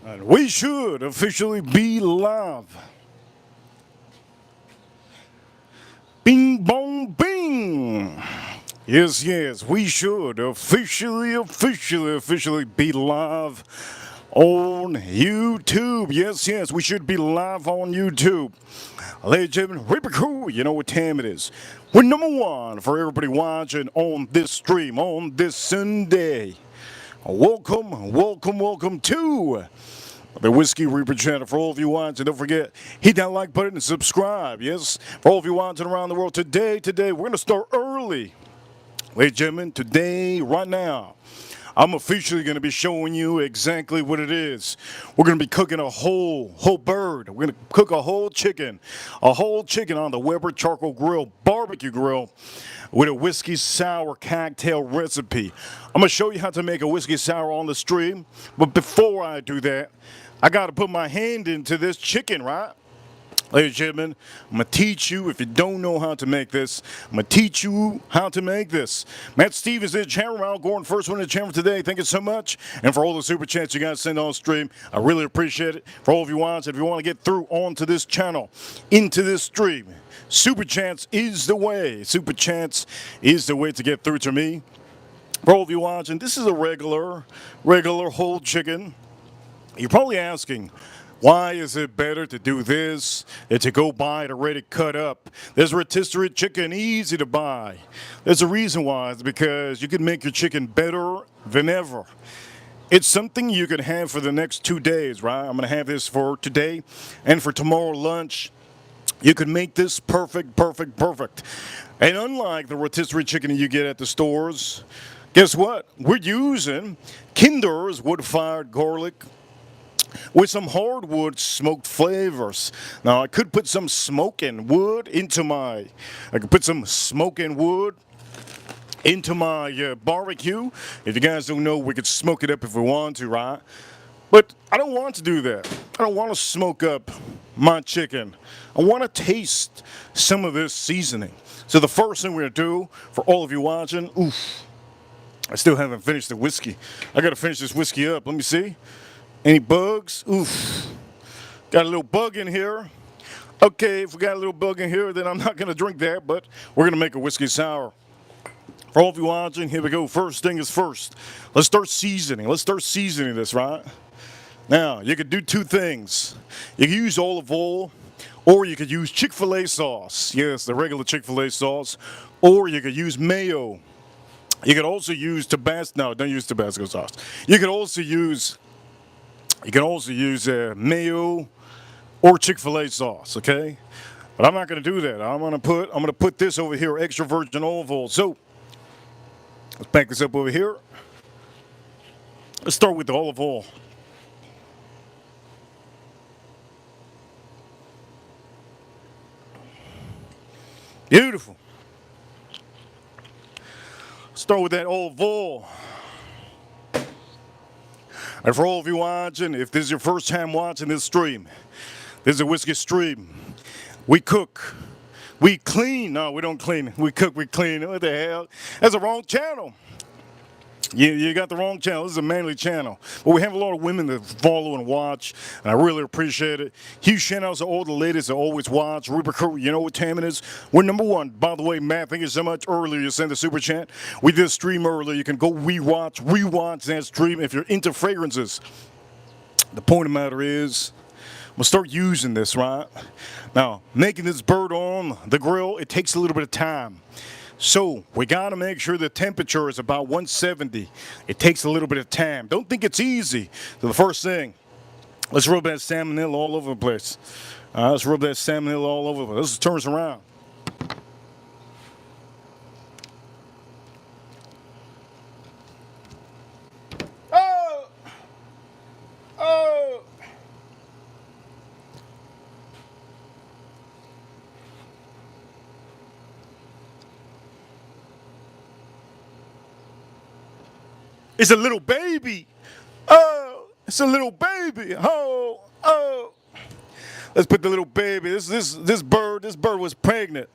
And we should officially be live. Bing bong bing. Yes, we should officially be live on YouTube. Yes, we should be live on YouTube. Ladies and gentlemen, Reaper Crew, you know what time it is. We're number one for everybody watching on this stream on this Sunday. Welcome to the Whiskey Reaper channel. For all of you watching, don't forget, hit that like button and subscribe. Yes, for all of you watching around the world, today, we're going to start early. Ladies and gentlemen, today, right now, I'm officially going to be showing you exactly what it is. We're going to be cooking a whole bird. We're going to cook a whole chicken on the Weber Charcoal Grill barbecue grill with a whiskey sour cocktail recipe. I'm going to show you how to make a whiskey sour on the stream, but before I do that, I got to put my hand into this chicken, right? Ladies and gentlemen, I'm going to teach you, if you don't know how to make this, I'm going to teach you how to make this. Matt Stevens in the channel, Ronald Gordon, first one in the channel today. Thank you so much. And for all the super chats you guys send on stream, I really appreciate it. For all of you watching, if you want to get through onto this channel, into this stream, super chats is the way. Super chats is the way to get through to me. For all of you watching, this is a regular whole chicken. You're probably asking, why is it better to do this than to go buy it already cut up? There's rotisserie chicken, easy to buy. There's a reason why. It's because you can make your chicken better than ever. It's something you can have for the next 2 days, right? I'm going to have this for today and for tomorrow lunch. You can make this perfect. And unlike the rotisserie chicken you get at the stores, guess what? We're using Kinder's wood-fired garlic with some hardwood smoked flavors. Now I could put some smoking wood into my barbecue. If you guys don't know, we could smoke it up if we want to, right? But I don't want to do that. I don't want to smoke up my chicken. I want to taste some of this seasoning. So the first thing we're going to do, for all of you watching, I still haven't finished the whiskey. I got to finish this whiskey up. Let me see. Any bugs? Got a little bug in here. Okay, if we got a little bug in here, then I'm not going to drink that, but we're going to make a whiskey sour. For all of you watching, here we go. First thing is first. Let's start seasoning. This, right? Now, you could do two things. You could use olive oil, or you could use Chick-fil-A sauce. Yes, the regular Chick-fil-A sauce. Or you could use mayo. You could also use Tabasco. No, don't use Tabasco sauce. You could also use mayo or Chick-fil-A sauce, okay? But I'm not going to do that. I'm going to put this over here, extra virgin olive oil. So let's pack this up over here. Let's start with the olive oil. Beautiful. Start with that olive oil. And for all of you watching, if this is your first time watching this stream, this is a whiskey stream. We cook. We clean. No, we don't clean. We cook, we clean. What the hell? That's the wrong channel. You got the wrong channel. This is a manly channel. But we have a lot of women that follow and watch, and I really appreciate it. Huge shout outs to all the ladies that always watch. Reaper Crew, you know what time it is? We're number one. By the way, Matt, thank you so much. Earlier, you sent the super chat. We did stream earlier. You can go rewatch that stream if you're into fragrances. The point of the matter is, I'm going to start using this, right? Now, making this bird on the grill, it takes a little bit of time. So we got to make sure the temperature is about 170. It takes a little bit of time. Don't think it's easy. So the first thing, let's rub that salmonella all over the place. Let's rub that salmonella all over the place. Let's turn this around. Oh! It's a little baby. Oh, it's a little baby. Oh. Let's put the little baby. This bird was pregnant.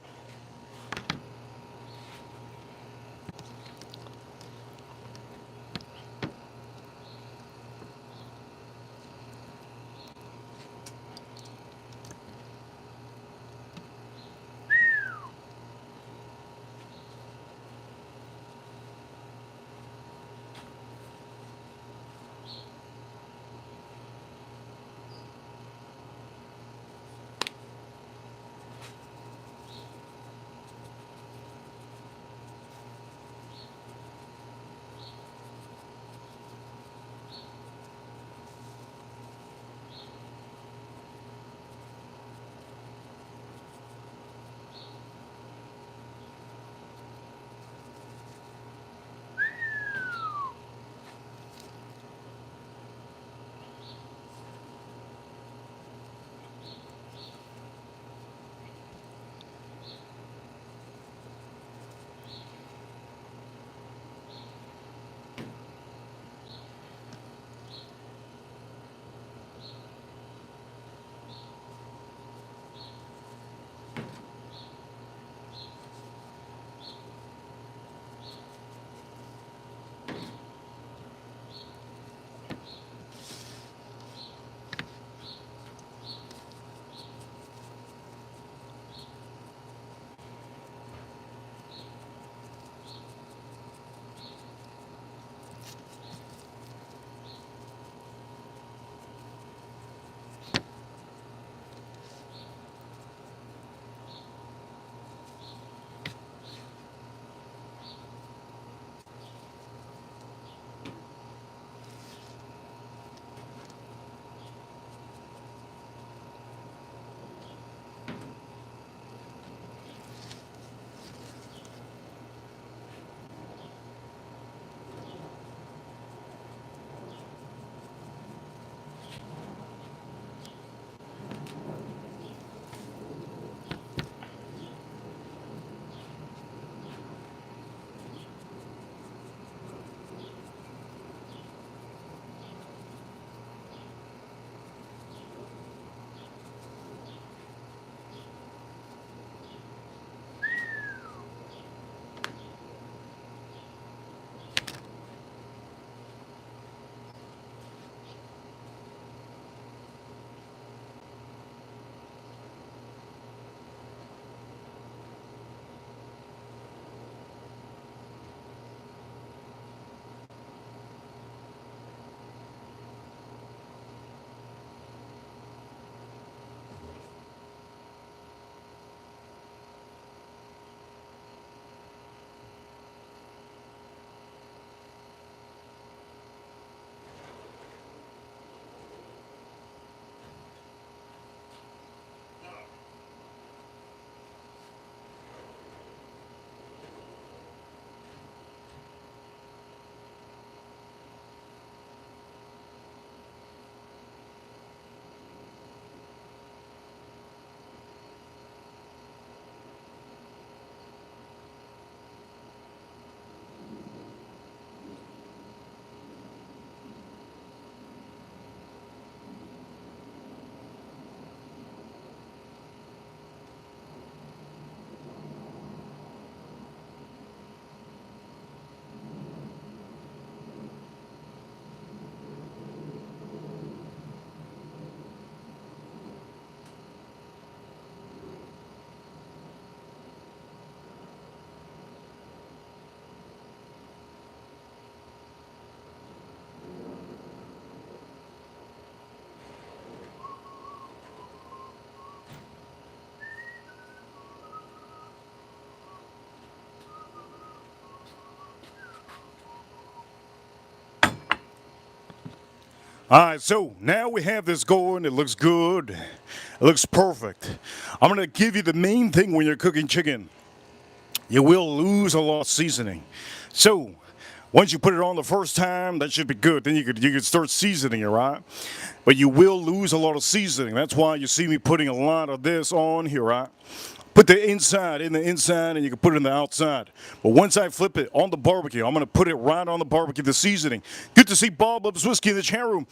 All right, so now we have this going. It looks good. It looks perfect. I'm going to give you the main thing when you're cooking chicken. You will lose a lot of seasoning. So once you put it on the first time, that should be good. Then you could start seasoning it, right? But you will lose a lot of seasoning. That's why you see me putting a lot of this on here, right? Put the inside in the inside, and you can put it in the outside. But once I flip it on the barbecue, I'm going to put it right on the barbecue, the seasoning. Good to see Bob Loves Whiskey in the chat room.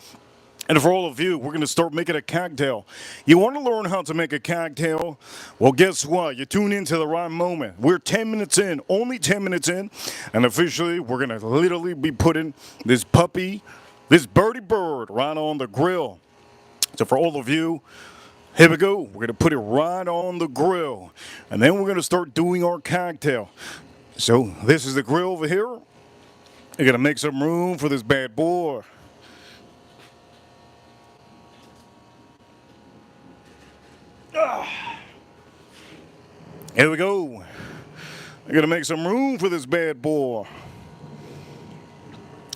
And for all of you, we're going to start making a cocktail. You want to learn how to make a cocktail? Well, guess what? You tune into the right moment. We're 10 minutes in, only 10 minutes in, and officially we're going to literally be putting this puppy, this birdie bird, right on the grill. So for all of you, here we go. We're going to put it right on the grill, and then we're going to start doing our cocktail. So this is the grill over here. You're going to make some room for this bad boy. Here we go. I gotta make some room for this bad boy.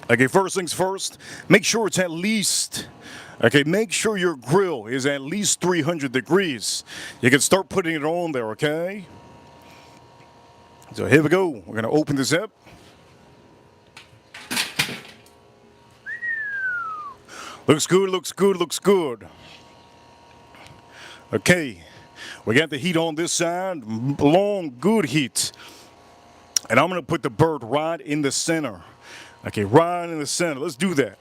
Okay, first things first, make sure it's at least, make sure your grill is at least 300 degrees. You can start putting it on there, okay? So here we go. We're gonna open this up. Looks good, looks good, looks good. Okay. We got the heat on this side, long, good heat. And I'm going to put the bird right in the center. Okay, right in the center. Let's do that.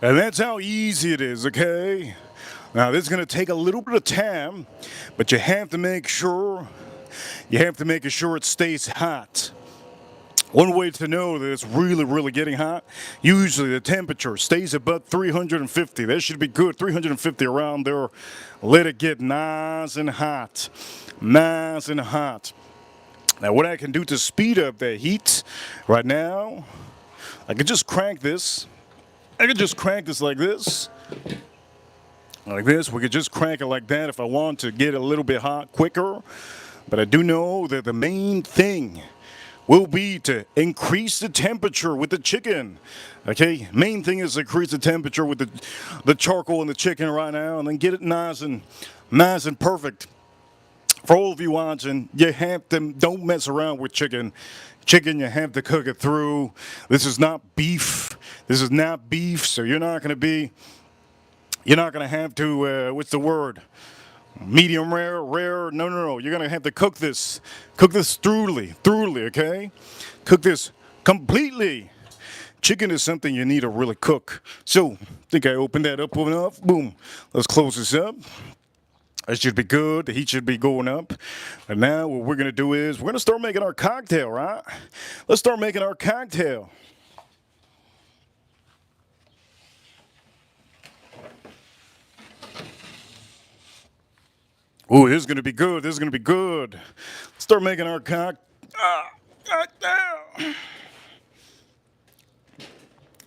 And that's how easy it is, okay? Now this is going to take a little bit of time, but you have to make sure it stays hot. One way to know that it's really, really getting hot, usually the temperature stays above 350. That should be good, 350 around there. Let it get nice and hot, nice and hot. Now what I can do to speed up that heat right now, I can just crank this. I can just crank this like this. Like this. We could just crank it like that if I want to get a little bit hot quicker. But I do know that the main thing will be to increase the temperature with the chicken. Okay, main thing is to increase the temperature with the charcoal and the chicken right now, and then get it nice and perfect. For all of you watching, you have to don't mess around with chicken. Chicken, you have to cook it through. This is not beef. This is not beef, so you're not going to have to. What's the word? Medium rare. No. You're gonna have to cook this thoroughly, okay? Cook this completely. Chicken is something you need to really cook. So, I think I opened that up enough. Boom. Let's close this up. That should be good. The heat should be going up. And now what we're gonna do is we're gonna start making our cocktail, right? Let's start making our cocktail. Ooh, this is going to be good. This is going to be good. Let's start making our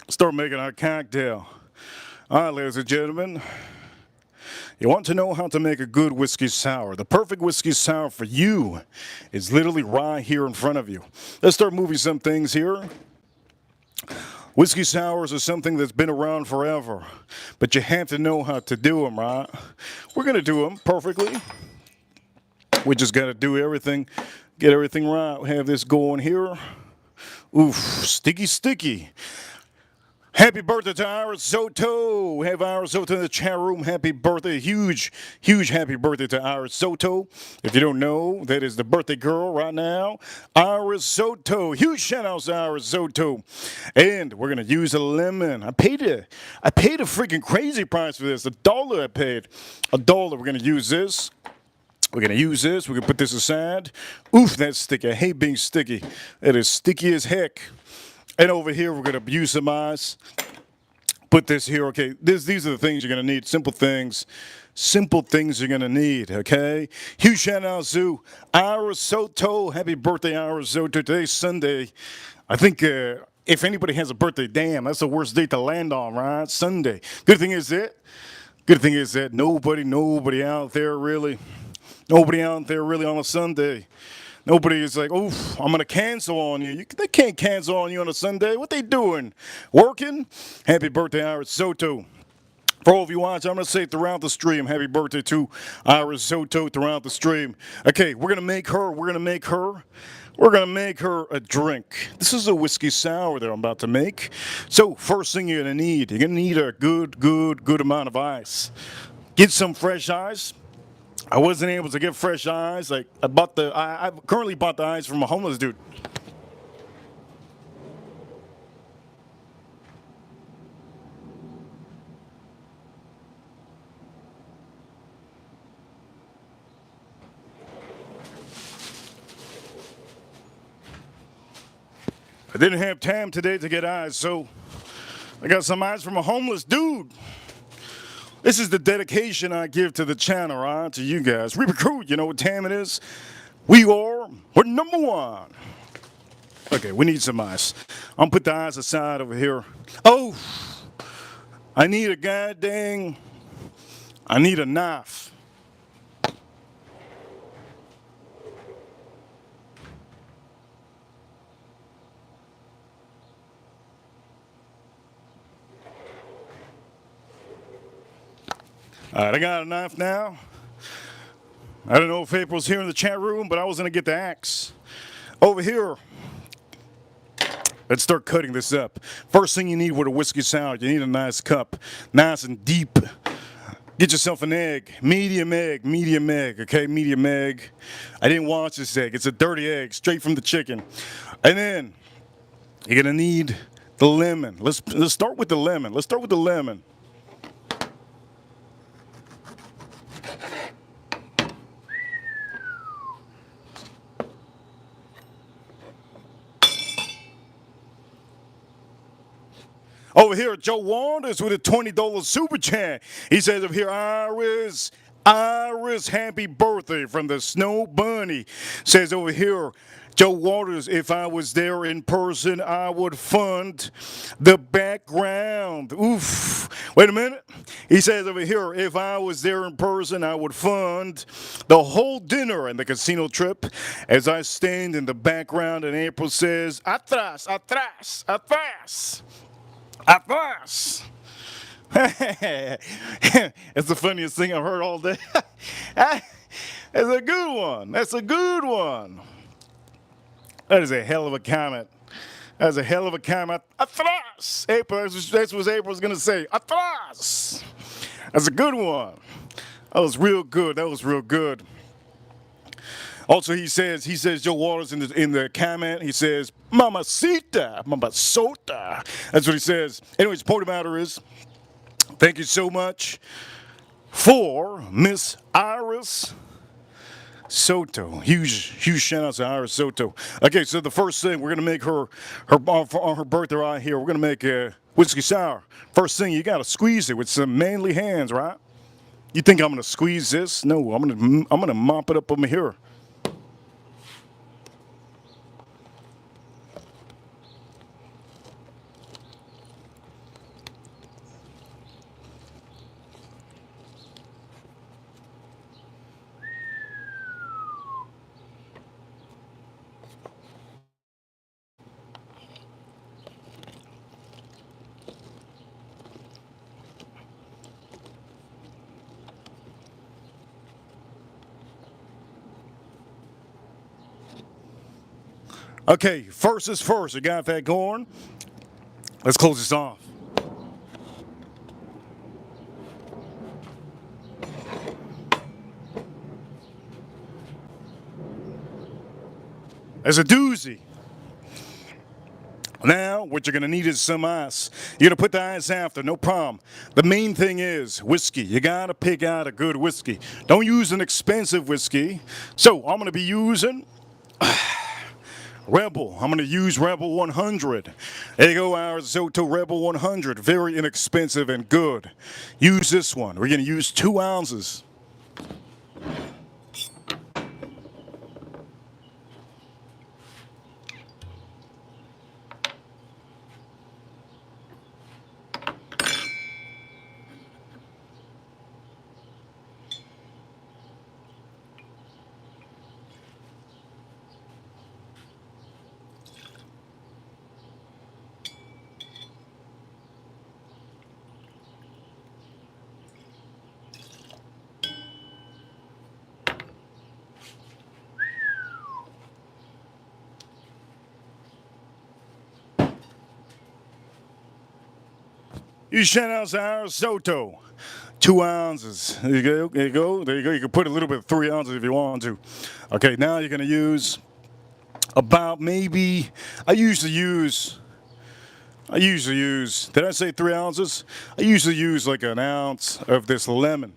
Start making our cocktail. All right, ladies and gentlemen. You want to know how to make a good whiskey sour. The perfect whiskey sour for you is literally right here in front of you. Let's start moving some things here. Whiskey sours are something that's been around forever, but you have to know how to do them, right? We're going to do them perfectly. We just got to do everything, get everything right. We have this going here. Oof, sticky. Happy birthday to Iris Soto. We have Iris Soto in the chat room. Happy birthday. Huge happy birthday to Iris Soto. If you don't know, that is the birthday girl right now. Iris Soto. Huge shout out to Iris Soto. And we're going to use a lemon. I paid a freaking crazy price for this. $1 I paid. $1. We're going to use this. We're going to use this. We're going to put this aside. Oof, that's sticky. I hate being sticky. It is sticky as heck. And over here, we're going to use some ice. Put this here, okay? These are the things you're going to need. Simple things you're going to need, okay? Huge shout out to Iris Soto. Happy birthday, Iris Soto. Today's Sunday. I think if anybody has a birthday, damn, that's the worst date to land on, right? Sunday. Good thing is that nobody out there really on a Sunday. Nobody is like, oof, I'm going to cancel on you. They can't cancel on you on a Sunday. What they doing? Working? Happy birthday, Iris Soto. For all of you watching, I'm going to say throughout the stream, happy birthday to Iris Soto throughout the stream. Okay, we're going to make her a drink. This is a whiskey sour that I'm about to make. So first thing you're going to need a good amount of ice. Get some fresh ice. I wasn't able to get fresh ice. Like I currently bought the ice from a homeless dude. I didn't have time today to get ice, so I got some ice from a homeless dude. This is the dedication I give to the channel, right? To you guys. We recruit, you know what time it is? We're number one. Okay, we need some ice. I'm gonna put the ice aside over here. Oh, I need a knife. All right, I got a knife now. I don't know if April's here in the chat room, but I was going to get the axe. Over here, let's start cutting this up. First thing you need with a whiskey sour, you need a nice cup, nice and deep. Get yourself an egg, medium egg, okay, medium egg. I didn't wash this egg. It's a dirty egg, straight from the chicken. And then you're going to need the lemon. Let's start with the lemon. Over here, Joe Wanders with a $20 super chat. He says over here, Iris, happy birthday from the Snow Bunny. Says over here, Joe Waters, if I was there in person, I would fund the background. Oof. Wait a minute. He says over here, if I was there in person, I would fund the whole dinner and the casino trip as I stand in the background. And April says, atrás, atrás, atrás, atrás. It's the funniest thing I've heard all day. That's a good one. That's a good one. That is a hell of a comment. That's a hell of a comment. Atrás. April, that's what April's going to say. Atrás. That's a good one. That was real good. That was real good. Also, he says Joe Waters in the comment. He says, Mamacita, Mamacita. That's what he says. Anyways, the point of the matter is, thank you so much for Miss Iris Soto. Huge shout out to Iris Soto. Okay, so the first thing we're gonna make her on her birthday right here. We're gonna make a whiskey sour. First thing, you gotta squeeze it with some manly hands, right? You think I'm gonna squeeze this? No, I'm gonna mop it up over here. Okay, first is first. You got that going. Let's close this off. There's a doozy. Now, what you're going to need is some ice. You're going to put the ice after, no problem. The main thing is whiskey. You got to pick out a good whiskey. Don't use an expensive whiskey. So, I'm going to be using Rebel. I'm going to use Rebel 100. There you go, our Soto Rebel 100. Very inexpensive and good. Use this one. We're going to use 2 ounces. You shout out to our Soto. 2 ounces. There you go. There you go. There you go. You can put a little bit of 3 ounces if you want to. Okay, now you're going to use about maybe, I usually use, did I say 3 ounces? I usually use like an ounce of this lemon.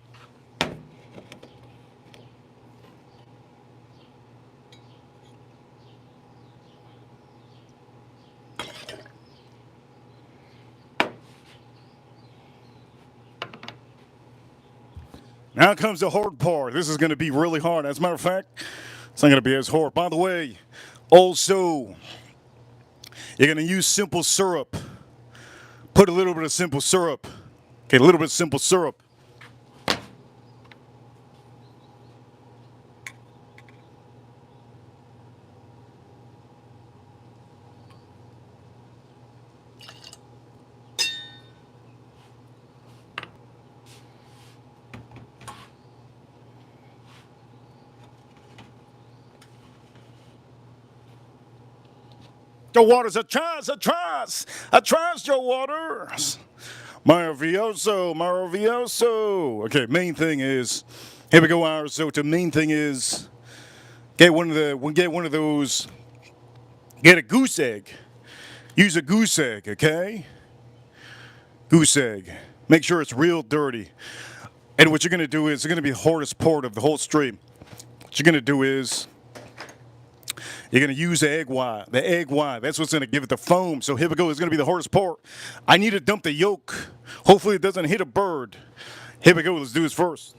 Now comes the hard part. This is going to be really hard. As a matter of fact, it's not going to be as hard. By the way, also, you're going to use simple syrup. Put a little bit of simple syrup. Okay, a little bit of simple syrup. Joe Waters, a chance, Joe Waters. Maravilloso. Okay, main thing is, here we go, Iris. So the main thing is, get one of those, get a goose egg. Use a goose egg, okay? Goose egg. Make sure it's real dirty. And what you're gonna do is, it's gonna be the hardest part of the whole stream. What you're gonna do is, You're going to use the egg white. The egg white, that's what's going to give it the foam. So here we go. It's going to be the hardest part. I need to dump the yolk. Hopefully it doesn't hit a bird. Here we go. Let's do this first.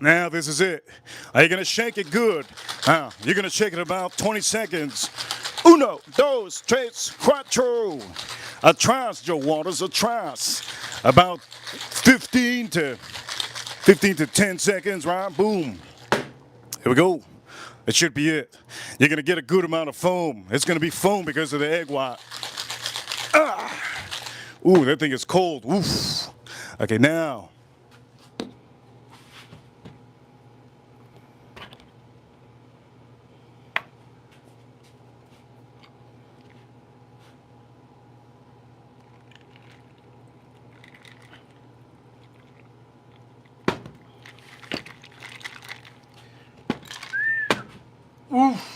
Now this is it. You're going to shake it good. You're going to shake it about 20 seconds. Uno, dos, tres, cuatro. Atrás, Joe Waters, atrás. About 15 to 10 seconds, right? Boom. Here we go. That should be it. You're going to get a good amount of foam. It's going to be foam because of the egg white. Ooh, that thing is cold. Oof. Okay, now. Oof.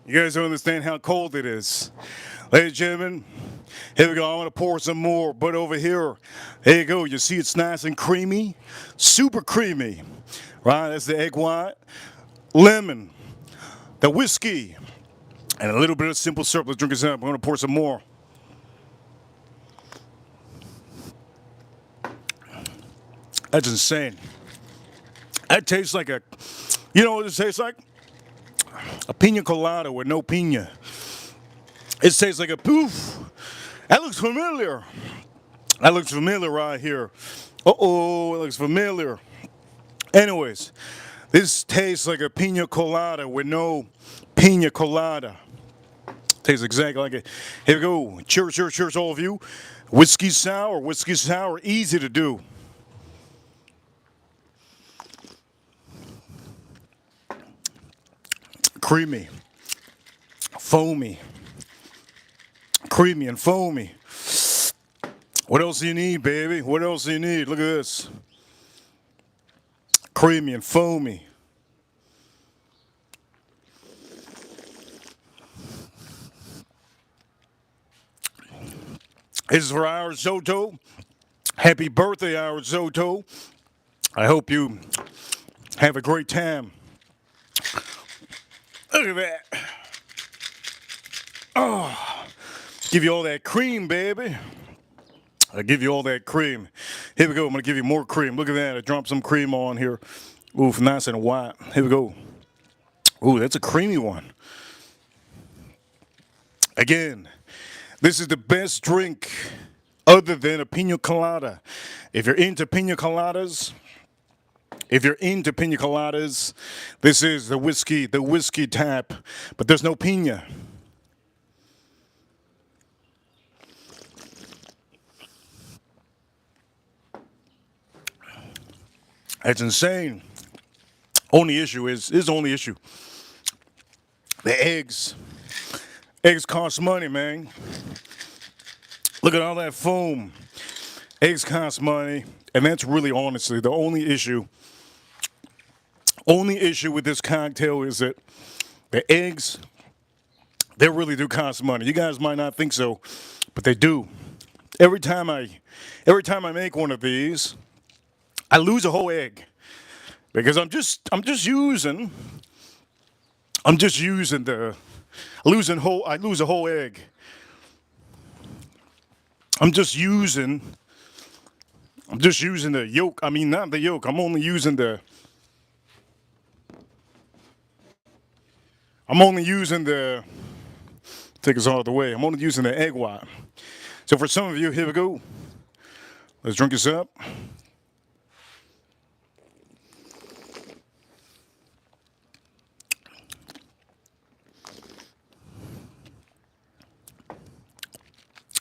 You guys don't understand how cold it is. Ladies and gentlemen, here we go. I'm going to pour some more, but over here, there you go. You see it's nice and creamy, super creamy, right? That's the egg white, lemon, the whiskey, and a little bit of simple syrup. Let's drink this up. I'm going to pour some more. That's insane. That tastes like a, you know what it tastes like? A pina colada with no pina. It tastes like a poof. That looks familiar. That looks familiar right here. Uh-oh, it looks familiar. Anyways, this tastes like a pina colada with no pina colada. Tastes exactly like it. Here we go. Cheers, cheers, cheers, all of you. Whiskey sour, easy to do. Creamy, foamy, creamy and foamy. What else do you need, baby? What else do you need? Look at this. Creamy and foamy. This is for our Soto. Happy birthday, our Soto. I hope you have a great time. Look at that. Oh, give you all that cream, baby. I give you all that cream. Here we go. I'm going to give you more cream. Look at that. I dropped some cream on here. Oof, nice and white. Here we go. Ooh, that's a creamy one. Again, this is the best drink other than a pina colada. If you're into pina coladas, this is the whiskey type, but there's no pina. That's insane. Only issue is the only issue. The eggs. Eggs cost money, man. Look at all that foam. Eggs cost money, and that's really honestly the only issue. Only issue with this cocktail is that the eggs, they really do cost money. You guys might not think so, but they do. Every time I make one of these, I lose a whole egg because I lose a whole egg. I'm just using the yolk. I mean, not the yolk. I'm only using the take us all the way. I'm only using the egg white. So for some of you, here we go. Let's drink this up.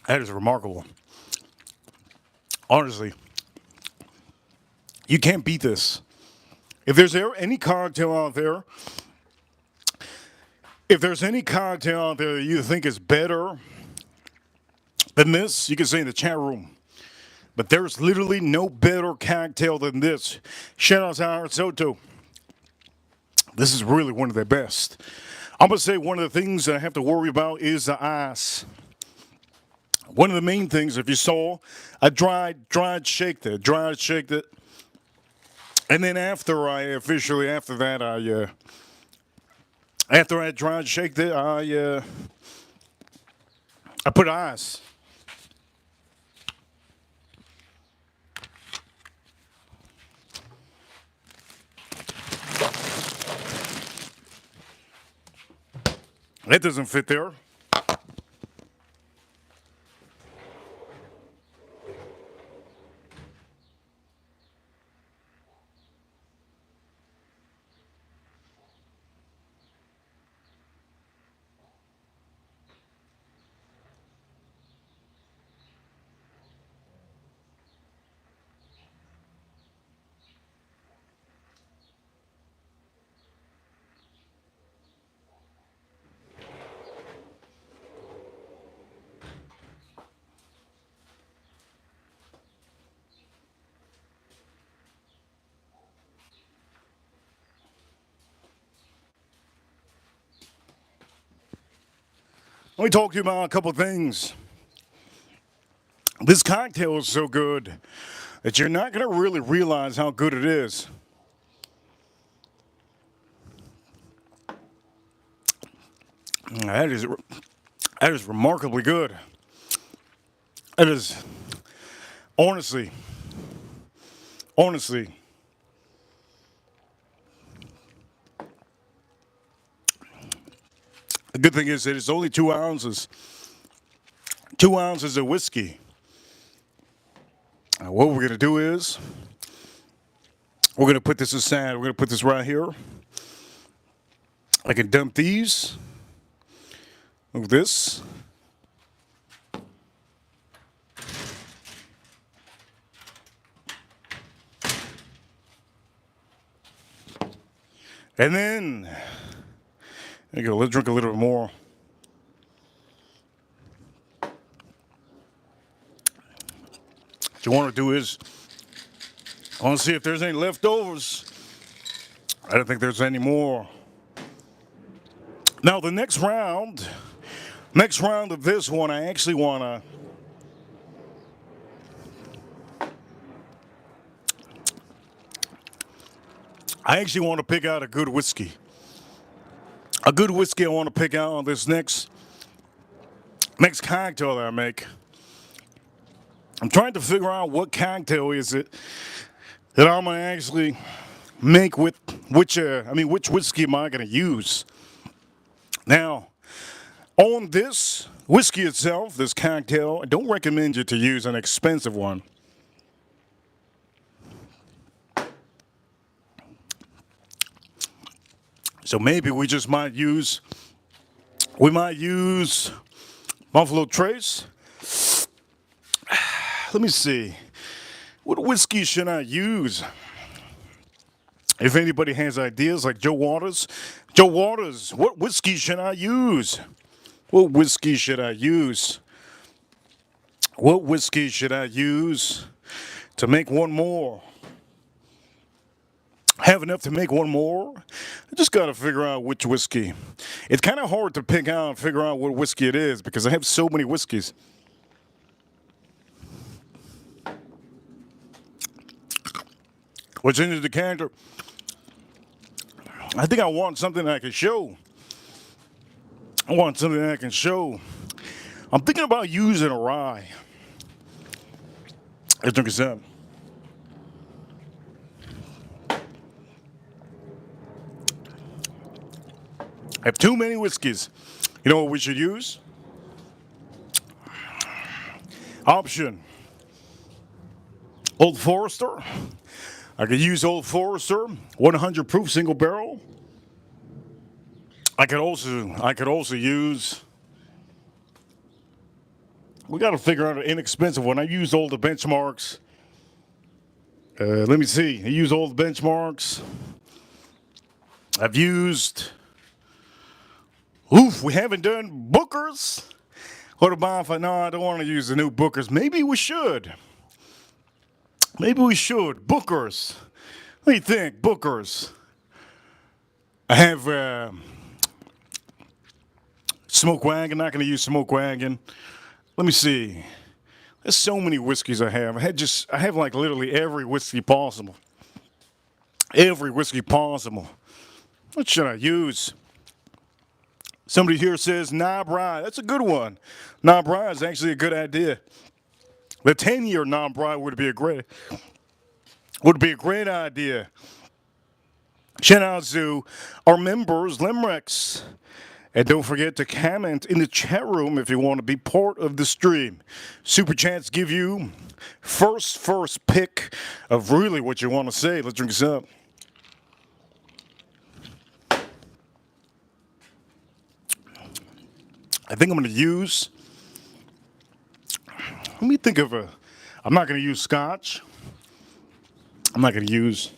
That is remarkable. Honestly, you can't beat this. If there's any cocktail out there, that you think is better than this, you can say in the chat room. But there's literally no better cocktail than this. Shout out to our Soto. This is really one of the best. I'm going to say one of the things that I have to worry about is the ice. One of the main things, if you saw, I dried shaked it. And then after I dried shaked it, I put ice. That doesn't fit there. Let me talk to you about a couple of things. This cocktail is so good that you're not going to really realize how good it is. That is remarkably good. That is, honestly. The good thing is that it's only 2 ounces. 2 ounces of whiskey. What we're going to do is, we're going to put this aside. We're going to put this right here. I can dump these. Look at this. And then, there you go, let's drink a little bit more. What you want to do is, I want to see if there's any leftovers. I don't think there's any more. Now the next round of this one, I actually want to pick out a good whiskey. A good whiskey I want to pick out on this next cocktail that I make. I'm trying to figure out what cocktail is it that I'm going to actually make with which whiskey am I going to use? Now, on this whiskey itself, this cocktail, I don't recommend you to use an expensive one. So maybe we might use Buffalo Trace. Let me see. What whiskey should I use? If anybody has ideas, like Joe Waters, what whiskey should I use? What whiskey should I use? What whiskey should I use to make one more? Have enough to make one more? I just got to figure out which whiskey. It's kind of hard to pick out and figure out what whiskey it is because I have so many whiskeys. What's in the decanter? I think I want something I can show. I'm thinking about using a rye. Let's drink this up. I have too many whiskeys. You know what we should use? Option. Old Forester. I could use Old Forester, 100 proof single barrel. I could also use. We got to figure out an inexpensive one. I used all the benchmarks. Let me see. I used all the benchmarks. I've used. We haven't done Booker's. What about if I don't want to use the new Booker's? Maybe we should. Booker's. What do you think? Booker's. I have Smoke Wagon. Not going to use Smoke Wagon. Let me see. There's so many whiskeys I have. I have like literally every whiskey possible. What should I use? Somebody here says Knob Rye. That's a good one. Knob Rye is actually a good idea. The 10-year Knob Rye would be a great idea. Shout out to our members, Limericks. And don't forget to comment in the chat room if you want to be part of the stream. Super Chats give you first pick of really what you want to say. Let's drink this up. I think I'm going to use. Let me think of I'm not going to use Scotch. I'm not going to use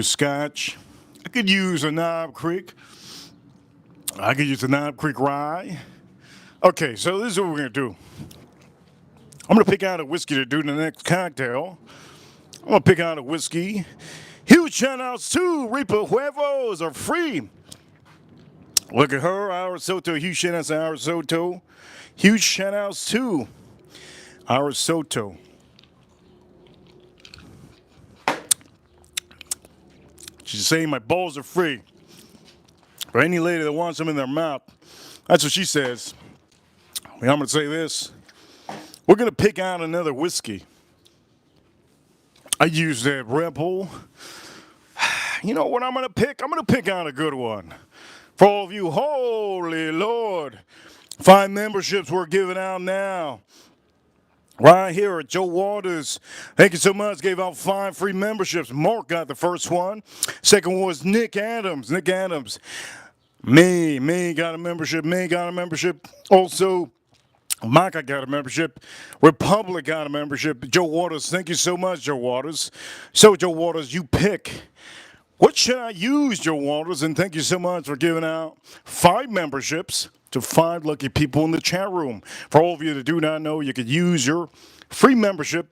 Scotch. I could use a Knob Creek. I could use a Knob Creek Rye. Okay, so this is what we're going to do. I'm going to pick out a whiskey to do the next cocktail. I'm going to pick out a whiskey. Huge shout outs to Reaper Huevos are free. Look at her, Our Soto. Huge shout outs to Our Soto. Huge shout outs to Our Soto. She's saying my balls are free. For any lady that wants them in their mouth. That's what she says. I'm going to say this. We're going to pick out another whiskey. I used that Rebel. You know what I'm going to pick? I'm going to pick out a good one. For all of you, holy Lord. 5 memberships we're giving out now. Right here at Joe Waters. Thank you so much. Gave out 5 free memberships. Mark got the first one. Second one was Nick Adams. Me got a membership. Also, Micah got a membership. Republic got a membership. Joe Waters, thank you so much, Joe Waters. So, Joe Waters, you pick. What should I use, Joe Waters? And thank you so much for giving out 5 memberships to 5 lucky people in the chat room. For all of you that do not know, you could use your free membership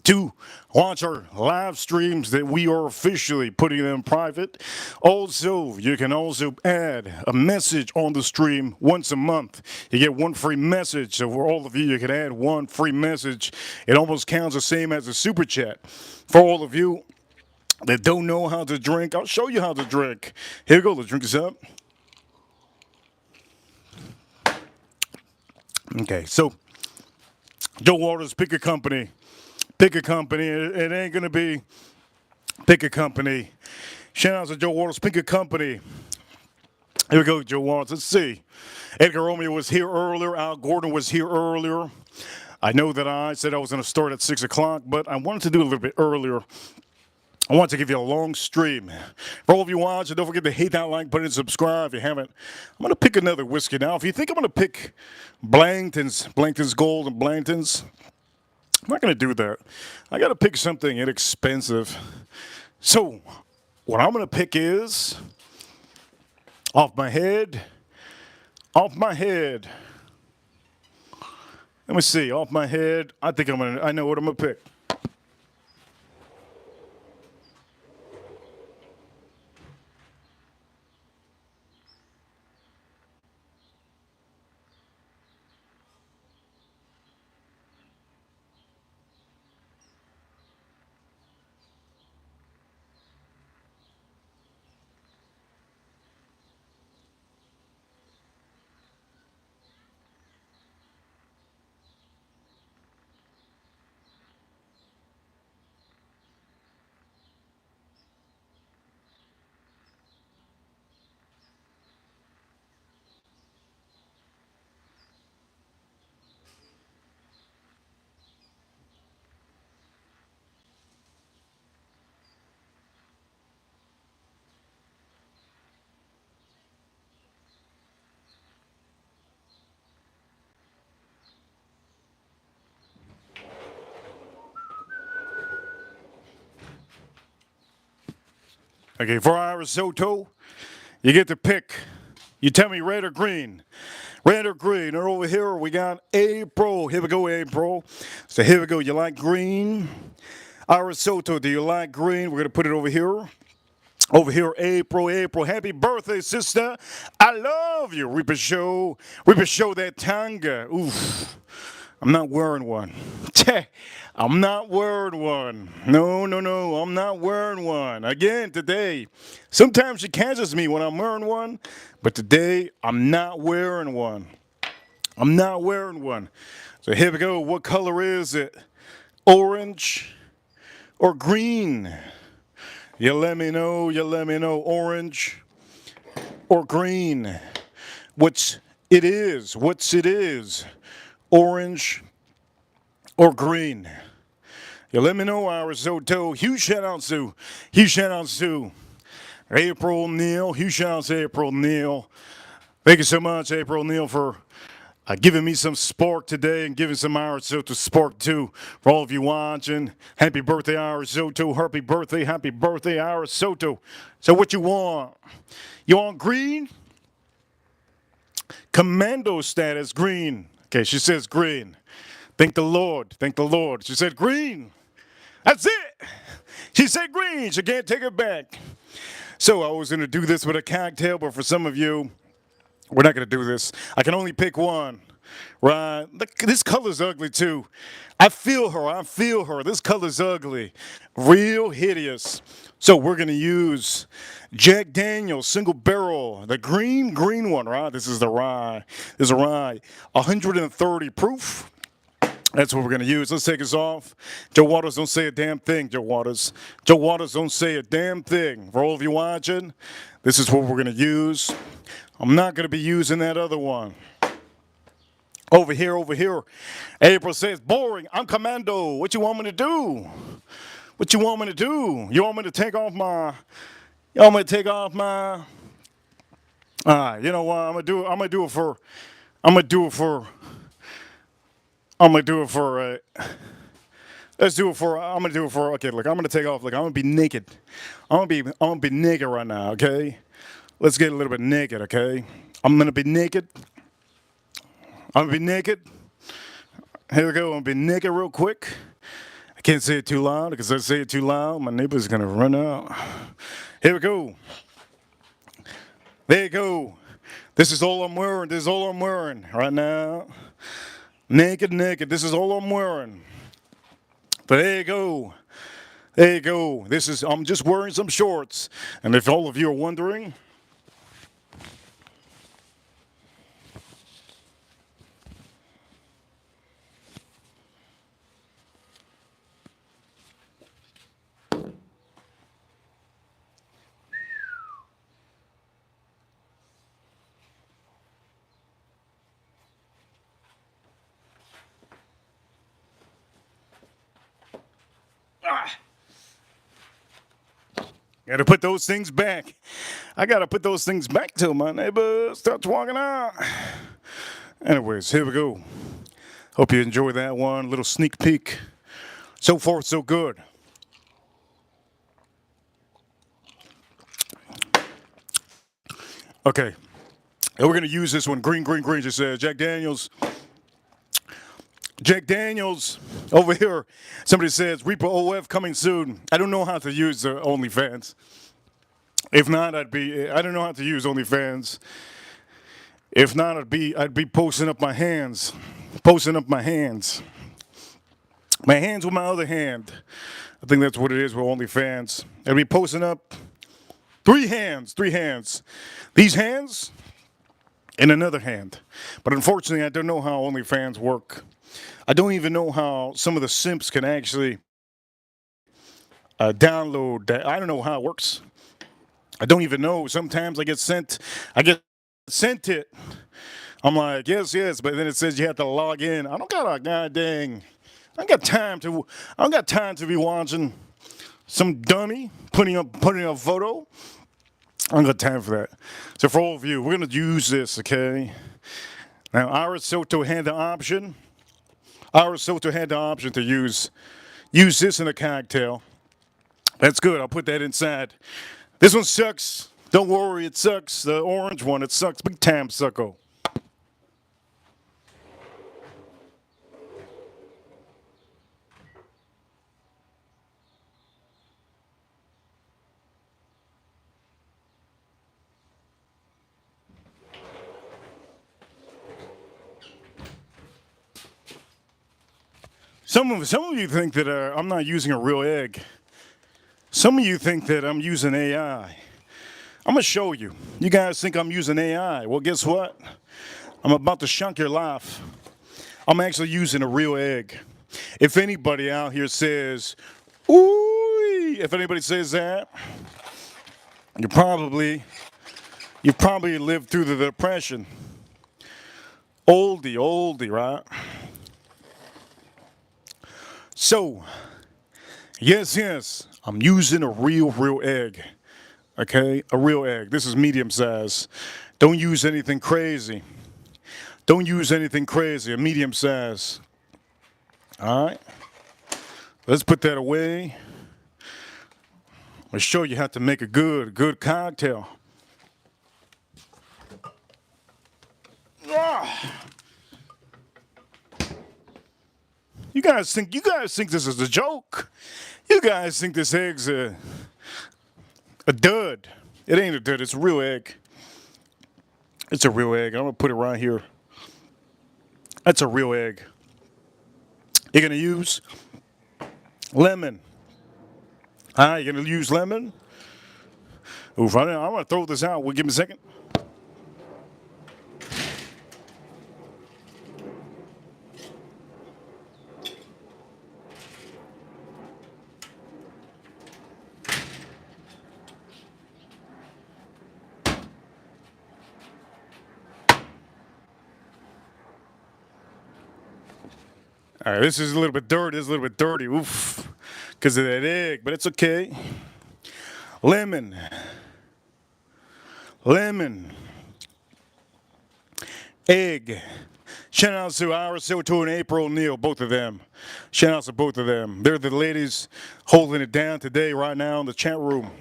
to watch our live streams that we are officially putting them private. Also, you can also add a message on the stream once a month. You get one free message. So for all of you, you can add one free message. It almost counts the same as a super chat. For all of you that don't know how to drink, I'll show you how to drink. Here we go. Let's drink this up. Okay, so Joe Waters, pick a company. Pick a company. It ain't going to be pick a company. Shout out to Joe Waters, pick a company. Here we go, Joe Waters. Let's see. Edgar Romeo was here earlier. Al Gordon was here earlier. I know that I said I was going to start at 6 o'clock, but I wanted to do it a little bit earlier. I want to give you a long stream. For all of you watching, don't forget to hit that like button and subscribe if you haven't. I'm going to pick another whiskey now. If you think I'm going to pick Blanton's Gold and Blanton's, I'm not going to do that. I got to pick something inexpensive. So, what I'm going to pick is, off my head. Let me see, off my head, I know what I'm going to pick. Okay, for our risotto, you get to pick. You tell me red or green. Red or green. And over here we got April. Here we go, April. So here we go. You like green? Our risotto, do you like green? We're going to put it over here. Over here, April. Happy birthday, sister. I love you. Reaper show that tanga. Oof. I'm not wearing one. I'm not wearing one. No, I'm not wearing one. Again, today, sometimes she catches me when I'm wearing one, but today, I'm not wearing one. So here we go. What color is it? Orange or green? You let me know. Orange or green? What's it is? Orange or green? You let me know, our risotto. Huge shout out to April Neal. Huge shout out to April Neal. Thank you so much, April Neal, for giving me some spark today and giving some our risotto spark too. For all of you watching, happy birthday, our risotto. Happy birthday, our risotto. So what you want? You want green? Commando status, green. Okay, she says green. Thank the Lord. She said green. That's it. She said green. She can't take it back. So I was going to do this with a cocktail, but for some of you, we're not going to do this. I can only pick one. Right? This color's ugly too. I feel her. This color's ugly. Real hideous. So we're going to use Jack Daniel's single barrel, the green one, right? This is the rye. 130 proof. That's what we're going to use. Let's take this off. Joe Waters, don't say a damn thing, Joe Waters. Don't say a damn thing. For all of you watching, this is what we're going to use. I'm not going to be using that other one. Over here. April says, boring. I'm commando. What you want me to do? You want me to take off my... You know what? I'm gonna do it for okay, look, I'm gonna take off, look, I'm gonna be naked. I'm gonna be naked right now, okay? Let's get a little bit naked, okay? I'm gonna be naked. Here we go, I'm gonna be naked real quick. Can't say it too loud because I say it too loud, my neighbor's gonna run out. Here we go. There you go. This is all I'm wearing. This is all I'm wearing right now. Naked, naked. This is all I'm wearing. But there you go. There you go. I'm just wearing some shorts. And if all of you are wondering, gotta put those things back. I gotta put those things back till my neighbor starts walking out. Anyways, here we go. Hope you enjoy that one little sneak peek. So far, so good. Okay, and we're gonna use this one. Green, green, green. Just Jack Daniels. Jack Daniels over here. Somebody says Reaper OF coming soon. I don't know how to use OnlyFans. If not, I don't know how to use OnlyFans. If not, I'd be posting up my hands. Posting up my hands. My hands with my other hand. I think that's what it is with OnlyFans. I'd be posting up three hands. These hands and another hand. But unfortunately, I don't know how OnlyFans work. I don't even know how some of the simps can actually download that. I don't know how it works. I don't even know. Sometimes I get sent it. I'm like, yes, but then it says you have to log in. I don't got got time to be watching some dummy putting up a photo. I don't got time for that. So for all of you, we're gonna use this, okay? Now, Ira Soto had the option. To use this in a cocktail. That's good. I'll put that inside. This one sucks. Don't worry, it sucks. The orange one, it sucks. Big time, sucko. Some of you think that I'm not using a real egg. Some of you think that I'm using AI. I'm going to show you. You guys think I'm using AI. Well, guess what? I'm about to shunk your life. I'm actually using a real egg. If anybody out here says, ooh, if anybody says that, you've probably lived through the Depression. Oldie, right? So, yes, I'm using a real egg. Okay, a real egg. This is medium size. Don't use anything crazy. A medium size. All right, let's put that away. I'll show you how to make a good cocktail. You guys think this is a joke? You guys think this egg's a dud? It ain't a dud. It's a real egg. It's a real egg. I'm gonna put it right here. That's a real egg. You're gonna use lemon. You're gonna use lemon. Oof! I'm gonna throw this out. Well, give me a second. All right, this is a little bit dirty. Oof, because of that egg, but it's okay. Lemon. Egg. Shout out to Ira Soto and April Neal, both of them. Shout out to both of them. They're the ladies holding it down today, right now in the chat room.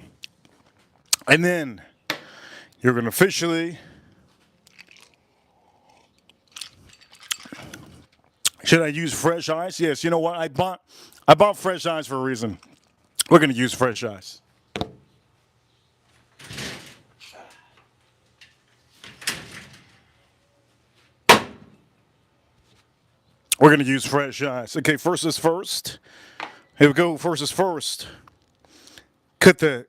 And then you're going to officially. Should I use fresh ice? Yes. You know what? I I bought fresh ice for a reason. We're going to use fresh ice. We're going to use fresh ice. Okay, first is first. Here we go. First is first. Cut that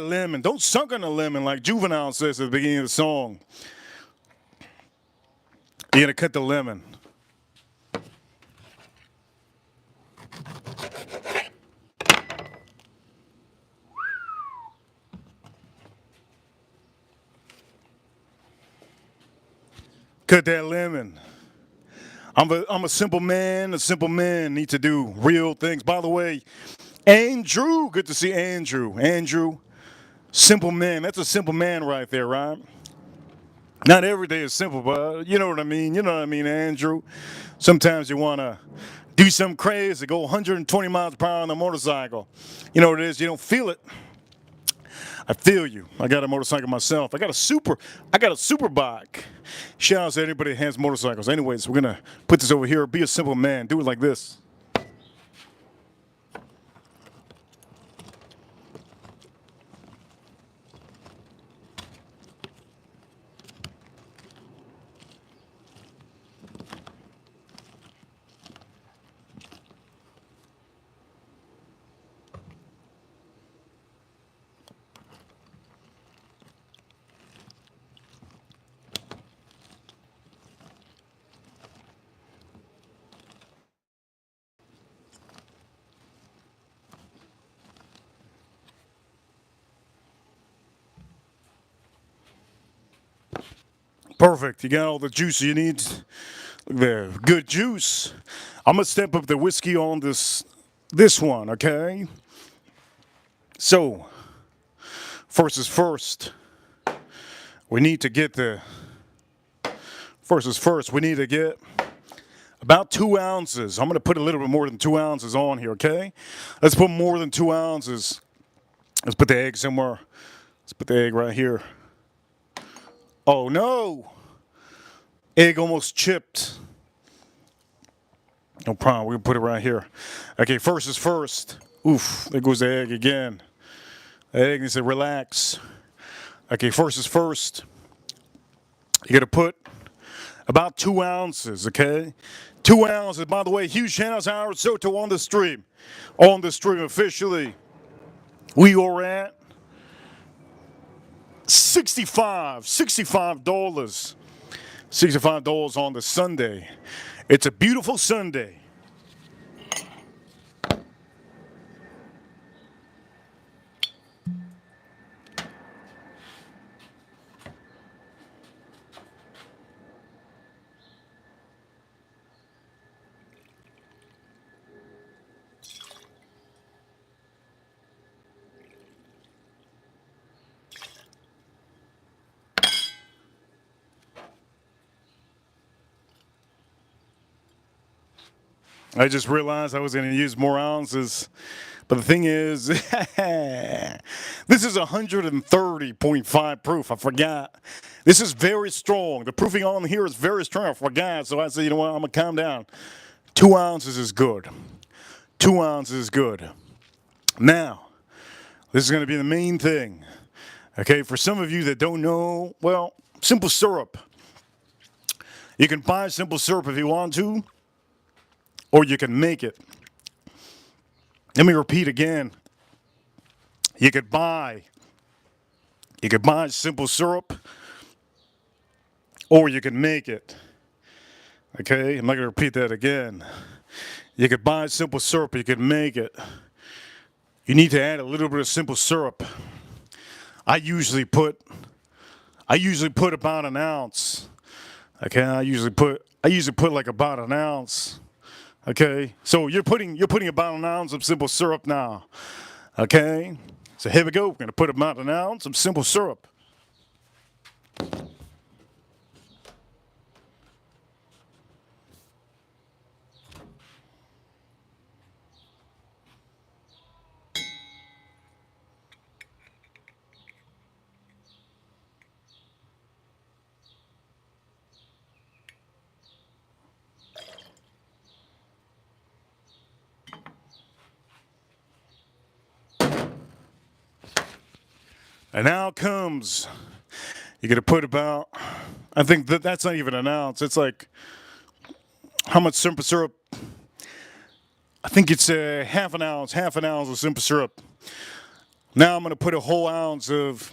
lemon. Don't suck on the lemon like Juvenile says at the beginning of the song. You're going to cut the lemon. Cut that lemon. I'm a simple man. A simple man need to do real things. By the way, Andrew, good to see Andrew. Andrew, simple man. That's a simple man right there, right? Not every day is simple, but you know what I mean. You know what I mean, Andrew. Sometimes you want to do something crazy, go 120 miles per hour on a motorcycle. You know what it is? You don't feel it. I feel you. I got a motorcycle myself. I got a super bike. Shout out to anybody that has motorcycles. Anyways, we're gonna put this over here. Be a simple man. Do it like this. Perfect. You got all the juice you need. Look there. Good juice. I'm gonna step up the whiskey on this one, okay? So, first is first. We need to get first is first. We need to get about 2 ounces. I'm gonna put a little bit more than 2 ounces on here, okay? Let's put more than 2 ounces. Let's put the egg somewhere. Let's put the egg right here. Oh no! Egg almost chipped. No problem, we're gonna put it right here. Okay, first is first. Oof, there goes the egg again. The egg needs to relax. Okay, first is first. You gotta put about 2 ounces, okay? 2 ounces. By the way, huge shout out to Howard Soto on the stream. On the stream officially. We are at $65. $65 on the Sunday. It's a beautiful Sunday. I just realized I was going to use more ounces. But the thing is, this is 130.5 proof. I forgot. This is very strong. The proofing on here is very strong. I forgot. So I said, you know what? I'm going to calm down. 2 ounces is good. 2 ounces is good. Now, this is going to be the main thing. Okay, for some of you that don't know, well, simple syrup. You can buy simple syrup if you want to, or you can make it. Let me repeat again. You could buy simple syrup, or you can make it. Okay, I'm not going to repeat that again. You could buy simple syrup, you could make it. You need to add a little bit of simple syrup. I usually put about an ounce. Okay, I usually put like about an ounce. Okay, so you're putting about an ounce of simple syrup now. Okay, so here we go. We're gonna put about an ounce of simple syrup. And now comes, you're going to put about, I think that's not even an ounce. It's like, how much simple syrup? I think it's half an ounce of simple syrup. Now I'm going to put a whole ounce of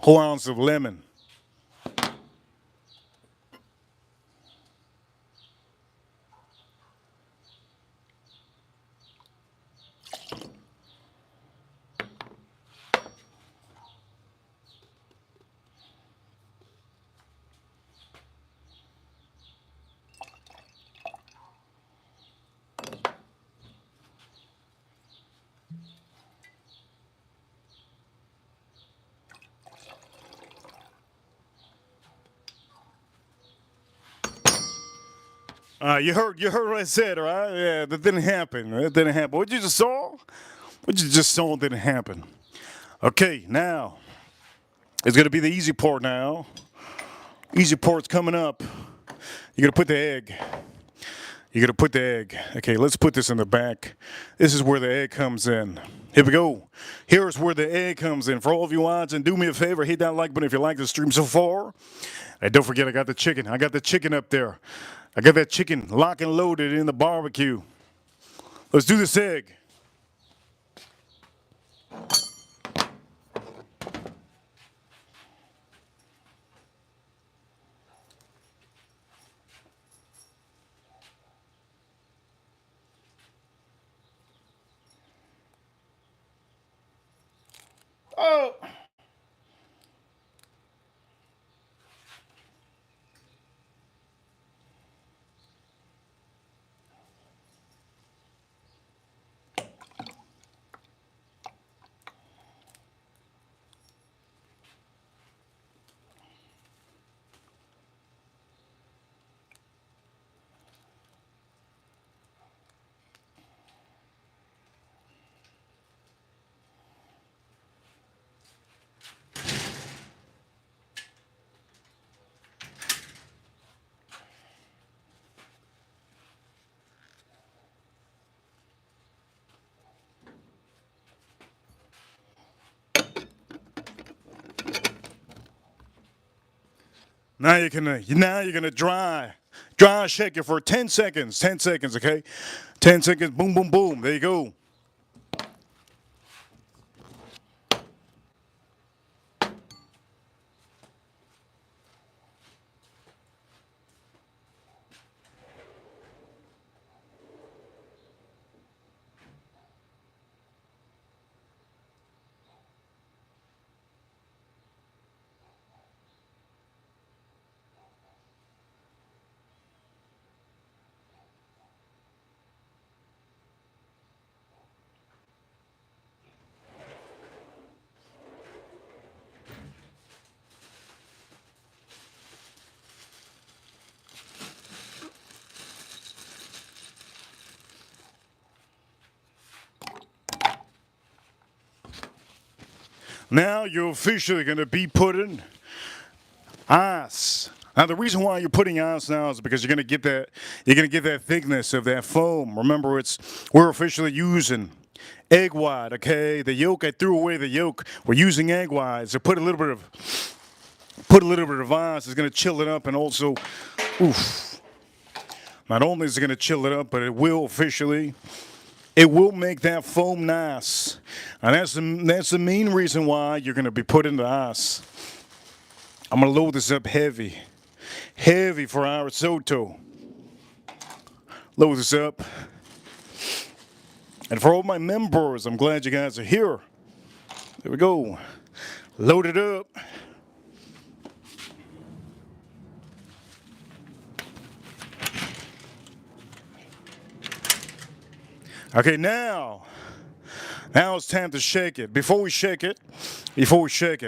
lemon. You heard what I said, right? Yeah, that didn't happen. That didn't happen. What you just saw? What you just saw didn't happen. Okay, now it's gonna be the easy part now. Easy part's coming up. You're gonna put the egg. You're gonna put the egg. Okay, let's put this in the back. This is where the egg comes in. Here we go. Here's where the egg comes in. For all of you watching, do me a favor, hit that like button if you like the stream so far. And don't forget, I got the chicken. I got the chicken up there. I got that chicken lock and loaded in the barbecue. Let's do this egg. Oh! Now you're gonna dry shake it for 10 seconds. 10 seconds, okay? 10 seconds, boom, boom, boom. There you go. Now you're officially gonna be putting ice. Now the reason why you're putting ice now is because you're gonna get that thickness of that foam. Remember, we're officially using egg white, okay? The yolk, I threw away the yolk. We're using egg white. So put a little bit of ice. It's gonna chill it up, and also, oof. Not only is it gonna chill it up, but it will make that foam nice. And that's the main reason why you're gonna be putting the ice. I'm gonna load this up heavy for our risotto. Load this up. And for all my members, I'm glad you guys are here. There we go. Load it up. Okay, now it's time to shake it. Before we shake it,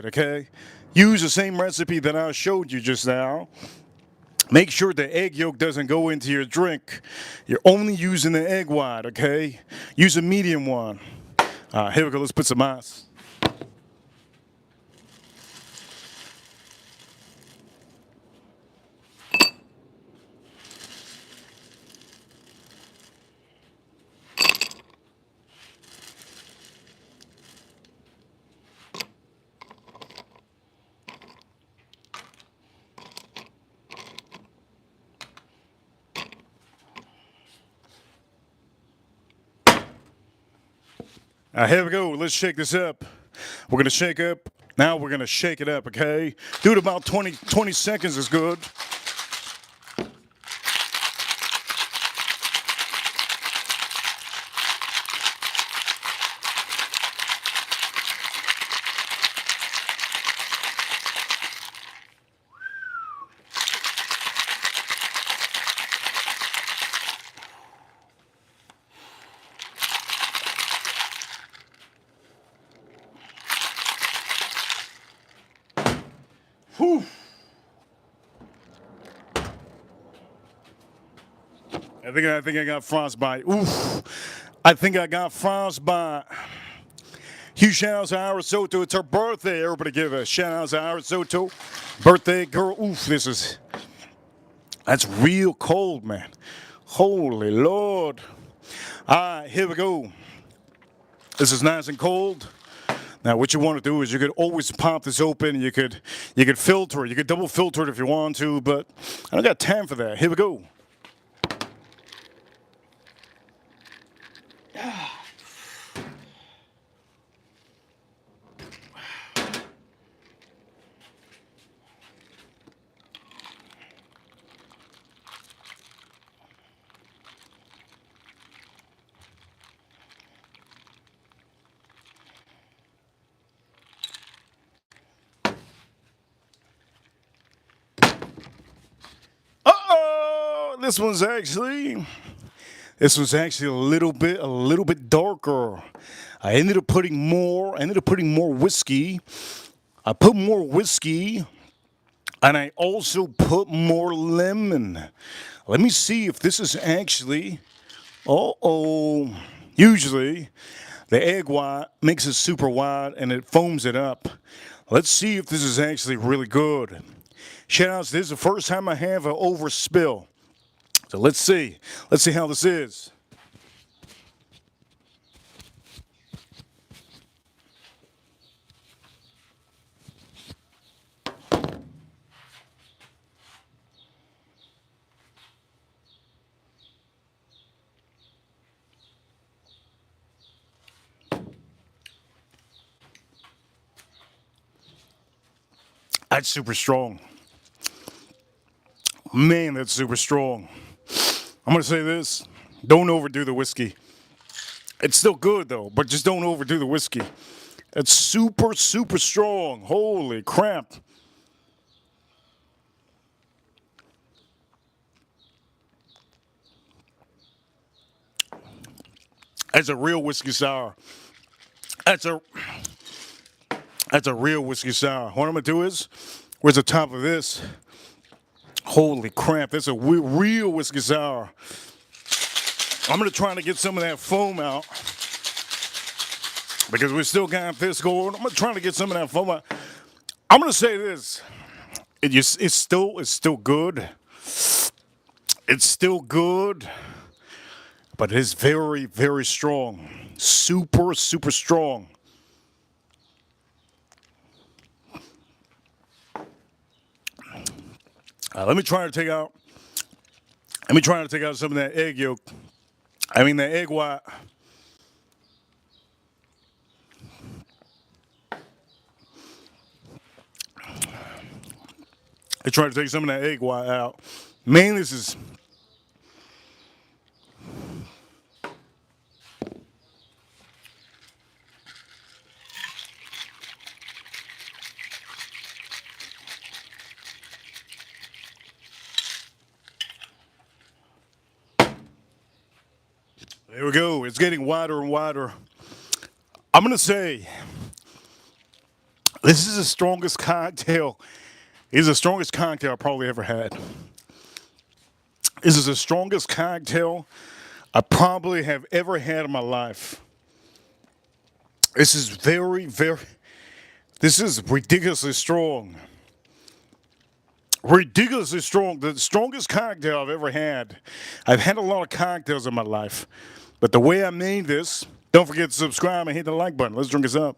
okay? Use the same recipe that I showed you just now. Make sure the egg yolk doesn't go into your drink. You're only using the egg white, okay? Use a medium one. Here we go, let's put some ice. Here we go. Let's shake this up. We're going to shake up. Now we're going to shake it up, okay? Do it about 20 seconds is good. Whew. I think I got frostbite. Oof. I think I got frostbite. Huge shout out to Iris Soto. It's her birthday. Everybody give a shout out to Iris Soto. Birthday girl. Oof, that's real cold, man. Holy Lord. All right, here we go. This is nice and cold. Now, what you want to do is you could always pop this open. You could filter it. You could double filter it if you want to, but I don't got time for that. Here we go. Uh-oh! This one's actually a little bit darker. I ended up putting more whiskey. I put more whiskey, and I also put more lemon. Let me see if this is actually, usually the egg white makes it super white and it foams it up. Let's see if this is actually really good. Shout out, this is the first time I have an overspill. So let's see how this is. That's super strong. Man, that's super strong. I'm going to say this. Don't overdo the whiskey. It's still good, though, but just don't overdo the whiskey. It's super, super strong. Holy crap. That's a real whiskey sour. That's a real whiskey sour. What I'm going to do is, where's the top of this? Holy crap, that's a real whiskey sour. I'm going to try to get some of that foam out because we still got this going. I'm going to try to get some of that foam out. I'm going to say this. It's still good. It's still good, but it is very, very strong. Super, super strong. Let me try to take out some of that egg yolk. I mean, the egg white. I try to take some of that egg white out. Mainly this is. There we go. It's getting wider and wider. I'm going to say this is the strongest cocktail. This is the strongest cocktail I probably ever had. This is the strongest cocktail I probably have ever had in my life. This is this is ridiculously strong. Ridiculously strong. The strongest cocktail I've ever had. I've had a lot of cocktails in my life. But the way I made this, don't forget to subscribe and hit the like button. Let's drink this up.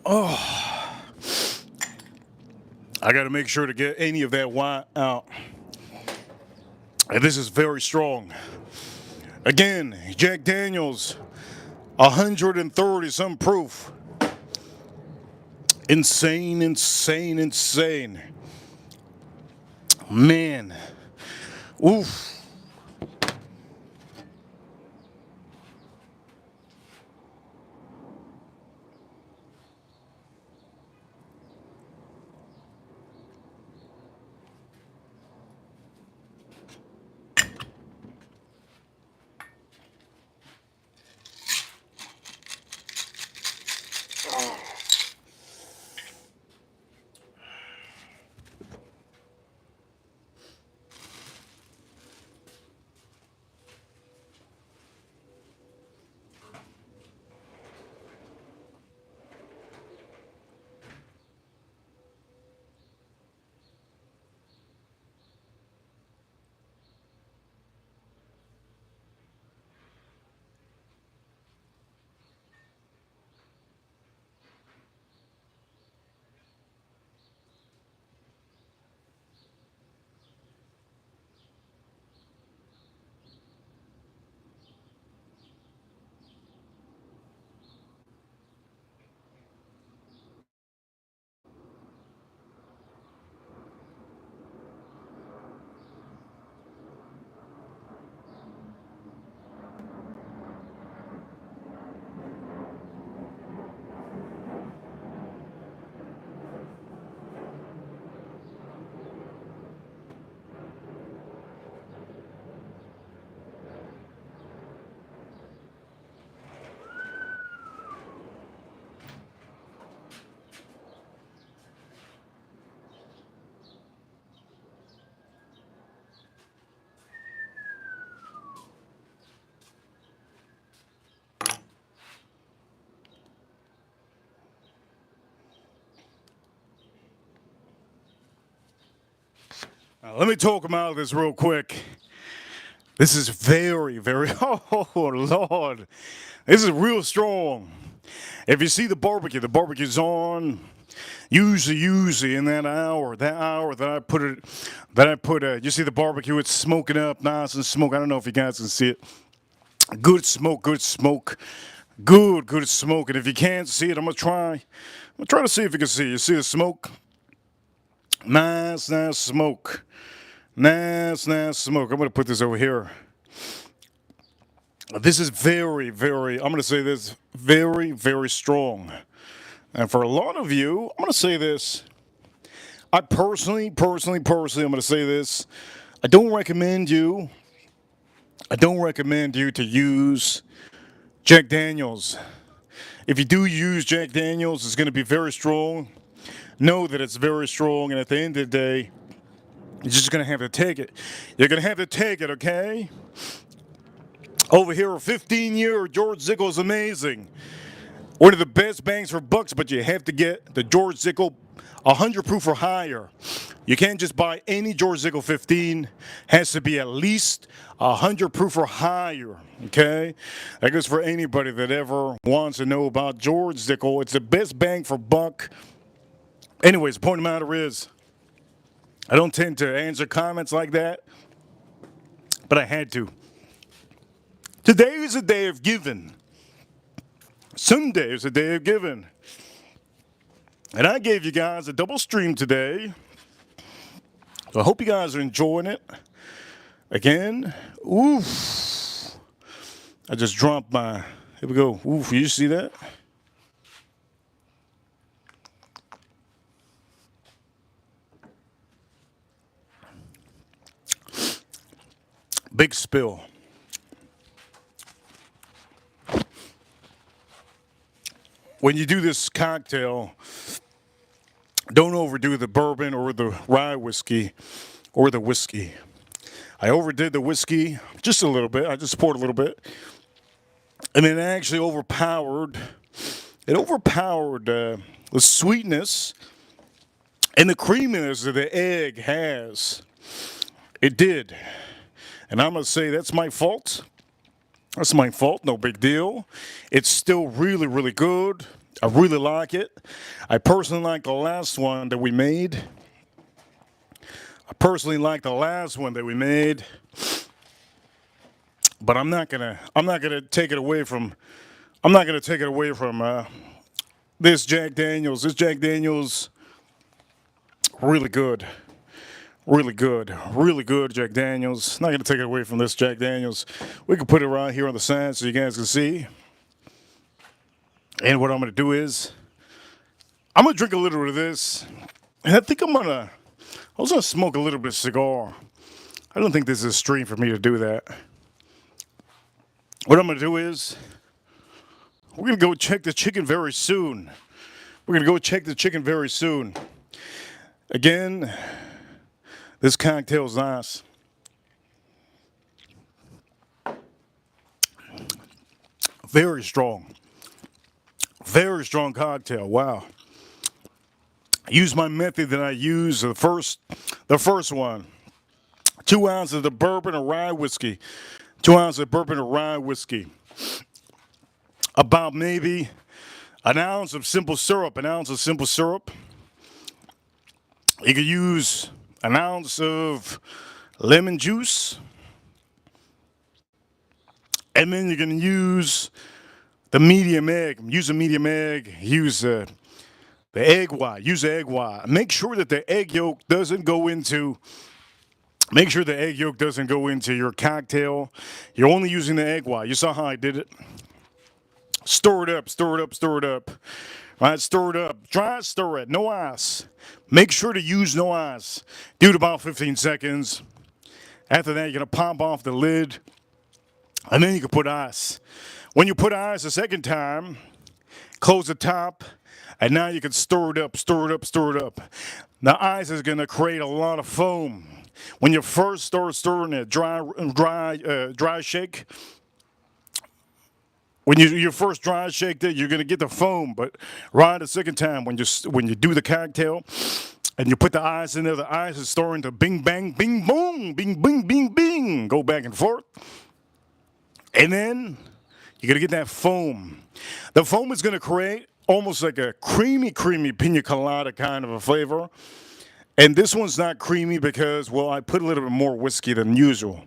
I got to make sure to get any of that wine out. And this is very strong. Again, Jack Daniels, 130 some proof. Insane, insane, insane. Man. Oof. Let me talk about this real quick. This is very, very, oh, Lord. This is real strong. If you see the barbecue's on. Usually in that hour that I put you see the barbecue, it's smoking up, nice and smoke. I don't know if you guys can see it. Good smoke. Good smoke. And if you can't see it, I'm gonna try to see if you can see. You see the smoke? Nice smoke. Nice smoke. I'm going to put this over here. This is very, very, I'm going to say this, very, very strong. And for a lot of you, I'm going to say this. I personally, I'm going to say this. I don't recommend you to use Jack Daniels. If you do use Jack Daniels, it's going to be very strong. Know that it's very strong, and at the end of the day, you're just going to have to take it. You're going to have to take it, okay? Over here, a 15-year George Zickel is amazing. One of the best bangs for bucks, but you have to get the George Zickel 100 proof or higher. You can't just buy any George Zickel 15. Has to be at least 100 proof or higher, okay? That goes for anybody that ever wants to know about George Zickel. It's the best bang for buck. Anyways, the point of the matter is, I don't tend to answer comments like that, but I had to. Today is a day of giving. Sunday is a day of giving. And I gave you guys a double stream today. So I hope you guys are enjoying it. Again, oof. I just dropped my, here we go. Oof, you see that? Big spill. When you do this cocktail, don't overdo the bourbon or the rye whiskey or the whiskey. I overdid the whiskey just a little bit. I just poured a little bit. And it actually overpowered the sweetness and the creaminess that the egg has. It did. And I'm going to say that's my fault. That's my fault. No big deal. It's still really, really good. I really like it. I personally like the last one that we made. But I'm not gonna take it away from this Jack Daniels. This Jack Daniels, really good. Really good Jack Daniels. Not gonna take it away from this Jack Daniels. We can put it right here on the side so you guys can see. And what I'm gonna do is, I'm gonna drink a little bit of this, and I think I was gonna smoke a little bit of cigar. I don't think this is a stream for me to do that. What I'm gonna do is, we're gonna go check the chicken very soon. Again, this cocktail's nice. Very strong. Very strong cocktail. Wow. Use my method that I use the first one. 2 ounces of the bourbon or rye whiskey. 2 ounces of bourbon or rye whiskey. About maybe an ounce of simple syrup. You could use an ounce of lemon juice. And then you're going to use the medium egg. Use a medium egg. Use the egg white. Use the egg white. Make sure that the egg yolk doesn't go into your cocktail. You're only using the egg white. You saw how I did it. Stir it up. Right, stir it up. Dry stir it. No ice. Make sure to use no ice. Do it about 15 seconds. After that, you're going to pop off the lid. And then you can put ice. When you put ice a second time, close the top. And now you can stir it up. The ice is going to create a lot of foam. When you first start stirring it, dry shake. When you first dry shake it, you're gonna get the foam. But right the second time, when you do the cocktail, and you put the ice in there, the ice is starting to bing bang, bing boom, bing bing bing bing, go back and forth. And then you're gonna get that foam. The foam is gonna create almost like a creamy pina colada kind of a flavor. And this one's not creamy because, well, I put a little bit more whiskey than usual.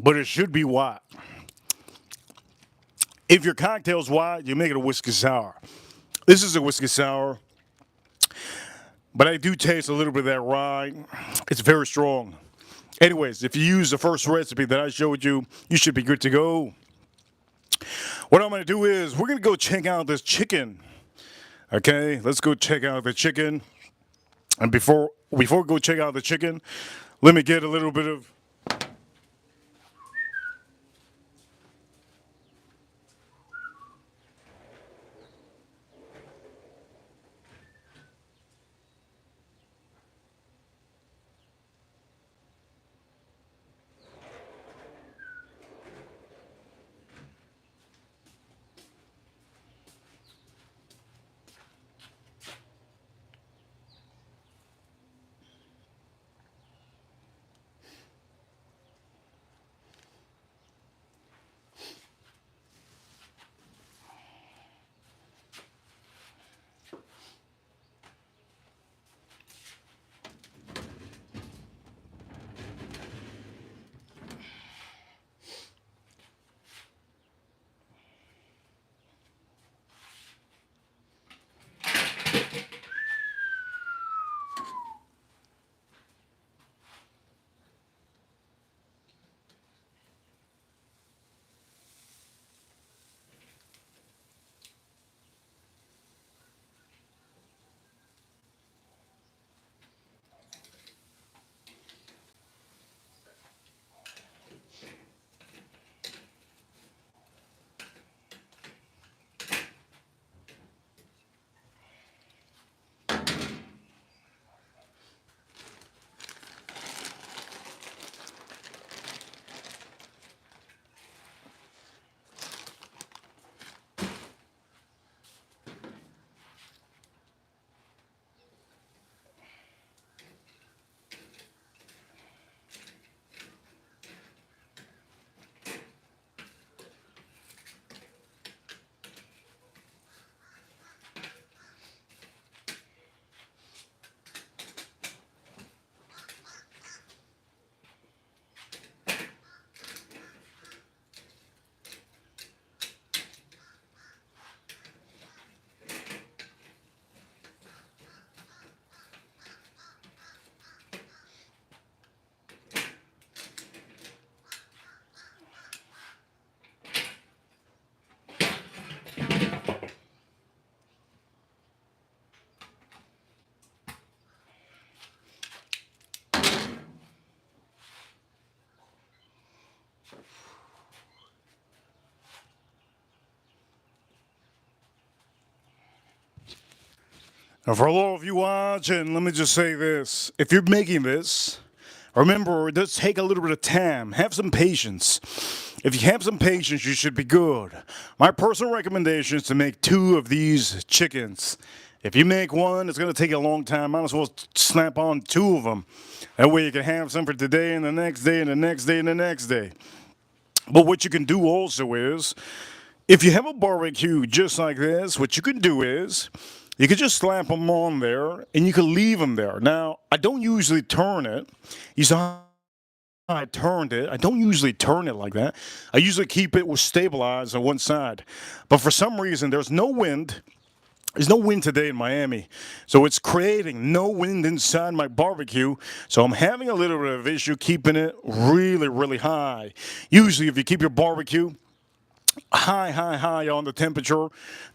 But it should be white. If your cocktail's white, you make it a whiskey sour. This is a whiskey sour, but I do taste a little bit of that rye. It's very strong. Anyways, if you use the first recipe that I showed you, you should be good to go. What I'm going to do is, we're going to go check out this chicken. Okay, let's go check out the chicken. And before we go check out the chicken, let me get a little bit of... And for all of you watching, let me just say this. If you're making this, remember, it does take a little bit of time. Have some patience. If you have some patience, you should be good. My personal recommendation is to make 2 of these chickens. If you make 1, it's going to take a long time. Might as well snap on 2 of them. That way you can have some for today and the next day and the next day and the next day. But what you can do also is, if you have a barbecue just like this, what you can do is, you can just slap them on there and you can leave them there. Now, I don't usually turn it. You saw how I turned it. I don't usually turn it like that. I usually keep it with stabilized on one side. But for some reason, there's no wind. There's no wind today in Miami, so it's creating no wind inside my barbecue, so I'm having a little bit of issue keeping it really, really high. Usually, if you keep your barbecue high on the temperature,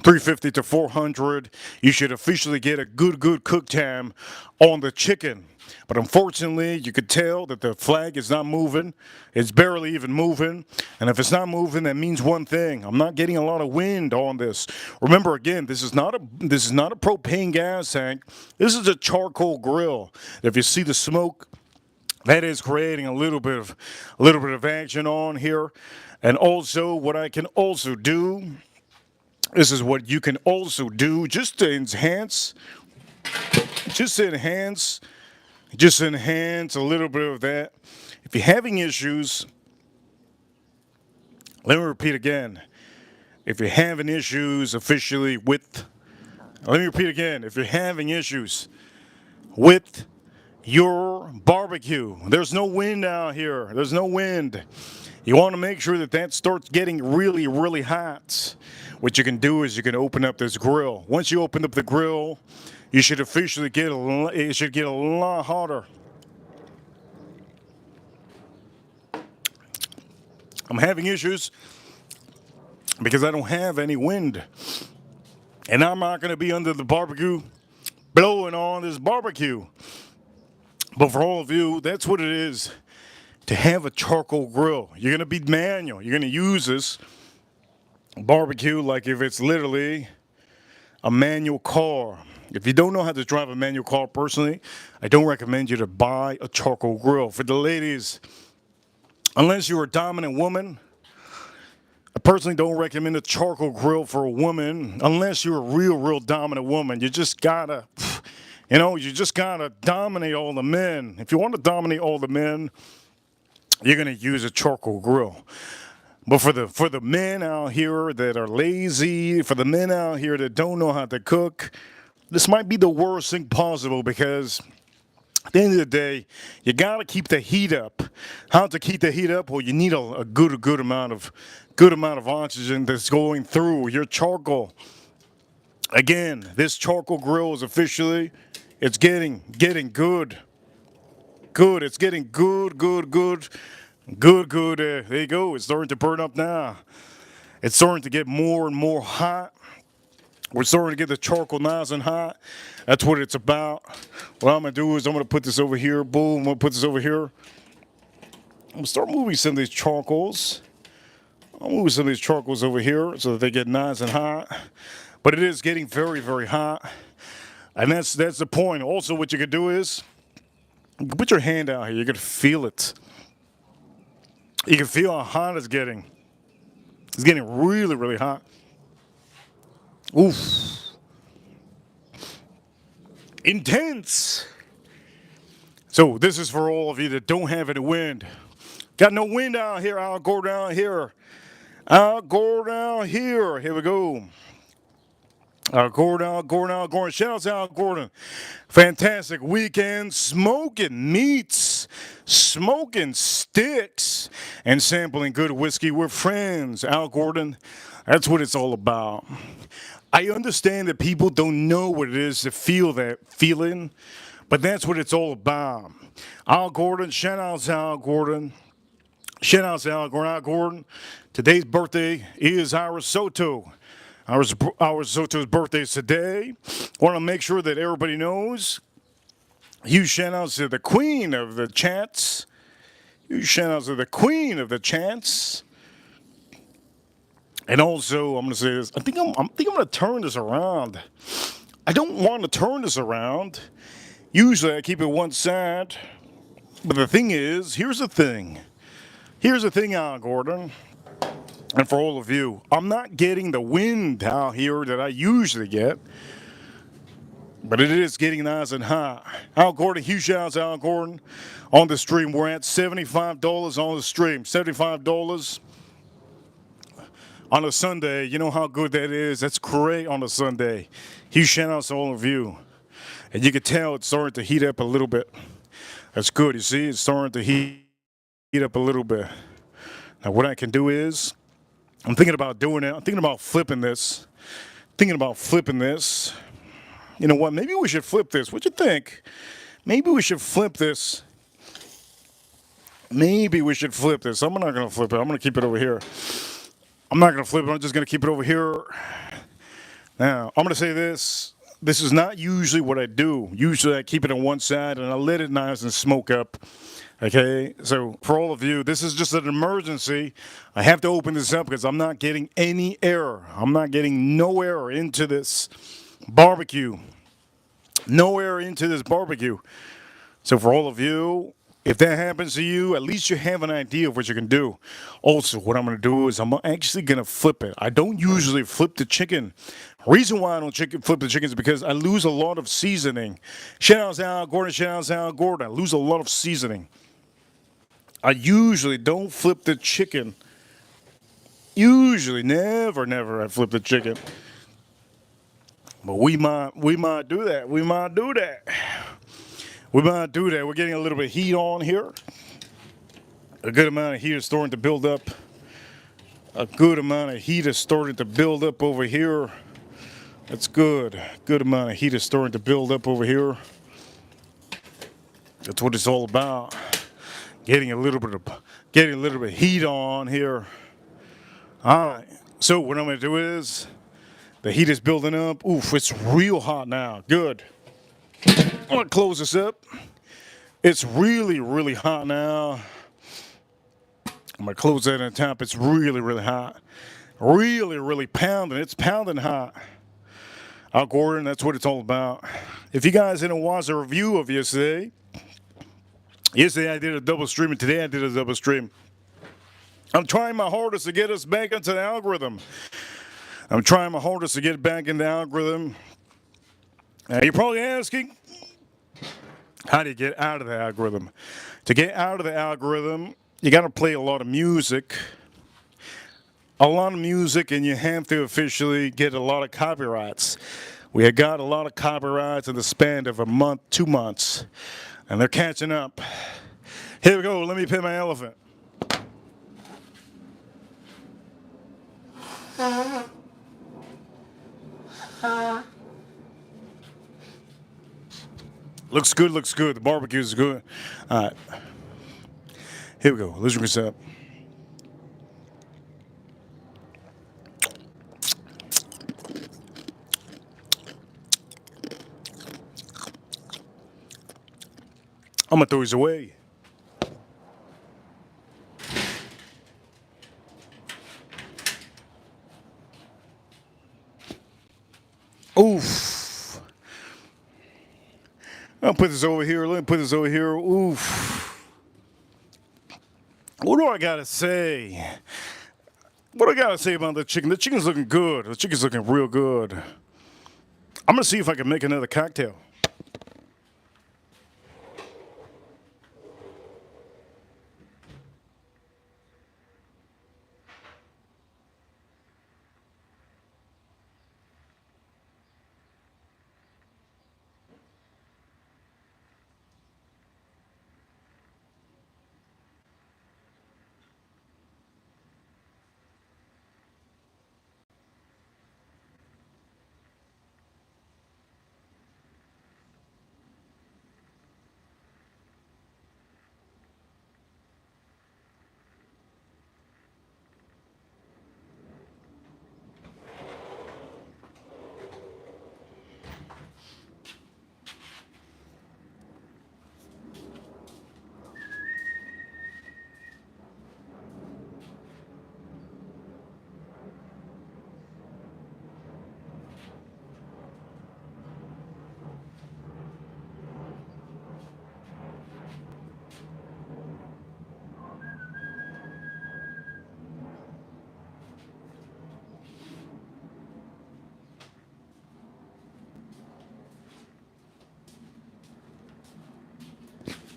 350 to 400, you should officially get a good cook time on the chicken. But unfortunately, you could tell that the flag is not moving. It's barely even moving. And if it's not moving, that means one thing. I'm not getting a lot of wind on this. Remember, again, this is not a propane gas tank. This is a charcoal grill. If you see the smoke, that is creating a little bit of action on here. And also, what I can also do, this is what you can also do, just to enhance a little bit of that. If you're having issues, let me repeat again. If you're having issues officially with, let me repeat again. If you're having issues with your barbecue, there's no wind out here. There's no wind. You want to make sure that that starts getting really, really hot. What you can do is you can open up this grill. Once you open up the grill, you should officially get it should get a lot hotter. I'm having issues because I don't have any wind. And I'm not going to be under the barbecue blowing on this barbecue. But for all of you, that's what it is to have a charcoal grill. You're going to be manual. You're going to use this barbecue like if it's literally a manual car. If you don't know how to drive a manual car personally, I don't recommend you to buy a charcoal grill. For the ladies, unless you're a dominant woman, I personally don't recommend a charcoal grill for a woman unless you're a real dominant woman. You just gotta dominate all the men. If you want to dominate all the men, you're gonna use a charcoal grill. But for the men out here that are lazy, for the men out here that don't know how to cook, this might be the worst thing possible because at the end of the day, you gotta keep the heat up. How to keep the heat up? Well, you need a good amount of oxygen that's going through your charcoal. Again, this charcoal grill is officially, it's getting good. Good. It's getting good. There you go. It's starting to burn up now. It's starting to get more and more hot. We're starting to get the charcoal nice and hot. That's what it's about. What I'm going to do is I'm going to put this over here. Boom. I'm going to put this over here. I'm going to start moving some of these charcoals. I'll move some of these charcoals over here so that they get nice and hot. But it is getting very hot. And that's the point. Also, what you can do is you can put your hand out here. You can feel it. You can feel how hot it's getting. It's getting really hot. Oof. Intense. So this is for all of you that don't have any wind. Got no wind out here. I'll go down here. Here we go. Gordon. Shout out to Al Gordon. Fantastic weekend. Smoking meats, smoking sticks, and sampling good whiskey with friends. Al Gordon, that's what it's all about. I understand that people don't know what it is to feel that feeling, but that's what it's all about. Al Gordon, shout out to Al Gordon. Al Gordon. Today's birthday is our Soto. Our Soto's birthday is today. Want to make sure that everybody knows. Huge shout outs to the queen of the chats. And also, I'm going to say this. I think I'm going to turn this around. I don't want to turn this around. Usually I keep it one side. But the thing is, here's the thing. Here's the thing, Al Gordon. And for all of you, I'm not getting the wind out here that I usually get. But it is getting nice and hot. Al Gordon, huge shout out to Al Gordon on the stream. We're at $75 on the stream. $75 on a Sunday. You know how good that is? That's great on a Sunday. Huge shout out to all of you. And you can tell it's starting to heat up a little bit. That's good. You see, it's starting to heat up a little bit. Now, what I can do is, I'm thinking about doing it. I'm thinking about flipping this. You know what? Maybe we should flip this. What you think? Maybe we should flip this. I'm not going to flip it. I'm going to keep it over here. I'm not going to flip it. I'm just going to keep it over here. Now, I'm going to say this. This is not usually what I do. Usually I keep it on one side and I let it nice and smoke up. Okay? So for all of you, this is just an emergency. I have to open this up because I'm not getting any air. I'm not getting no air into this barbecue. No air into this barbecue. So for all of you, if that happens to you, at least you have an idea of what you can do. Also, what I'm going to do is I'm actually going to flip it. I don't usually flip the chicken. Reason why I don't flip the chicken is because I lose a lot of seasoning. Shout out to Al Gordon. I lose a lot of seasoning. I usually don't flip the chicken. Usually, never I flip the chicken. But we might do that. We might do that. We're getting a little bit of heat on here. A good amount of heat is starting to build up. Over here. That's good. Good amount of heat is starting to build up over here. That's what it's all about. Getting a little bit of heat on here. All right. So what I'm going to do is, the heat is building up. Oof, it's real hot now. Good. I'm going to close this up. It's really, really hot now. I'm going to close that on top. It's really, really hot. Really, really pounding. It's pounding hot. Al Gordon, that's what it's all about. If you guys didn't watch a review of yesterday I did a double stream, and today I did a double stream. I'm trying my hardest to get us back into the algorithm. Now, you're probably asking, how do you get out of the algorithm? To get out of the algorithm, you got to play a lot of music. And you have to officially get a lot of copyrights. We have got a lot of copyrights in the span of a month, 2 months, and they're catching up. Here we go. Let me pet my elephant. Looks good. The barbecue is good. All right. Here we go. Let's drink this up. I'm going to throw these away. Oof. I'll put this over here. Oof. What do I got to say? About the chicken? The chicken's looking good. The chicken's looking real good. I'm going to see if I can make another cocktail.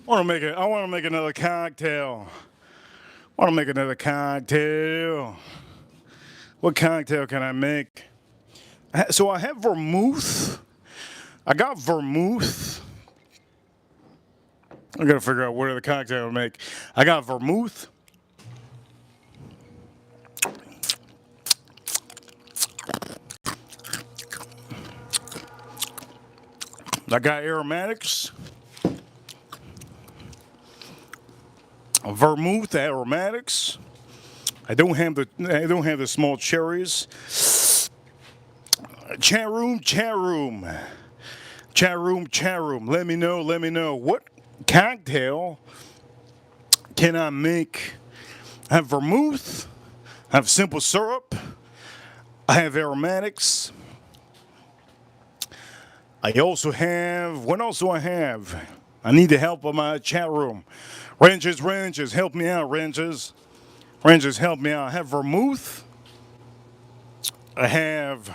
I want to make another cocktail. I want to make another cocktail. What cocktail can I make? So I have vermouth. I got vermouth. I gotta figure out what other cocktail to make. I got vermouth. I got aromatics. Vermouth aromatics. I don't have the small cherries. Chat room. Let me know. What cocktail can I make? I have vermouth. I have simple syrup. I have aromatics. I also have, what else do I have? I need the help of my chat room. Rangers, help me out, Rangers, help me out. I have vermouth. I have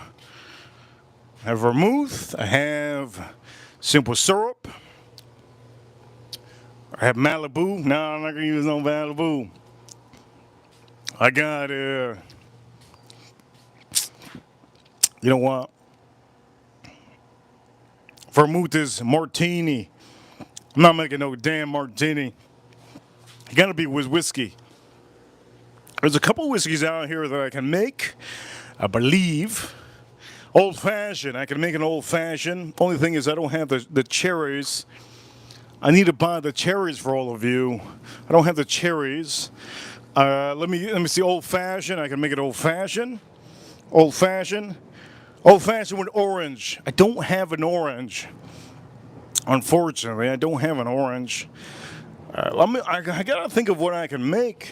vermouth. I have simple syrup. I have Malibu. No, I'm not going to use no Malibu. I got, you know what? Vermouth is martini. I'm not making no damn martini. It gotta be with whiskey. There's a couple whiskeys out here that I can make, I believe. Old fashioned. I can make an old fashioned. Only thing is I don't have the cherries. I need to buy the cherries for all of you. I don't have the cherries. Let me see. Old fashioned. I can make it old fashioned. Old fashioned. Old fashioned with orange. I don't have an orange. Unfortunately, I don't have an orange. I gotta think of what I can make.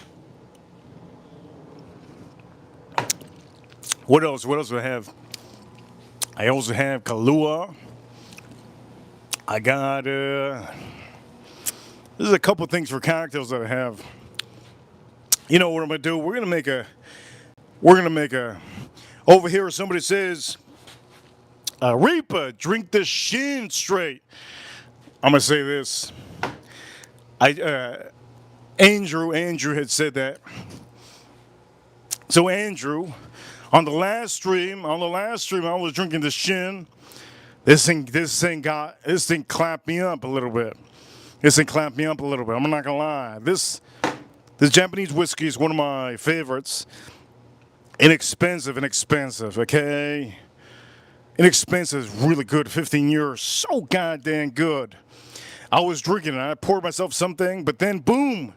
What else? What else do I have? I also have Kahlua. I got there's a couple things for cocktails that I have. You know what I'm gonna do? We're gonna make a. Over here, somebody says, Reaper, drink the shin straight. I'm gonna say this. Andrew had said that. So Andrew, on the last stream, I was drinking the shin. This thing clapped me up a little bit. I'm not gonna lie. This Japanese whiskey is one of my favorites. Inexpensive, okay? Inexpensive is really good. 15 years, so goddamn good. I was drinking it. I poured myself something, but then boom,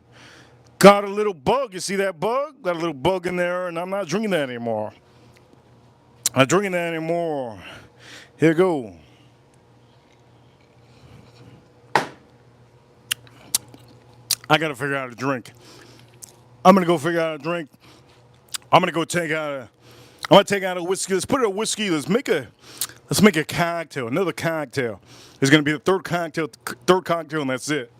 got a little bug. You see that bug? Got a little bug in there, and I'm not drinking that anymore. Here you go. I gotta figure out a drink. I'm gonna go figure out a drink. I'm gonna take out a whiskey. Let's put it a whiskey. Let's make a cocktail. Another cocktail. It's gonna be the third cocktail, and that's it.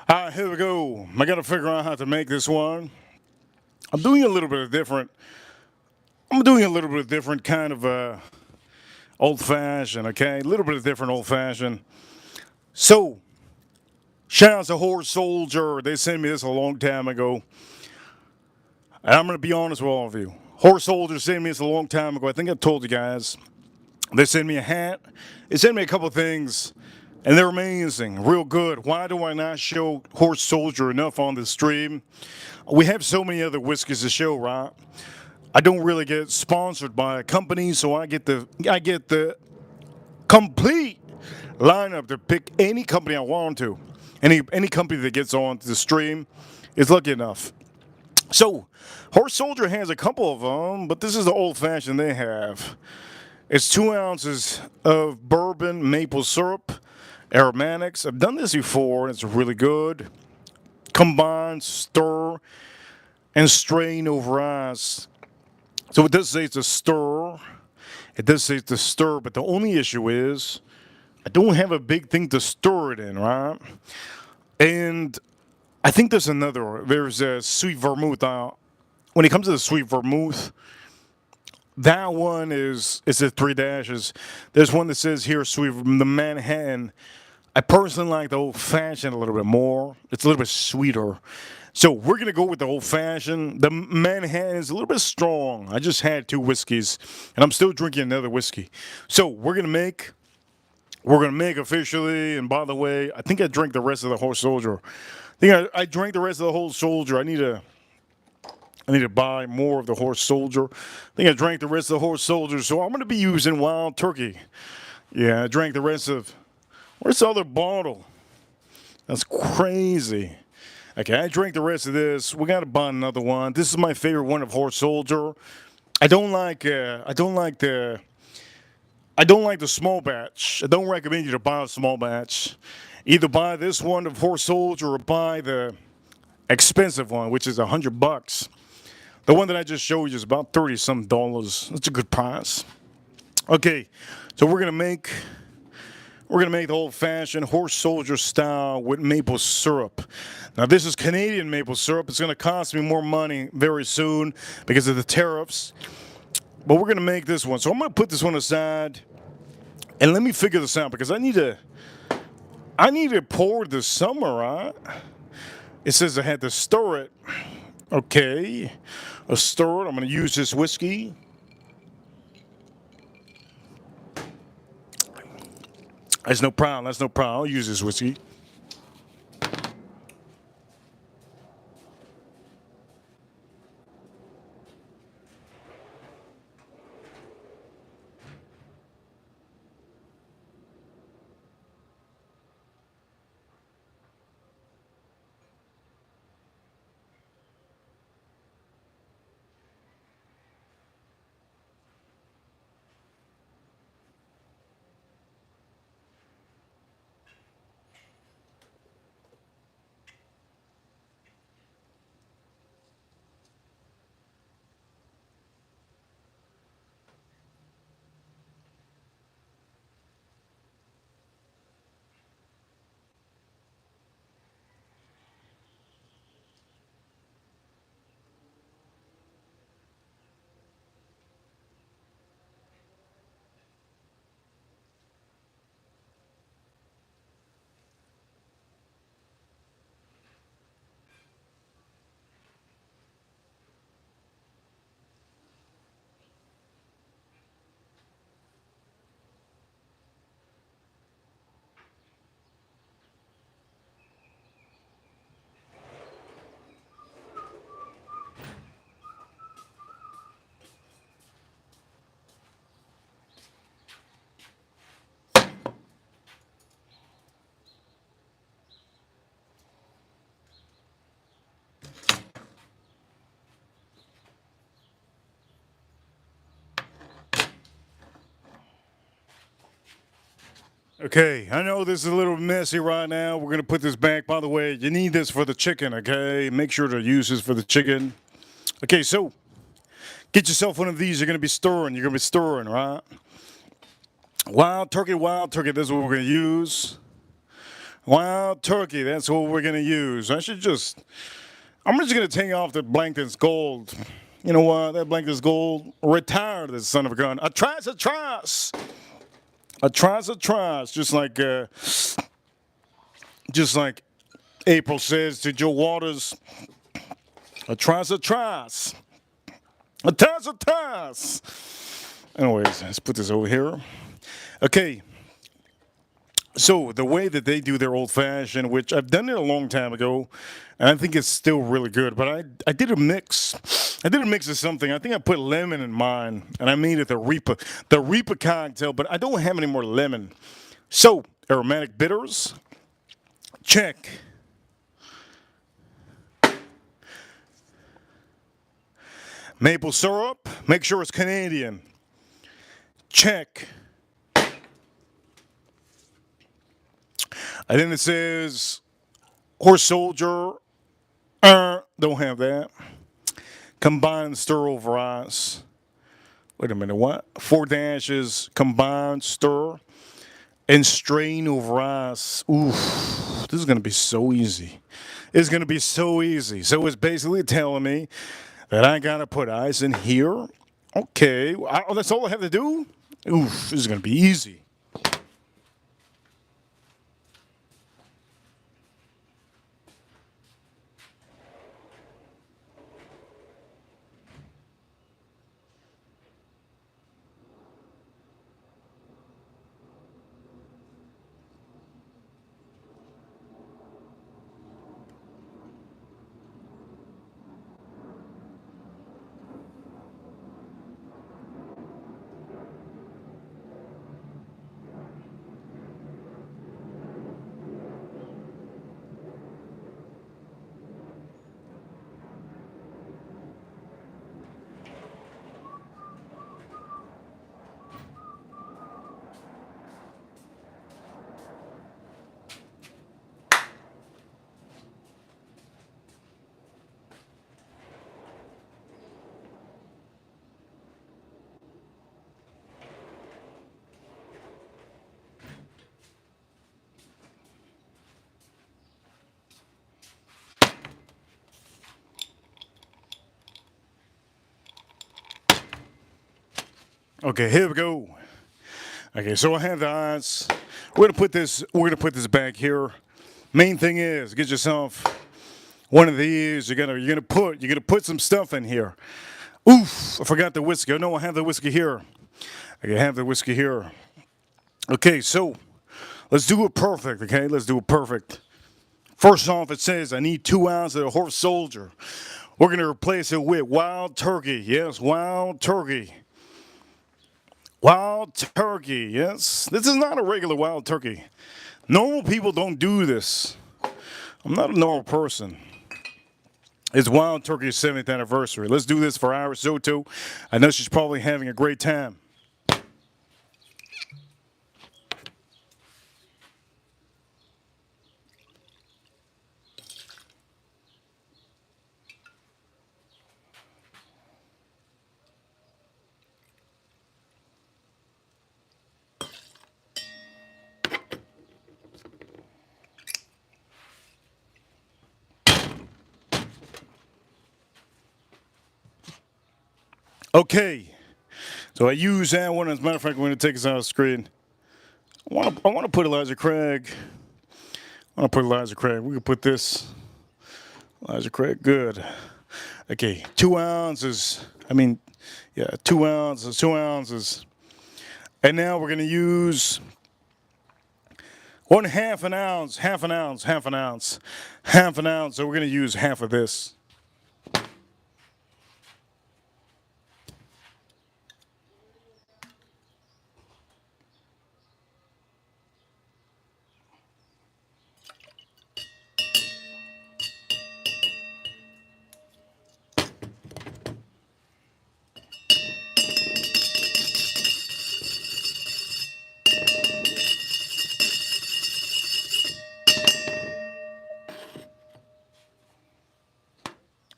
All right, here we go. I got to figure out how to make this one. I'm doing a little bit of different. I'm doing a little bit of different kind of old fashioned. Okay, a little bit of different old fashioned. So, shout out to Horse Soldier. They sent me this a long time ago. And I'm going to be honest with all of you. Horse Soldier sent me this a long time ago. I think I told you guys. They sent me a hat. They sent me a couple things. And they're amazing, real good. Why do I not show Horse Soldier enough on the stream? We have so many other whiskeys to show, right? I don't really get sponsored by a company, so I get the complete lineup to pick any company I want to. Any company that gets on the stream is lucky enough. So, Horse Soldier has a couple of them, but this is the old fashioned they have. It's 2 ounces of bourbon maple syrup, aromatics. I've done this before, and it's really good. Combine, stir, and strain over ice. So it does say it's a stir. It does say it's a stir, but the only issue is I don't have a big thing to stir it in, right? And I think there's another. There's a sweet vermouth. When it comes to the sweet vermouth, that one is at 3 dashes. There's one that says here, sweet, the Manhattan. I personally like the old fashioned a little bit more. It's a little bit sweeter. So we're going to go with the old fashioned. The Manhattan is a little bit strong. I just had 2 whiskeys, and I'm still drinking another whiskey. So we're going to make officially, and by the way, I think I drank the rest of the Horse Soldier. I think I drank the rest of the whole Soldier. I need to buy more of the Horse Soldier. I think I drank the rest of the Horse Soldier, so I'm going to be using Wild Turkey. Yeah, I drank the rest of... Where's the other bottle? That's crazy. Okay, I drank the rest of this. We got to buy another one. This is my favorite one of Horse Soldier. I don't like the small batch. I don't recommend you to buy a small batch. Either buy this one of Horse Soldier or buy the expensive one, which is $100. The one that I just showed you is about $30-some. That's a good price. Okay, so we're gonna make the old-fashioned Horse Soldier style with maple syrup. Now this is Canadian maple syrup. It's gonna cost me more money very soon because of the tariffs. But we're gonna make this one. So I'm gonna put this one aside and let me figure this out because I need to pour this somewhere, right? It says I had to stir it. Okay, a stir it. I'm gonna use this whiskey. That's no problem. I'll use this whiskey. Okay, I know this is a little messy right now. We're going to put this back. By the way, you need this for the chicken, okay? Make sure to use this for the chicken. Okay, so get yourself one of these. You're going to be stirring, right? Wild turkey, this is what we're going to use. Wild turkey, that's what we're gonna use. I'm just gonna take off the Blankton's gold. You know what? That Blankton's gold. Retire this son of a gun. A tries a tries. A tries a tries. Just like April says to Joe Waters. A tries a tries. A tries a tries. Anyways, let's put this over here. Okay. So the way that they do their old fashioned, which I've done it a long time ago, and I think it's still really good. But I did a mix. I did a mix of something. I think I put lemon in mine, and I made it the Reaper cocktail. But I don't have any more lemon. So aromatic bitters, check. Maple syrup, make sure it's Canadian. Check. And then it says horse soldier. Don't have that. Combined stir over ice. Wait a minute, what? 4 dashes, combined stir, and strain over ice. Oof, this is gonna be so easy. It's gonna be so easy. So it's basically telling me that I gotta put ice in here. Okay, that's all I have to do? Oof, this is gonna be easy. Okay, here we go. Okay, so I have the ice. We're gonna put this back here. Main thing is get yourself one of these. You're gonna put some stuff in here. Oof, I forgot the whiskey. Oh no, I have the whiskey here. I have the whiskey here. Okay, so let's do it perfect, okay? Let's do it perfect. First off, it says I need 2 ounces of horse soldier. We're gonna replace it with wild turkey. Yes, wild turkey. Wild turkey, yes. This is not a regular wild turkey. Normal people don't do this. I'm not a normal person. It's Wild Turkey's 7th anniversary. Let's do this for Iris Soto. I know she's probably having a great time. Okay, so I use that one. As a matter of fact, I'm going to take this out of the screen. I want to put Elijah Craig. I want to put Elijah Craig. We can put this. Elijah Craig, good. Okay, 2 ounces. I mean, yeah, 2 ounces, 2 ounces. And now we're going to use 1/2 an ounce, half an ounce, half an ounce, half an ounce. So we're going to use half of this.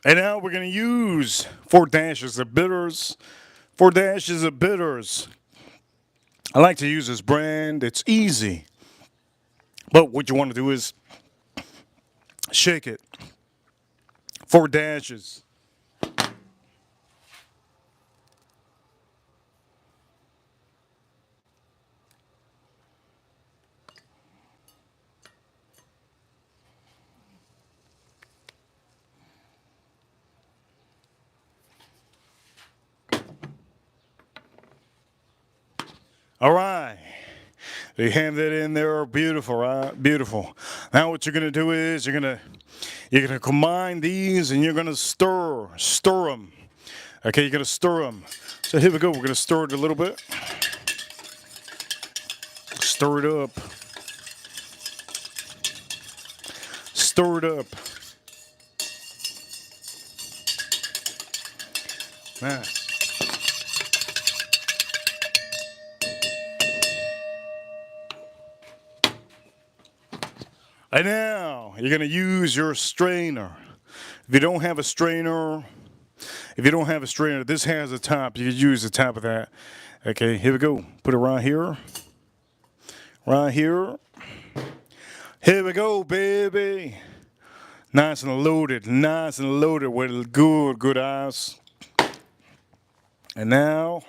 And now we're going to use 4 dashes of bitters. 4 dashes of bitters. I like to use this brand. It's easy. But what you want to do is shake it 4 dashes. All right. You have that in there, beautiful, right? Beautiful. Now what you're gonna do is you're gonna combine these and you're gonna stir them. Okay, you're gonna stir them. So here we go. We're gonna stir it a little bit. Stir it up. Stir it up. Nice. And now you're gonna use your strainer. If you don't have a strainer, this has a top. You can use the top of that. Okay, here we go. Put it right here. Right here. Here we go, baby. Nice and loaded with good ice. And now,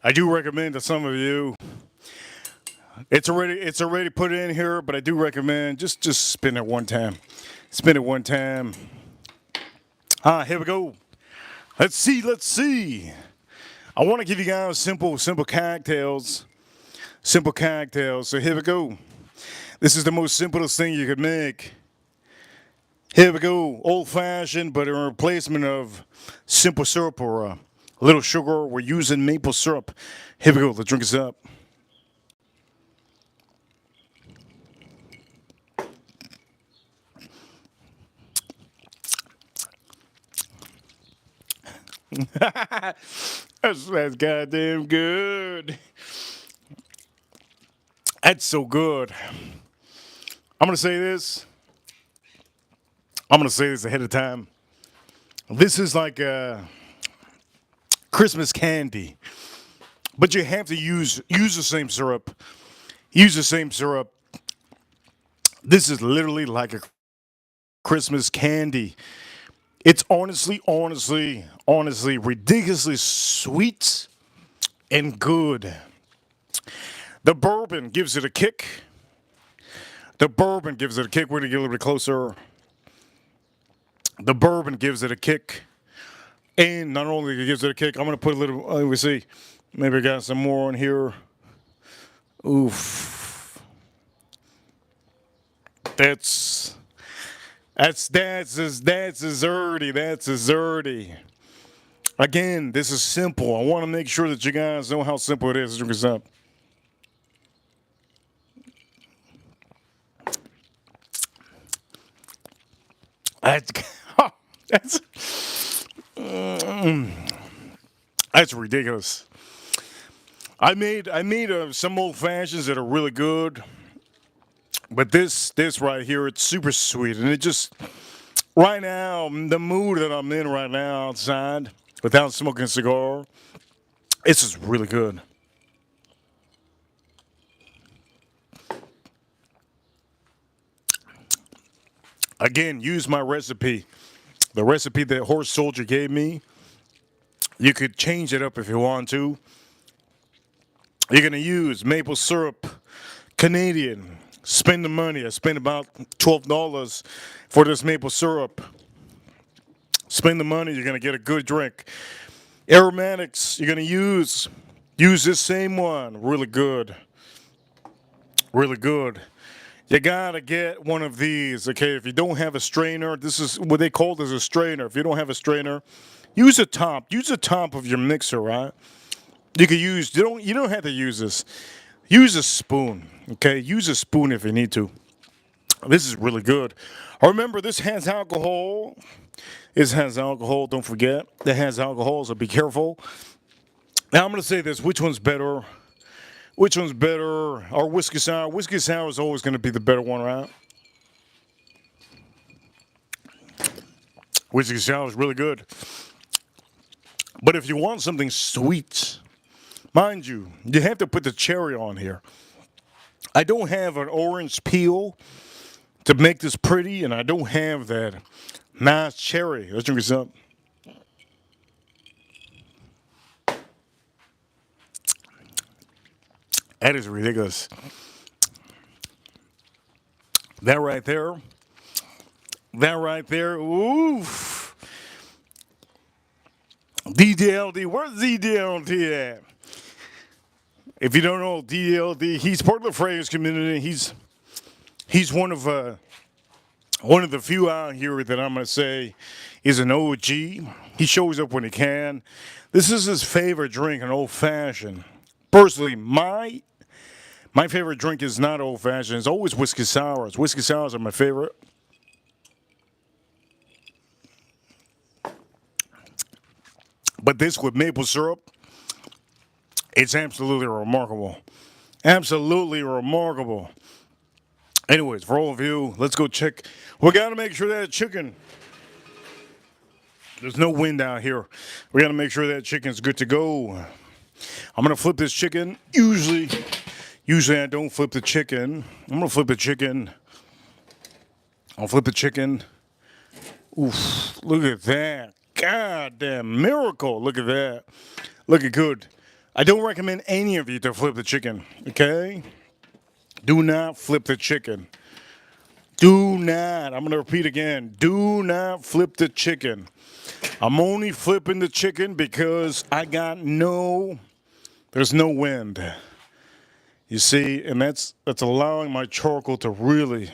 I do recommend to some of you. It's already put in here, but I do recommend just spin it one time. Spin it one time. Here we go. Let's see. I want to give you guys simple cocktails. Simple cocktails. So here we go. This is the most simplest thing you could make. Here we go. Old fashioned, but in replacement of simple syrup or a little sugar, we're using maple syrup. Here we go. Let's drink this up. That's goddamn good. That's so good. I'm gonna say this ahead of time. This is like a Christmas candy, but you have to use the same syrup. Use the same syrup. This is literally like a Christmas candy. It's honestly ridiculously sweet and good. The bourbon gives it a kick. We're gonna get a little bit closer. The bourbon gives it a kick. And not only it gives it a kick, I'm gonna put a little, let me see. Maybe I got some more on here. Oof. That's desserty. Again, this is simple. I want to make sure that you guys know how simple it is to drink this up. That's ridiculous. I made some old fashions that are really good. But this right here, it's super sweet. And it just, right now, the mood that I'm in right now outside, without smoking a cigar, it's just really good. Again, use my recipe. The recipe that Horse Soldier gave me. You could change it up if you want to. You're going to use maple syrup, Canadian. Spend the money. I spent about $12 for this maple syrup. Spend the money, you're going to get a good drink. Aromatics, you're going to use this same one. Really good. Really good. You got to get one of these, okay? If you don't have a strainer, this is what they call as a strainer. If you don't have a strainer, use a top. Use the top of your mixer, right? You could use, you don't have to use this. use a spoon. Okay, use a spoon if you need to. This is really good. Remember, this has alcohol. This has alcohol. Don't forget, that has alcohol, so be careful. Now I'm going to say this: which one's better? Which one's better? Our whiskey sour. Whiskey sour is always going to be the better one, right? Whiskey sour is really good. But if you want something sweet, mind you, you have to put the cherry on here. I don't have an orange peel to make this pretty, and I don't have that nice cherry. Let's drink this up. That is ridiculous. That right there. That right there. Oof. DDLD. Where's DDLD at? If you don't know DDLD, he's part of the fragrance community. He's one of the few out here that I'm gonna say is an OG. He shows up when he can. This is his favorite drink, an old fashioned. Personally, my favorite drink is not old fashioned. It's always whiskey sours. Whiskey sours are my favorite. But this with maple syrup, it's absolutely remarkable. Absolutely remarkable. Anyways, for all of you, let's go check. We got to make sure that chicken, there's no wind out here. We got to make sure that chicken's good to go. I'm going to flip this chicken. Usually I don't flip the chicken. I'm going to flip the chicken. I'll flip the chicken. Oof, look at that. Goddamn miracle. Look at that. Looking good. I don't recommend any of you to flip the chicken, okay? Do not flip the chicken. Do not. I'm going to repeat again. Do not flip the chicken. I'm only flipping the chicken because there's no wind. You see, and that's allowing my charcoal to really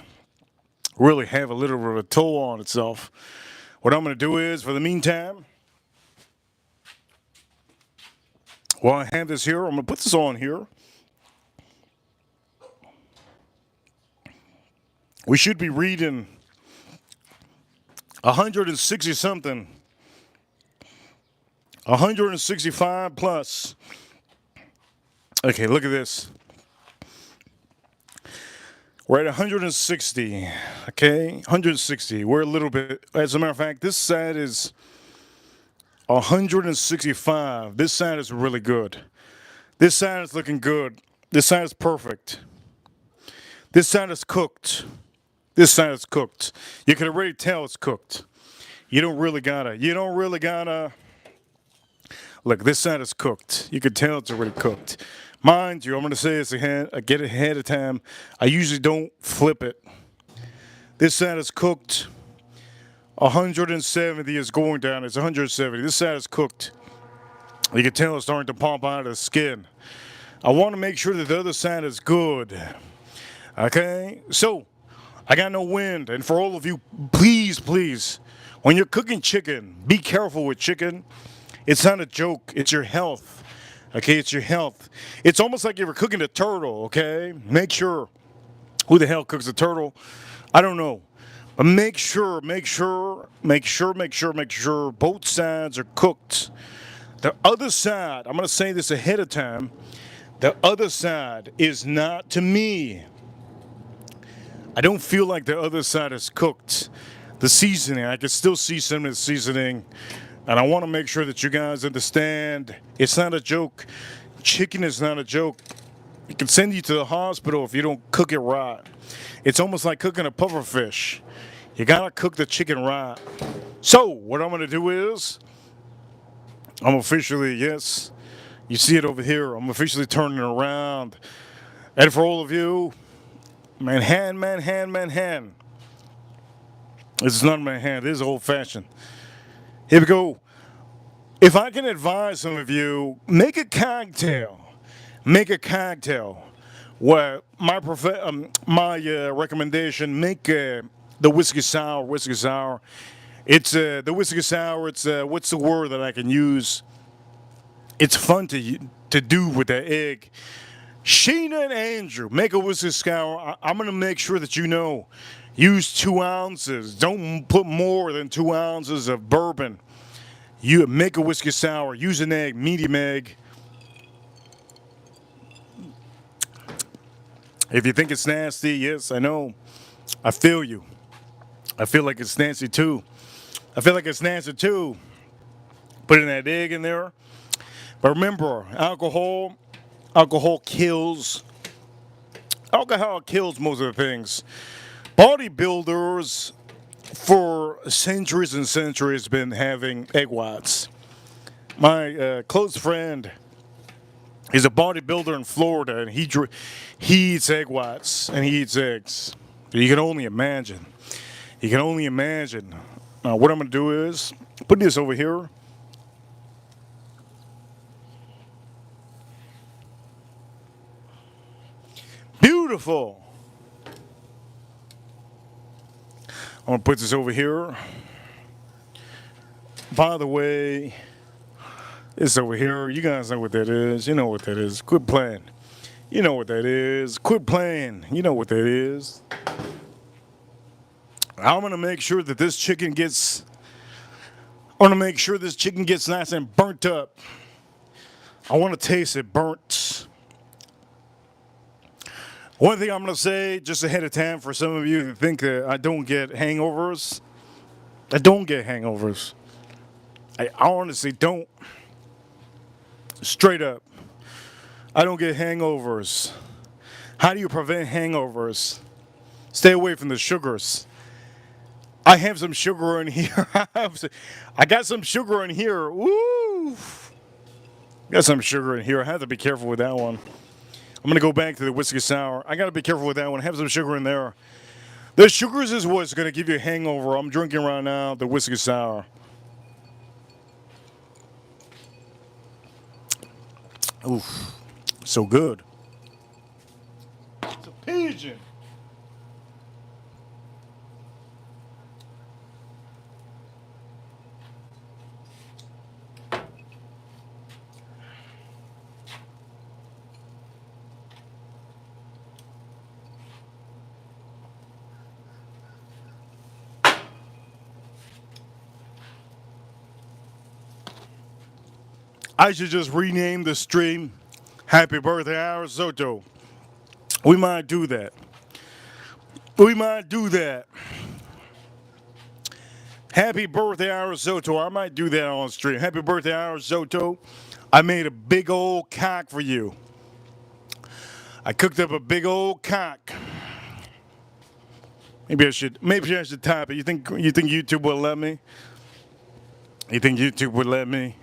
have a little bit of a toll on itself. What I'm going to do is, for the meantime, while I have this here, I'm going to put this on here. We should be reading 160 something, 165 plus. Okay, look at this. We're at 160, okay? 160. We're a little bit, as a matter of fact, this side is 165. This side is really good. This side is looking good. This side is perfect. This side is cooked. This side is cooked. You can already tell it's cooked. You don't really gotta. Look, this side is cooked. You can tell it's already cooked. Mind you, I'm going to say this again. I get it ahead of time. I usually don't flip it. This side is cooked. 170 is going down. It's 170. This side is cooked. You can tell it's starting to pop out of the skin. I want to make sure that the other side is good. Okay? So, I got no wind. And for all of you, please, when you're cooking chicken, be careful with chicken. It's not a joke. It's your health. Okay, it's your health. It's almost like you were cooking a turtle, okay? Make sure. Who the hell cooks a turtle? I don't know. But make sure both sides are cooked. The other side, I'm going to say this ahead of time, the other side is not, to me, I don't feel like the other side is cooked. The seasoning, I can still see some of the seasoning. And I want to make sure that you guys understand, it's not a joke. Chicken is not a joke. It can send you to the hospital if you don't cook it right. It's almost like cooking a puffer fish. You got to cook the chicken right. So, what I'm going to do is, I'm officially, yes, you see it over here, I'm officially turning it around. And for all of you, Manhattan. This is not Manhattan, this is old-fashioned. Here we go. If I can advise some of you, make a cocktail. Well, my recommendation: make the whiskey sour. It's the whiskey sour. It's what's the word that I can use? It's fun to do with the egg. Sheena and Andrew, make a whiskey sour. I'm going to make sure that you know. Use 2 ounces. Don't put more than 2 ounces of bourbon. You make a whiskey sour. Use an egg, medium egg. If you think it's nasty, yes, I know. I feel you. I feel like it's nasty too. I feel like it's nasty too. Putting that egg in there. But remember, alcohol kills. Alcohol kills most of the things. Bodybuilders for centuries and centuries been having egg whites. My close friend is a bodybuilder in Florida, and he eats egg whites and he eats eggs. You can only imagine. You can only imagine. What I'm going to do is put this over here. Beautiful. I'm going to put this over here. By the way, this over here, you guys know what that is. You know what that is. Quit playing. You know what that is. Quit playing. You know what that is. I'm going to make sure that this chicken gets... I want to make sure this chicken gets nice and burnt up. I want to taste it burnt. One thing I'm going to say just ahead of time for some of you who think that I don't get hangovers. I don't get hangovers. I honestly don't. Straight up. I don't get hangovers. How do you prevent hangovers? Stay away from the sugars. I have some sugar in here. I got some sugar in here. Woo! Got some sugar in here. I have to be careful with that one. I'm going to go back to the whiskey sour. I got to be careful with that one. Have some sugar in there. The sugars is what's going to give you a hangover. I'm drinking right now the whiskey sour. Oof. So good. It's a pigeon. I should just rename the stream Happy Birthday Arizoto. We might do that. We might do that. Happy Birthday Arizoto. I might do that on stream. Happy Birthday Arizoto. I made a big old cock for you. I cooked up a big old cock. Maybe I should type it. You think YouTube will let me? You think YouTube would let me?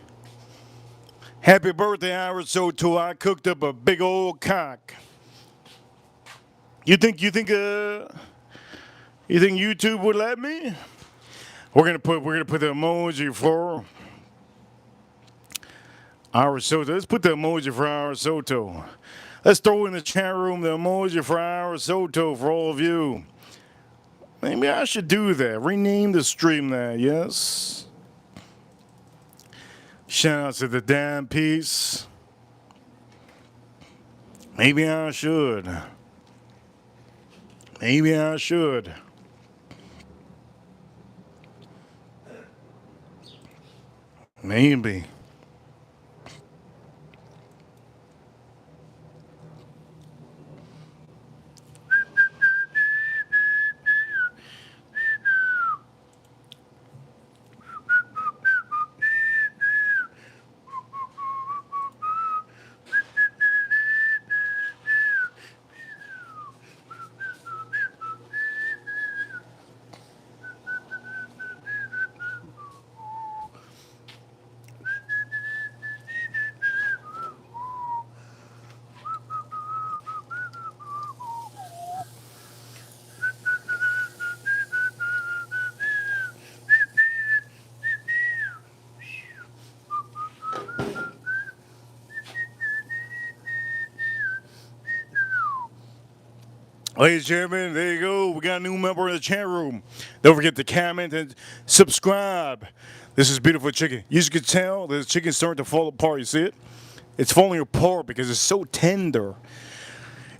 Happy birthday, Arizoto. I cooked up a big old cock. You think YouTube would let me? We're gonna put the emoji for Arizoto. Let's put the emoji for Arizoto. Let's throw in the chat room the emoji for Arizoto for all of you. Maybe I should do that. Rename the stream that, yes. Shout out to the damn piece. Maybe I should. Maybe I should. Maybe. Ladies and gentlemen, there you go. We got a new member in the chat room. Don't forget to comment and subscribe. This is beautiful chicken. You can tell the chicken's starting to fall apart. You see it? It's falling apart because it's so tender.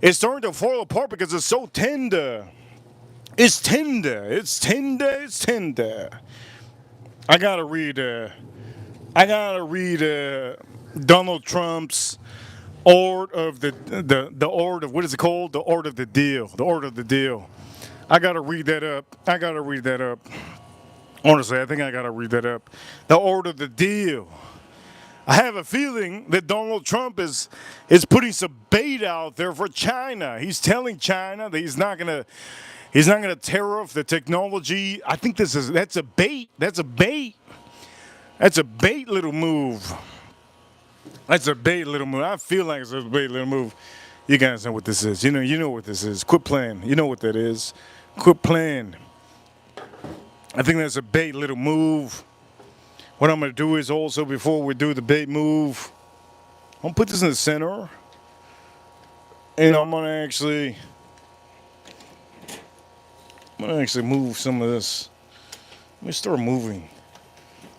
It's starting to fall apart because it's so tender. It's tender. It's tender. It's tender. I gotta read. Donald Trump's art of the art of what is it called? The art of the deal. The art of the deal. I gotta read that up. I gotta read that up. Honestly, I think I gotta read that up. The art of the deal. I have a feeling that Donald Trump is putting some bait out there for China. He's telling China that he's not gonna tariff the technology. I think that's a bait. That's a bait. That's a bait little move. That's a bait little move. I feel like it's a bait little move. You guys know what this is. You know what this is. Quit playing. You know what that is. Quit playing. I think that's a bait little move. What I'm going to do is also, before we do the bait move, I'm going to put this in the center. And I'm going to actually move some of this. Let me start moving.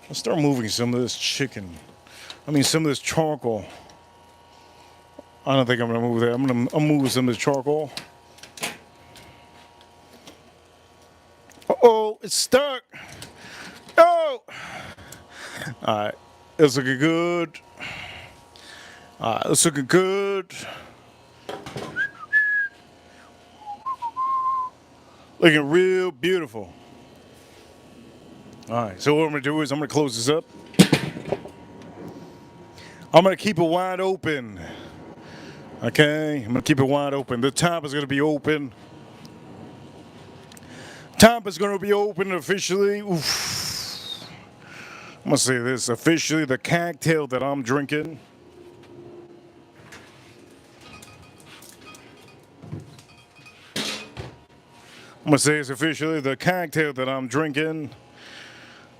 Let's start moving some of this chicken. Some of this charcoal. I don't think I'm going to move that. I'm move some of this charcoal. Uh-oh, it's stuck. Oh! Alright, it's looking good. Alright, it's looking good. Looking real beautiful. Alright, so what I'm going to do is I'm going to close this up. I'm going to keep it wide open. Okay, I'm going to keep it wide open. The top is going to be open. Top is going to be open officially. Oof. I'm going to say this. Officially, the cocktail that I'm drinking. I'm going to say it's officially the cocktail that I'm drinking.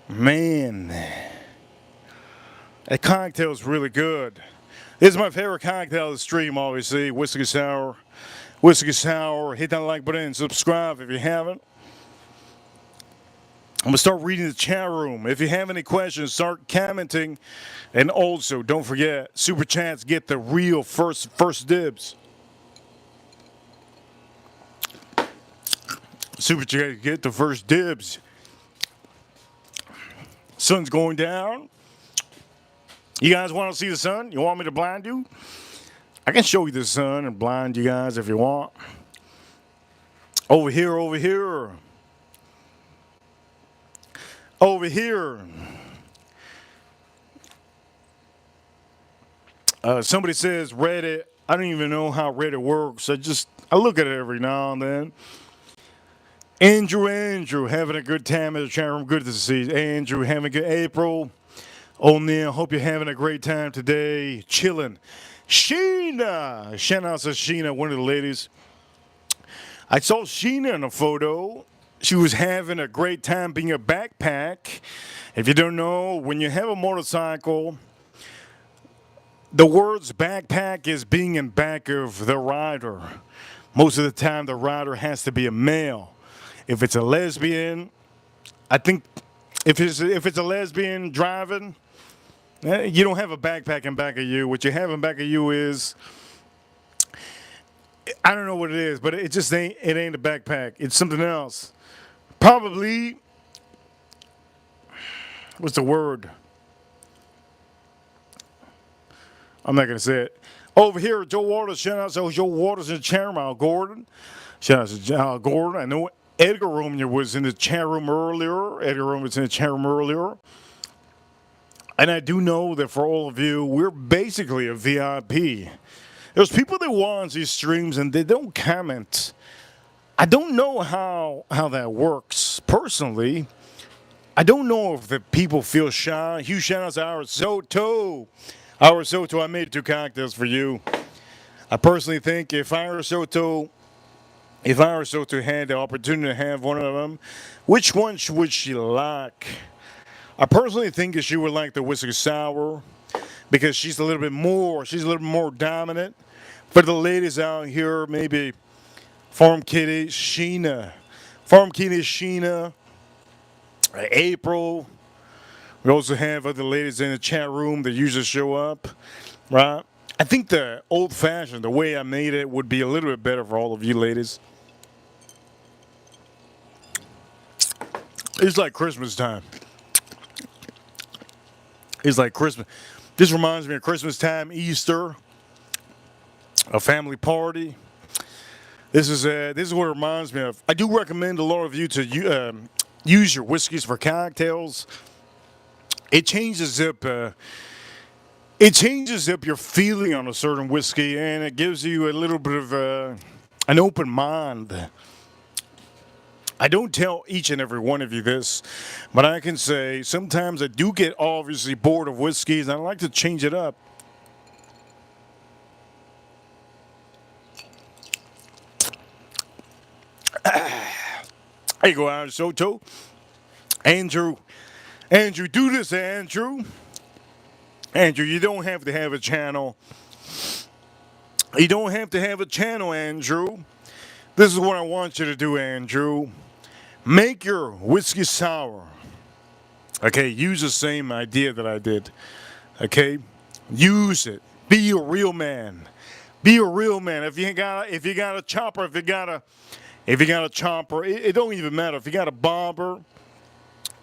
Man, that cocktail is really good. This is my favorite cocktail of the stream, obviously. Whiskey Sour. Whiskey Sour. Hit that like button and subscribe if you haven't. I'm going to start reading the chat room. If you have any questions, start commenting. And also, don't forget, Super Chats get the real first dibs. Super Chats get the first dibs. Sun's going down. You guys want to see the sun? You want me to blind you? I can show you the sun and blind you guys if you want. Over here, over here. Over here. Somebody says Reddit. I don't even know how Reddit works. I look at it every now and then. Andrew, having a good time at the chat room. Good to see Andrew. Having a good April. O'Neill, hope you're having a great time today. Chilling. Sheena. Shout out to Sheena, one of the ladies. I saw Sheena in a photo. She was having a great time being a backpack. If you don't know, when you have a motorcycle, the words backpack is being in back of the rider. Most of the time, the rider has to be a male. If it's a lesbian, I think if it's a lesbian driving, you don't have a backpack in back of you. What you have in back of you is, I don't know what it is, but it just ain't a backpack. It's something else. Probably, what's the word? I'm not gonna say it. Over here, Joe Waters. Shout out to Joe Waters in the chat room. Al Gordon. Shout out to Al Gordon. I know Edgar Romeo was in the chat room earlier. And I do know that for all of you, we're basically a VIP. There's people that watch these streams and they don't comment. I don't know how that works. Personally, I don't know if the people feel shy. Huge shout out to our Soto. Our Soto, I made 2 cocktails for you. I personally think if our Soto had the opportunity to have one of them, which one would she like? I personally think that she would like the whiskey sour because she's a little bit more dominant. For the ladies out here, maybe Farm Kitty Sheena, April, We also have other ladies in the chat room that usually show up, right? I think the old-fashioned, the way I made it, would be a little bit better for all of you ladies. It's like Christmas time. It's like Christmas. This reminds me of Christmas time, Easter, a family party. This is what it reminds me of. I do recommend a lot of you to use your whiskeys for cocktails. It changes up. It changes up your feeling on a certain whiskey, and it gives you a little bit of an open mind. I don't tell each and every one of you this, but I can say sometimes I do get obviously bored of whiskeys, and I like to change it up. There you go, Irish Soto. Andrew, do this, Andrew. Andrew, you don't have to have a channel. You don't have to have a channel, Andrew. This is what I want you to do, Andrew. Make your whiskey sour. Okay, use the same idea that I did. Okay, use it. Be a real man. Be a real man. If you got a chopper, if you got a chopper, it don't even matter. If you got a bobber,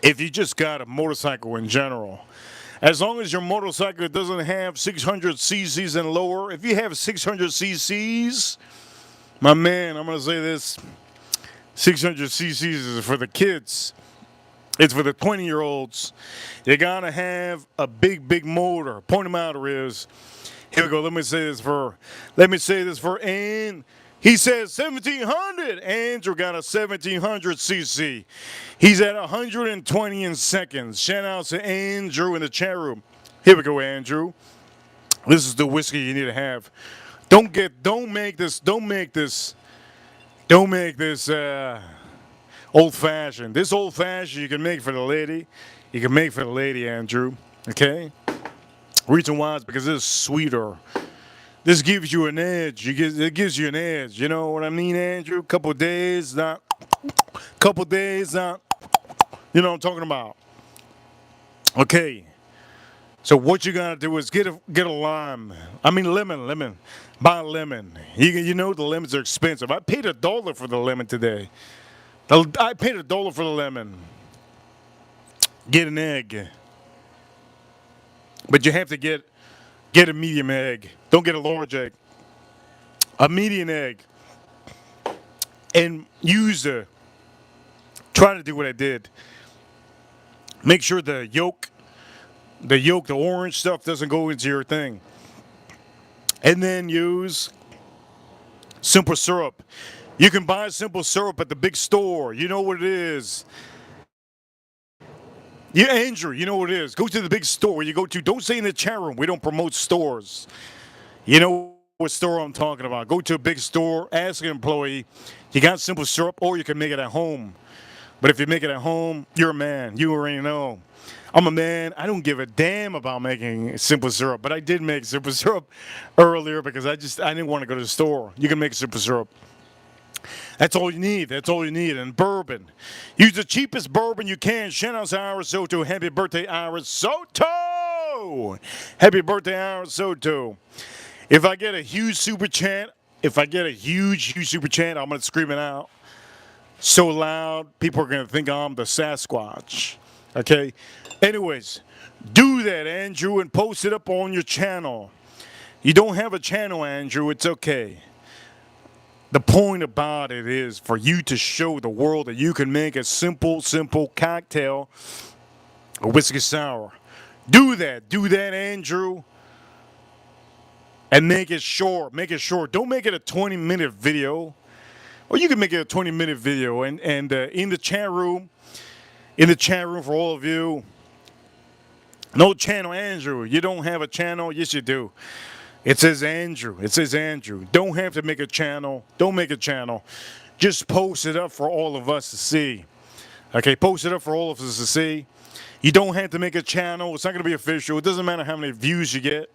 if you just got a motorcycle in general. As long as your motorcycle doesn't have 600 cc's and lower, if you have 600 cc's, my man, I'm going to say this, 600 cc's is for the kids. It's for the 20-year-olds. You got to have a big motor. Point them out is, here we go, let me say this for, and he says 1700. Andrew got a 1700 cc. He's at 120 in seconds. Shout out to Andrew in the chat room. Here we go, Andrew. This is the whiskey you need to have. Don't make this old-fashioned. This old-fashioned you can make for the lady. You can make for the lady, Andrew. Okay? Reason why is because this is sweeter. This gives you an edge. It gives you an edge. You know what I mean, Andrew? Couple days, not. You know what I'm talking about. Okay. So what you gotta do is get a lime. I mean lemon. Buy a lemon. You know the lemons are expensive. I paid $1 for the lemon today. I paid $1 for the lemon. Get an egg. But you have to get a medium egg. Don't get a large egg. A medium egg. And try to do what I did. Make sure the yolk, the orange stuff doesn't go into your thing. And then use simple syrup. You can buy simple syrup at the big store. You know what it is. Yeah, Andrew, you know what it is. Go to the big store you go to. Don't say in the chat room. We don't promote stores. You know what store I'm talking about. Go to a big store. Ask an employee. You got simple syrup, or you can make it at home. But if you make it at home, you're a man. You already know. I'm a man. I don't give a damn about making simple syrup. But I did make simple syrup earlier because I didn't want to go to the store. You can make simple syrup. That's all you need. That's all you need. And bourbon. Use the cheapest bourbon you can. Shout out to Iris Soto. Happy birthday, Iris Soto. Happy birthday, Iris Soto. If I get a huge super chat, I'm going to scream it out so loud, people are going to think I'm the Sasquatch. Okay? Anyways, do that, Andrew, and post it up on your channel. You don't have a channel, Andrew. It's okay. The point about it is for you to show the world that you can make a simple cocktail, a whiskey sour. Do that, Andrew. And make it short. Don't make it a 20-minute video. Or you can make it a 20-minute video. And in the chat room for all of you, no channel, Andrew. You don't have a channel? Yes, you do. It says Andrew. Don't have to make a channel. Don't make a channel. Just post it up for all of us to see. Okay, post it up for all of us to see. You don't have to make a channel. It's not going to be official. It doesn't matter how many views you get.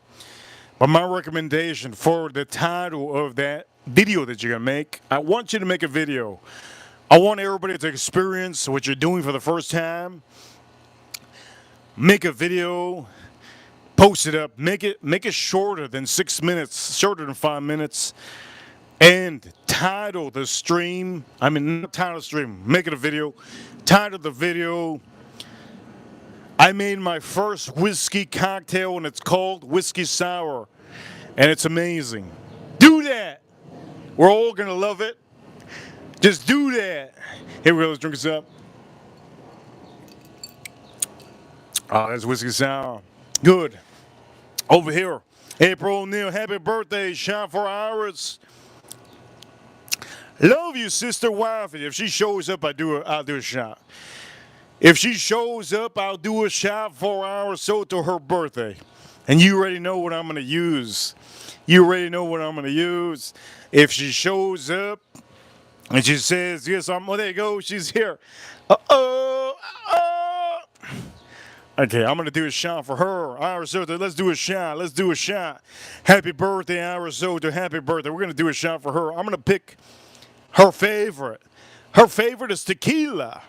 But my recommendation for the title of that video that you're going to make, I want you to make a video. I want everybody to experience what you're doing for the first time. make a video, post it up, make it shorter than 6 minutes, shorter than 5 minutes, and title the stream. I mean, not title the stream. Make it a video. Title the video. I made my first whiskey cocktail, and it's called Whiskey Sour, and it's amazing. Do that. We're all gonna love it. Just do that. Here we go. Let's drink this up. Oh, that's Whiskey Sour. Good. Over here, April O'Neil, happy birthday, shot for Iris. Love you, sister wifey. If she shows up, I'll do a shot. If she shows up, I'll do a shot for Iris so to her birthday. And you already know what I'm gonna use. You already know what I'm gonna use. If she shows up and she says, yes, oh, there you go, she's here. Uh-oh, Okay, I'm gonna do a shot for her, Iris Soto. Let's do a shot. Let's do a shot. Happy birthday, Iris Soto. Happy birthday. We're gonna do a shot for her. I'm gonna pick her favorite. Her favorite is tequila.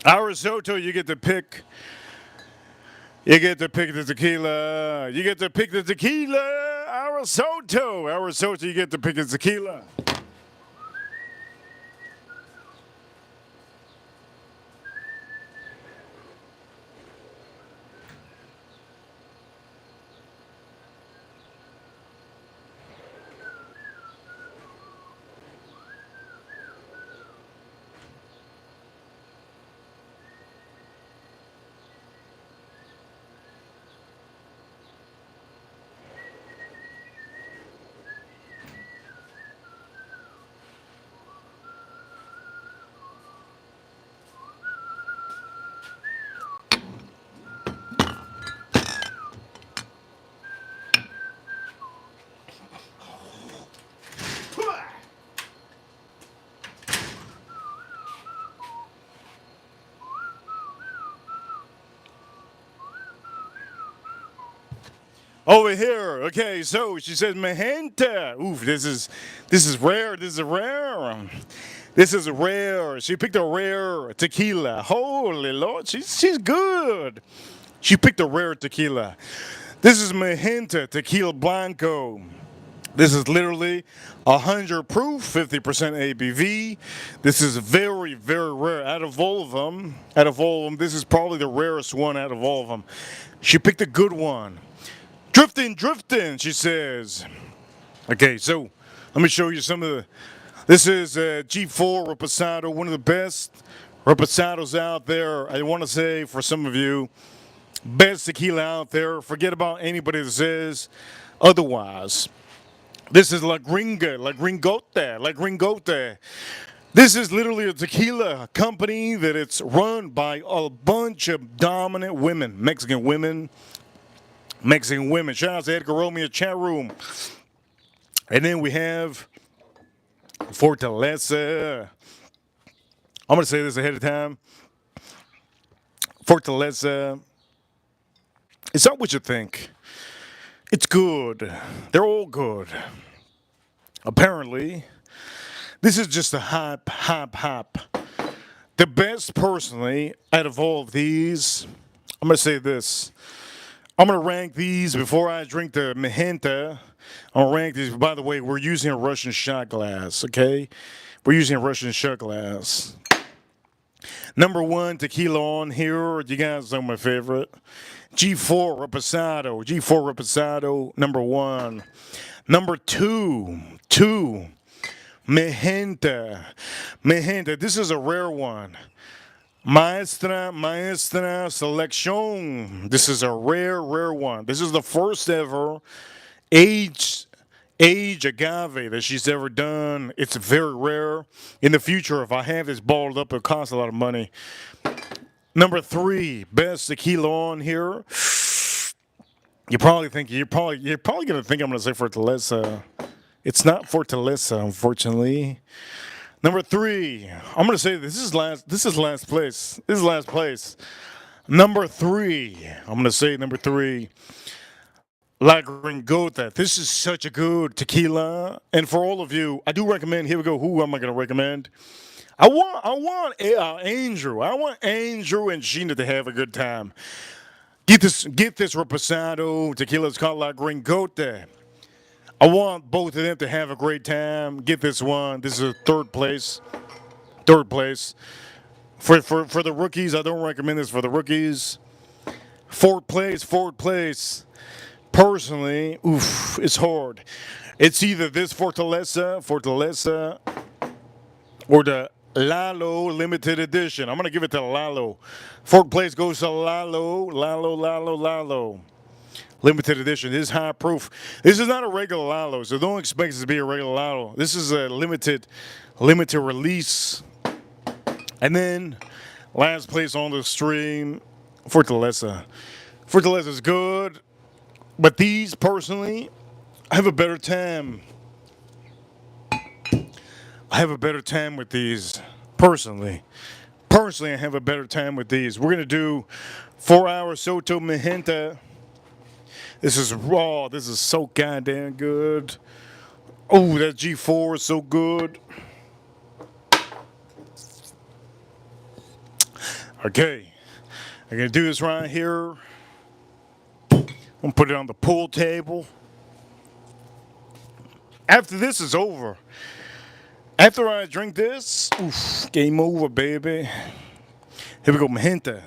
Iris Soto, you get to pick. You get to pick the tequila. You get to pick the tequila. Iris Soto. Iris Soto, you get to pick the tequila. Over here, okay. So she says, "Magenta." Oof, this is rare. This is rare. This is rare. She picked a rare tequila. Holy Lord, she's good. She picked a rare tequila. This is Magenta Tequila Blanco. This is literally 100 proof, 50% ABV. This is very, very rare. Out of all of them, this is probably the rarest one out of all of them. She picked a good one. Drifting, drifting, she says. Okay, so let me show you some of the. This is G4 Reposado, one of the best reposados out there. I want to say for some of you, best tequila out there. Forget about anybody that says otherwise. This is La Gringa, La Gringota, La Gringota. This is literally a tequila company that it's run by a bunch of dominant women, Mexican women. Mexican women. Shout out to Edgar Romeo chat room. And then we have Fortaleza. I'm going to say this ahead of time. Fortaleza. It's not what you think. It's good. They're all good. Apparently, this is just a hype. The best, personally, out of all of these, I'm going to say this. I'm going to rank these before I drink the Magenta. I'm going to rank these. By the way, we're using a Russian shot glass, okay? We're using a Russian shot glass. Number one, tequila on here. You guys know my favorite. G4 Reposado, number one. Number two, Magenta. This is a rare one. Maestra Selection. This is a rare one. This is the first ever age agave that she's ever done. It's very rare. In the future, if I have this bottled up, it'll cost a lot of money. Number three, best tequila on here. You're probably gonna think I'm gonna say Fortaleza. It's not Fortaleza, unfortunately. Number three, I'm gonna say this is last place. This is last place. Number three, I'm gonna say number three. La Gringota. This is such a good tequila, and for all of you, I do recommend. Here we go. Who am I gonna recommend? I want Andrew. I want Andrew and Sheena to have a good time. Get this Reposado tequila. It's called La Gringota. I want both of them to have a great time. Get this one. This is a third place. For the rookies, I don't recommend this for the rookies. Fourth place. Personally, it's hard. It's either this Fortaleza, or the Lalo limited edition. I'm gonna give it to Lalo. Fourth place goes to Lalo. Limited edition. This is high proof. This is not a regular Lalo, so don't expect this to be a regular Lalo. This is a limited release. And then last place on the stream, Fortaleza. Fortaleza is good, but these personally, I have a better time. With these. Personally, I have a better time with these. We're gonna do 4-hour Soto Magenta. This is raw. This is so goddamn good. Oh, that G4 is so good. Okay, I'm gonna do this right here. I'm gonna put it on the pool table. After this is over, after I drink this, game over, baby. Here we go, Magenta.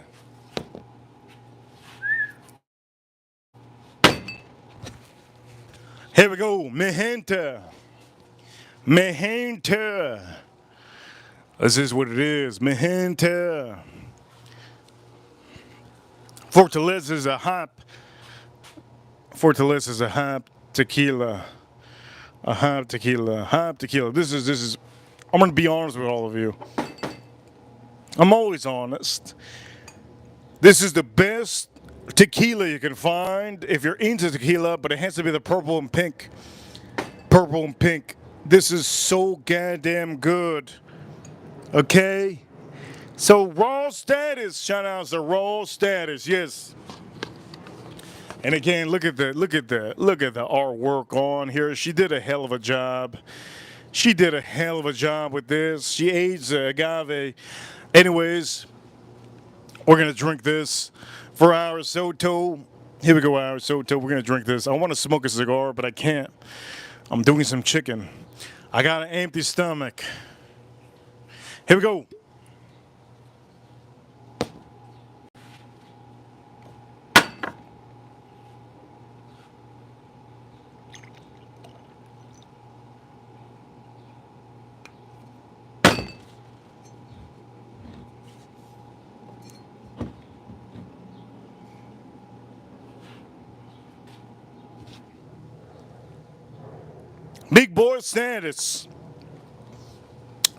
Here we go, Magenta. This is what it is, Magenta. Fortaleza is a hype tequila. A hype tequila. This is. I'm gonna be honest with all of you. I'm always honest. This is the best tequila you can find if you're into tequila, but it has to be the purple and pink. This is so goddamn good. Okay? So raw status. Shout out to raw status. Yes. And again, look at the artwork on here. She did a hell of a job. With this. She aged the agave. Anyways, we're gonna drink this for our Soto. Here we go, our Soto. We're gonna drink this. I want to smoke a cigar, but I can't. I'm doing some chicken. I got an empty stomach. Here we go. Big boy status.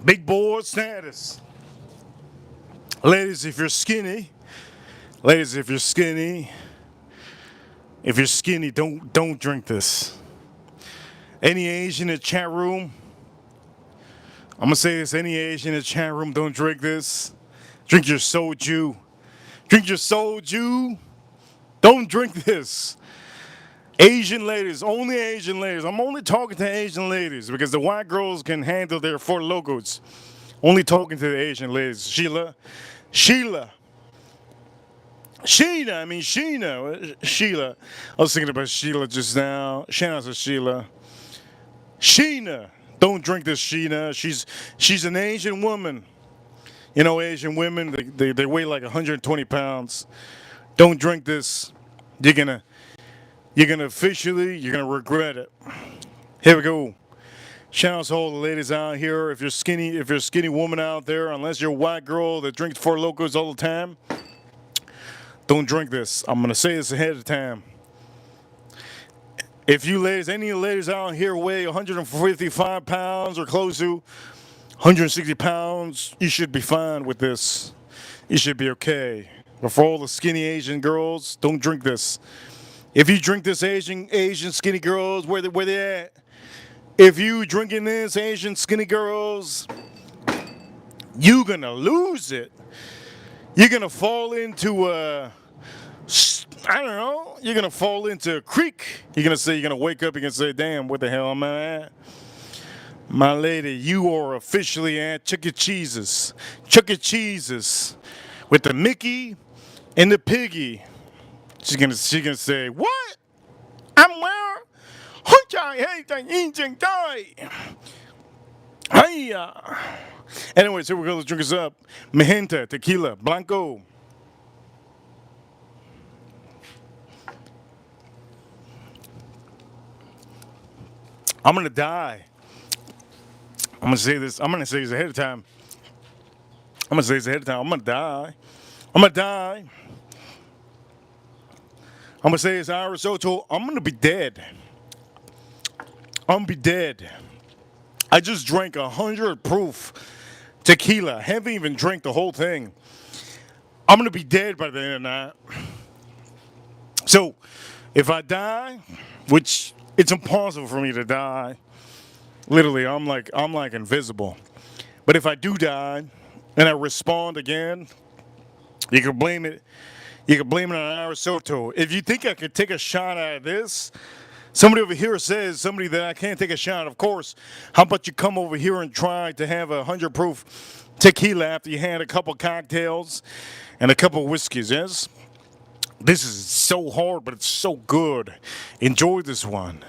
Big boy status. Ladies, if you're skinny, ladies, if you're skinny, don't drink this. Any Asian in the chat room, I'm gonna say this, any Asian in the chat room, don't drink this. Drink your soju. Drink your soju. Don't drink this. Asian ladies, only Asian ladies. I'm only talking to Asian ladies because the white girls can handle their four logos. Only talking to the Asian ladies. Sheila. Sheila. Sheila. I was thinking about Sheila just now. Shout out to Sheila. Sheena. Don't drink this, Sheena. She's an Asian woman. You know, Asian women, they weigh like 120 pounds. Don't drink this. You're gonna you're gonna regret it. Here we go. Shout out to all the ladies out here. If you're a skinny woman out there, unless you're a white girl that drinks Four Locos all the time, don't drink this. I'm gonna say this ahead of time. If you ladies, any of the ladies out here weigh 155 pounds or close to 160 pounds, you should be fine with this. You should be okay. But for all the skinny Asian girls, don't drink this. If you drink this, Asian skinny girls, where they at? If you drinking this, Asian skinny girls, you gonna lose it. You're gonna fall into I don't know. You're gonna fall into a creek. You're gonna wake up. You're gonna say, "Damn, what the hell am I at?" My lady, you are officially at Chuck E. Cheese's. Chuck E. Cheese's with the Mickey and the Piggy. She's gonna say, "What? I'm where? Hiya." Anyways, here we go. Let's drink us up. Magenta, tequila, blanco. I'm gonna die. I'm gonna say this ahead of time. I'm gonna die. I'm gonna die. I'm gonna say this Irish Soto. I'm gonna be dead. I'm gonna be dead. I just drank 100 proof tequila. I haven't even drank the whole thing. I'm gonna be dead by the end of the night. So, if I die, which it's impossible for me to die. Literally, I'm like invisible. But if I do die and I respond again, you can blame it. You can blame it on Irish Soto. If you think I could take a shot out of this, somebody over here says that I can't take a shot. Of course, how about you come over here and try to have 100 proof tequila after you had a couple cocktails and a couple whiskeys? Yes. This is so hard, but it's so good. Enjoy this one.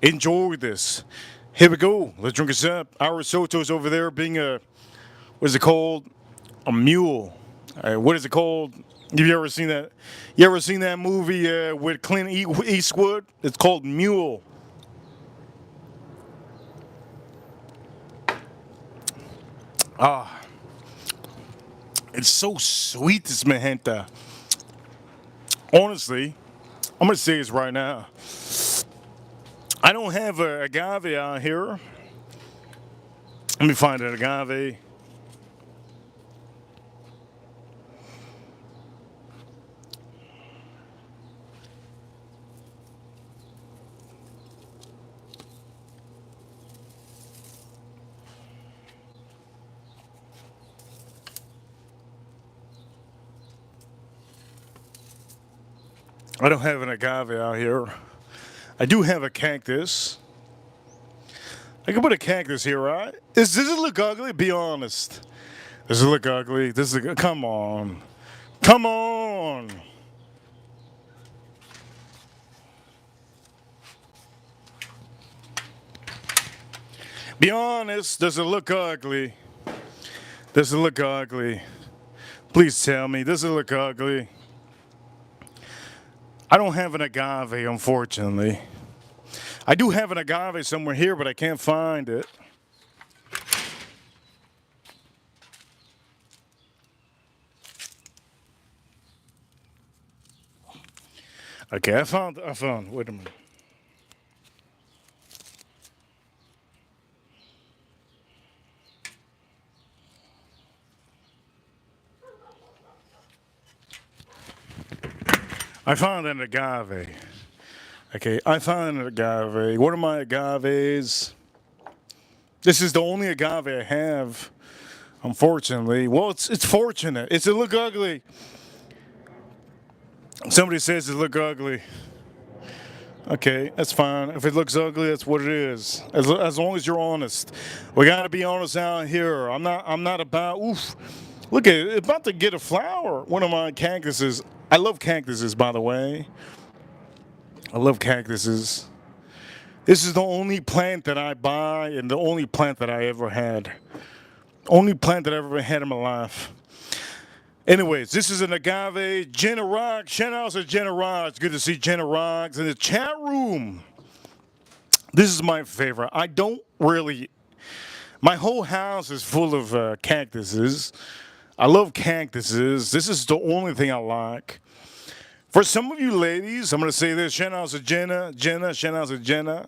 Enjoy this. Here we go. Let's drink us up. Irish Soto's over there being what is it called? A mule. What is it called? Have you ever seen that? You ever seen that movie with Clint Eastwood? It's called Mule. It's so sweet, this magenta. Honestly, I'm going to say this right now. I don't have a agave out here. Let me find an agave. I don't have an agave out here. I do have a cactus. I can put a cactus here, right? Does it look ugly? Be honest. Does it look ugly? Come on. Come on. Be honest. Does it look ugly? Does it look ugly? Please tell me. Does it look ugly? I don't have an agave, unfortunately. I do have an agave somewhere here, but I can't find it. Okay, I found, wait a minute. I found an agave. Okay, I found an agave. One of my agaves. This is the only agave I have, unfortunately. Well, it's fortunate. It's a look ugly. Somebody says it look ugly. Okay, that's fine. If it looks ugly, that's what it is. As long as you're honest. We gotta be honest out here. I'm not about oof. Look at it, about to get a flower. One of my cactuses. I love cactuses, by the way. I love cactuses. This is the only plant that I buy and the only plant that I ever had. Only plant that I ever had in my life. Anyways, this is an agave. Jenna Rocks. Shout out to Jenna Rocks. Good to see Jenna Rocks in the chat room. This is my favorite. I don't really. My whole house is full of cactuses. I love cactuses. This is the only thing I like. For some of you ladies, I'm going to say this. Shout out to Jenna. Shout out to Jenna.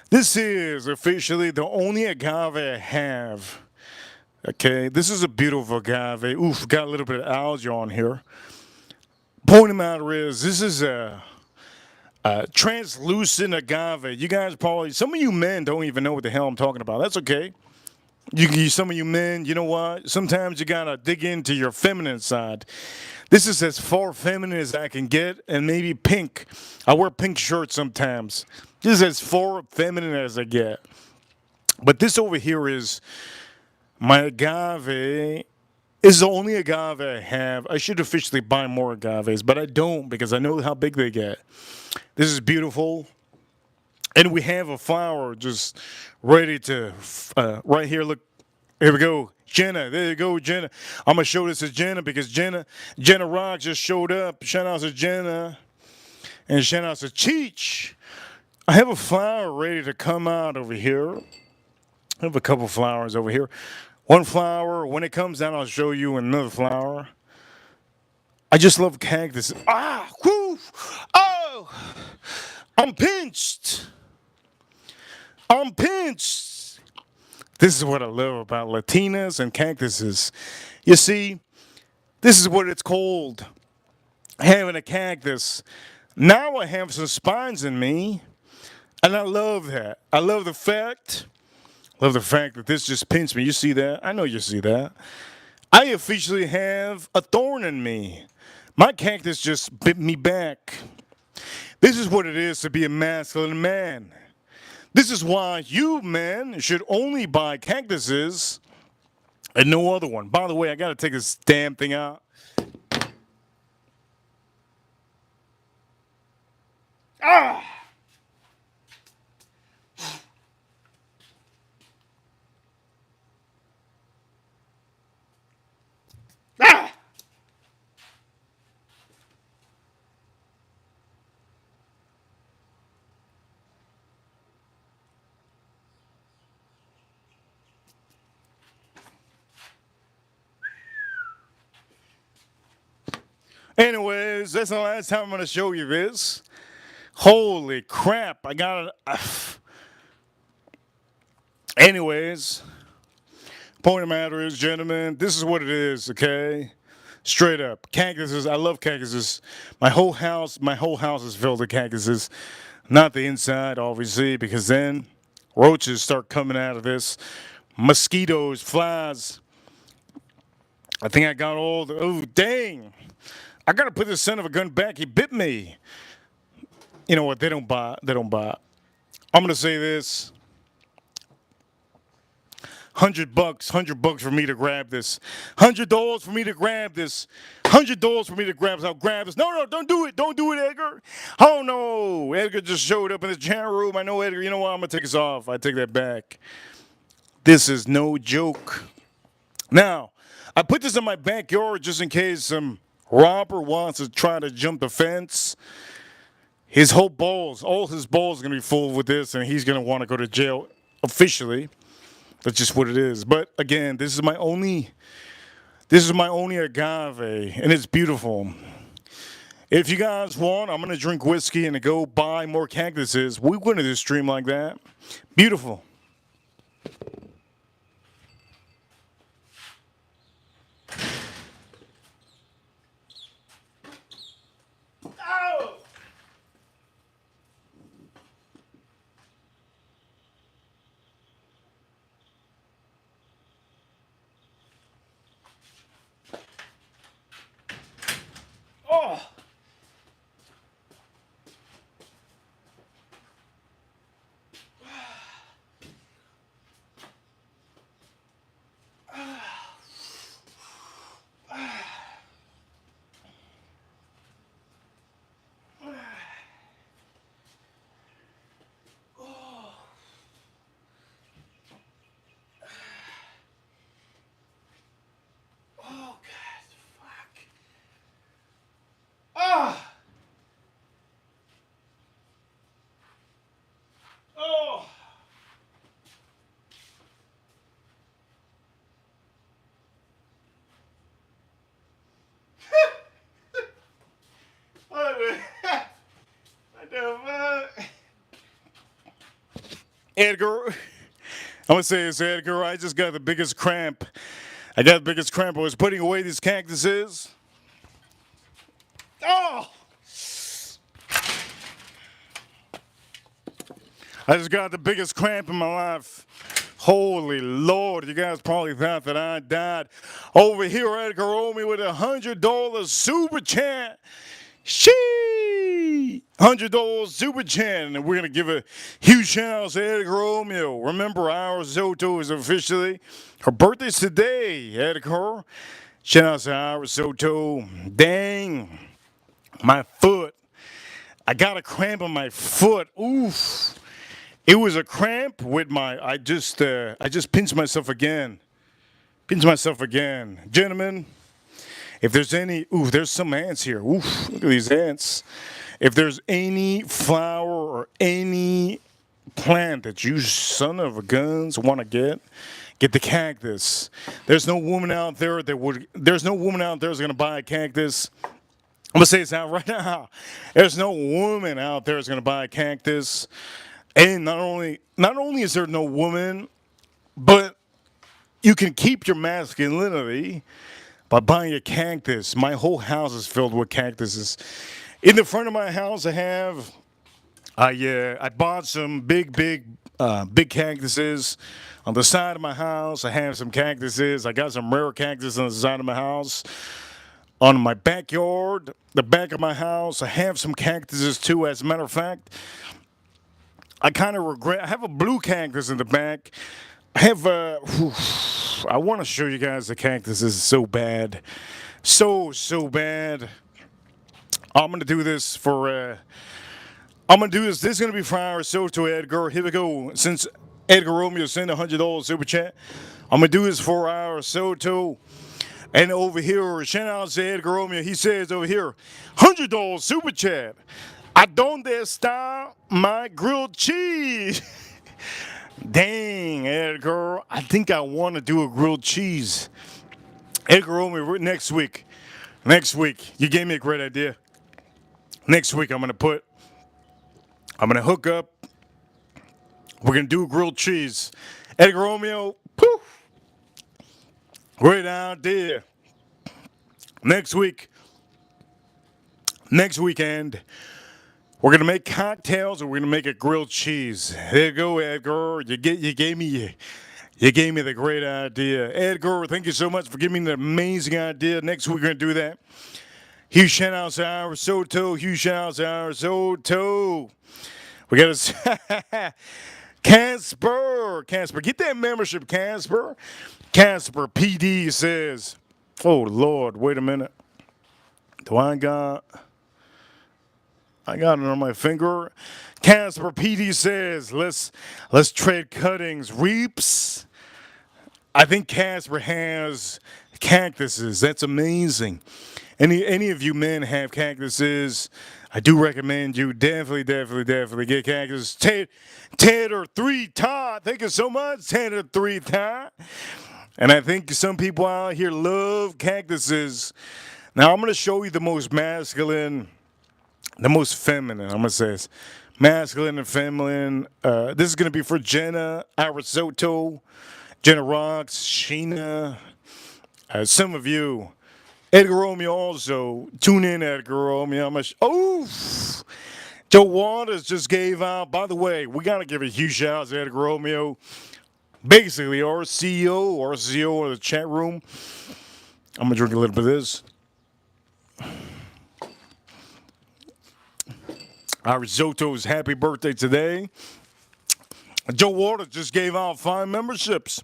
This is officially the only agave I have. Okay, this is a beautiful agave. Oof, got a little bit of algae on here. Point of the matter is, this is a translucent agave. You guys probably, some of you men don't even know what the hell I'm talking about. That's okay. Some of you men, you know what? Sometimes you gotta dig into your feminine side. This is as far feminine as I can get, and maybe pink. I wear pink shirts sometimes. This is as far feminine as I get. But this over here is my agave. Is the only agave I have. I should officially buy more agaves, but I don't because I know how big they get. This is beautiful. And we have a flower just ready to, right here, look, here we go. Jenna, there you go, Jenna. I'm going to show this to Jenna because Jenna Rock just showed up. Shout out to Jenna. And shout out to Cheech. I have a flower ready to come out over here. I have a couple flowers over here. One flower, when it comes out, I'll show you another flower. I just love cactus. Ah, whoo, oh, I'm pinched. I'm pinched. This is what I love about Latinas and cactuses. You see, this is what it's called, having a cactus. Now I have some spines in me, and I love that. I love the fact that this just pinched me. You see that? I know you see that. I officially have a thorn in me. My cactus just bit me back. This is what it is to be a masculine man. This is why you men should only buy cactuses and no other one. By the way, I got to take this damn thing out. Ah! Ah! Anyways, that's the last time I'm going to show you this. Holy crap, I got it. Anyways, point of the matter is, gentlemen, this is what it is, okay? Straight up. Cactuses, I love cactuses. My whole house is filled with cactuses. Not the inside, obviously, because then roaches start coming out of this. Mosquitoes, flies. I think I got all the, oh, dang. I gotta put this son of a gun back. He bit me. You know what? They don't buy. I'm gonna say this. $100 for me to grab this. $100 for me to grab this. $100 for me to grab this. I'll grab this. No, don't do it. Don't do it, Edgar. Oh no, Edgar just showed up in the chat room. I know Edgar. You know what? I'm gonna take this off. I take that back. This is no joke. Now, I put this in my backyard just in case some robber wants to try to jump the fence. His whole balls, all his balls are going to be full with this, and he's going to want to go to jail officially. That's just what it is. But again, this is my only agave, and it's beautiful. If you guys want, I'm going to drink whiskey and go buy more cactuses. We went to this stream like that. Beautiful. Edgar. I'm gonna say it's Edgar. I just got the biggest cramp. I got the biggest cramp. I was putting away these cactuses. Oh! I just got the biggest cramp in my life. Holy Lord, you guys probably thought that I died. Over here, Edgar owed me with $100 super chat. She $100 super chat, and we're gonna give a huge shout out to Edgar Romeo. Remember, our Soto is officially her birthday's today. Edgar, shout out to our Soto. Dang, my foot. I got a cramp in my foot. Oof. It was a cramp with my. I just pinched myself again. Pinched myself again, gentlemen. If there's any, ooh, there's some ants here. Oof, look at these ants. If there's any flower or any plant that you son of a guns want to get the cactus. There's no woman out there that would. There's no woman out there that's gonna buy a cactus. I'm gonna say this out right now. There's no woman out there that's gonna buy a cactus. And not only is there no woman, but you can keep your masculinity by buying a cactus. My whole house is filled with cactuses. In the front of my house, I bought some big cactuses. On the side of my house, I have some cactuses. I got some rare cactus on the side of my house. On my backyard, the back of my house, I have some cactuses too. As a matter of fact, I kind of regret. I have a blue cactus in the back. I want to show you guys the cactus. This is so bad, so bad. I'm gonna do this for. I'm gonna do this. This is gonna be for our Soto Edgar. Here we go. Since Edgar Romeo sent $100 super chat, I'm gonna do this for our Soto. And over here, shout out to Edgar Romeo. He says over here, $100 super chat. I don't está my grilled cheese. Dang, Edgar. I think I want to do a grilled cheese. Edgar Romeo, next week. Next week. You gave me a great idea. Next week, I'm going to hook up. We're going to do a grilled cheese. Edgar Romeo, poof. Great idea. Next weekend, we're gonna make cocktails, and we're gonna make a grilled cheese. There you go, Edgar. You gave me the great idea, Edgar. Thank you so much for giving me the amazing idea. Next week we're gonna do that. Huge shout out to our Soto. Huge shout out to our Soto. We got Casper. Casper, get that membership, Casper. Casper PD says, "Oh Lord, wait a minute. Do I got it on my finger?" Casper PD says, let's trade cuttings. Reaps. I think Casper has cactuses. That's amazing. Any of you men have cactuses, I do recommend you definitely get cactus. Tater 3 Todd. Thank you so much, Tater 3 Todd. And I think some people out here love cactuses. Now I'm going to show you the most masculine, the most feminine. I'm going to say this. Masculine and feminine. This is going to be for Jenna, Arisoto, Jenna Rocks, Sheena, some of you. Edgar Romeo also. Tune in, Edgar Romeo. Joe Waters just gave out. By the way, we got to give a huge shout out to Edgar Romeo. Basically, our CEO of the chat room. I'm going to drink a little bit of this. Our Risotto's happy birthday today. Joe Waters just gave out 5 memberships.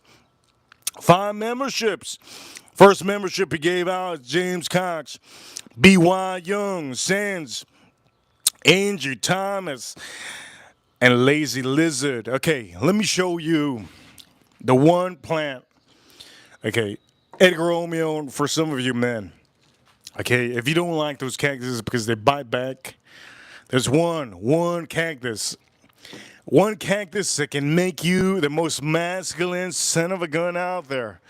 5 memberships. First membership he gave out is James Cox, B.Y. Young, Sands, Andrew Thomas, and Lazy Lizard. Okay, let me show you the one plant. Okay, Edgar Romeo, for some of you men. Okay, if you don't like those cactuses because they bite back, there's one cactus. One cactus that can make you the most masculine son of a gun out there.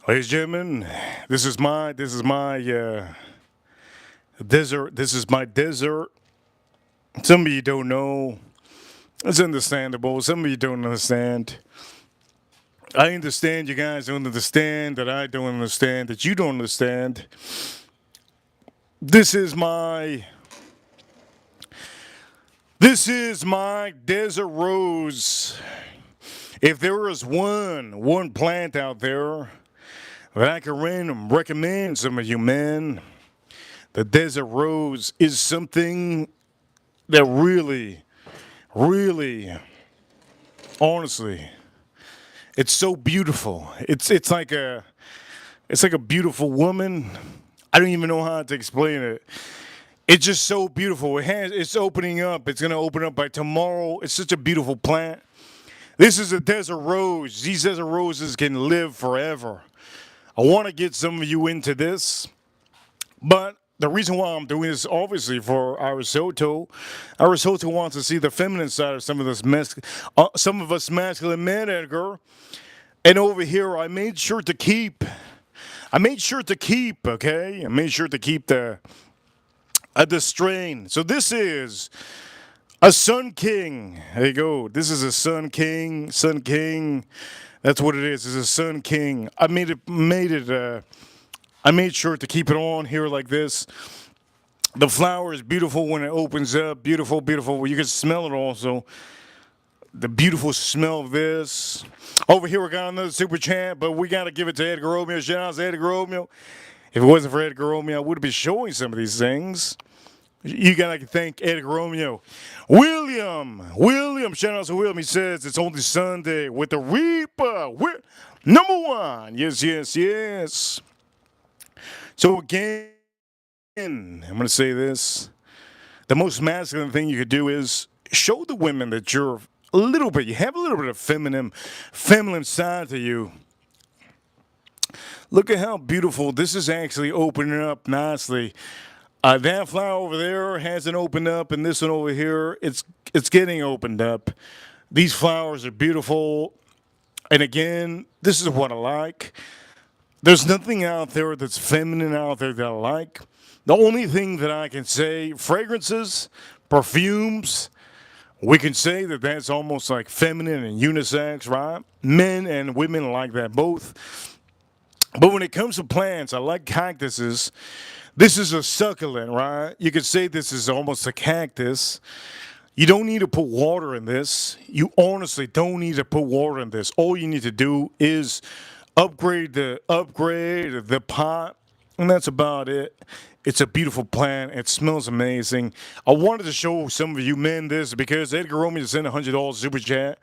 Ladies and gentlemen, this is my desert. This is my desert. Some of you don't know. It's understandable. Some of you don't understand. I understand you guys don't understand that I don't understand that you don't understand. This is my desert rose. If there was one plant out there that I can recommend some of you men, the desert rose is something that really, honestly, it's so beautiful. It's like a beautiful woman. I don't even know how to explain it. It's just so beautiful. It's opening up. It's gonna open up by tomorrow. It's such a beautiful plant. This is a desert rose. These desert roses can live forever. I want to get some of you into this, but the reason why I'm doing this, obviously, for Aristotle. Aristotle wants to see the feminine side of some of us masculine men, Edgar. And over here, I made sure to keep. Okay, I made sure to keep the strain. So this is a Sun King. There you go. This is a Sun King. Sun King. That's what it is. It's a Sun King. I made sure to keep it on here like this. The flower is beautiful when it opens up. Beautiful, beautiful. You can smell it also. The beautiful smell of this. Over here we got another super chat, but we got to give it to Edgar Romeo. Shout out to Edgar Romeo. If it wasn't for Edgar Romeo, I would have been showing some of these things. You got to thank Edgar Romeo. William, shout out to William. He says it's only Sunday with the Reaper. We're number one. Yes. So again, I'm going to say this. The most masculine thing you could do is show the women that you have a little bit of feminine side to you. Look at how beautiful this is actually opening up nicely. That flower over there hasn't opened up, and this one over here, it's getting opened up. These flowers are beautiful. And again, this is what I like. There's nothing out there that's feminine out there that I like. The only thing that I can say, fragrances, perfumes, we can say that that's almost like feminine and unisex, right? Men and women like that both. But when it comes to plants, I like cactuses. This is a succulent, right? You could say this is almost a cactus. You don't need to put water in this. You honestly don't need to put water in this. All you need to do is upgrade the pot, and that's about it. It's a beautiful plant. It smells amazing. I wanted to show some of you men this because Edgar Romeo sent $100 super chat.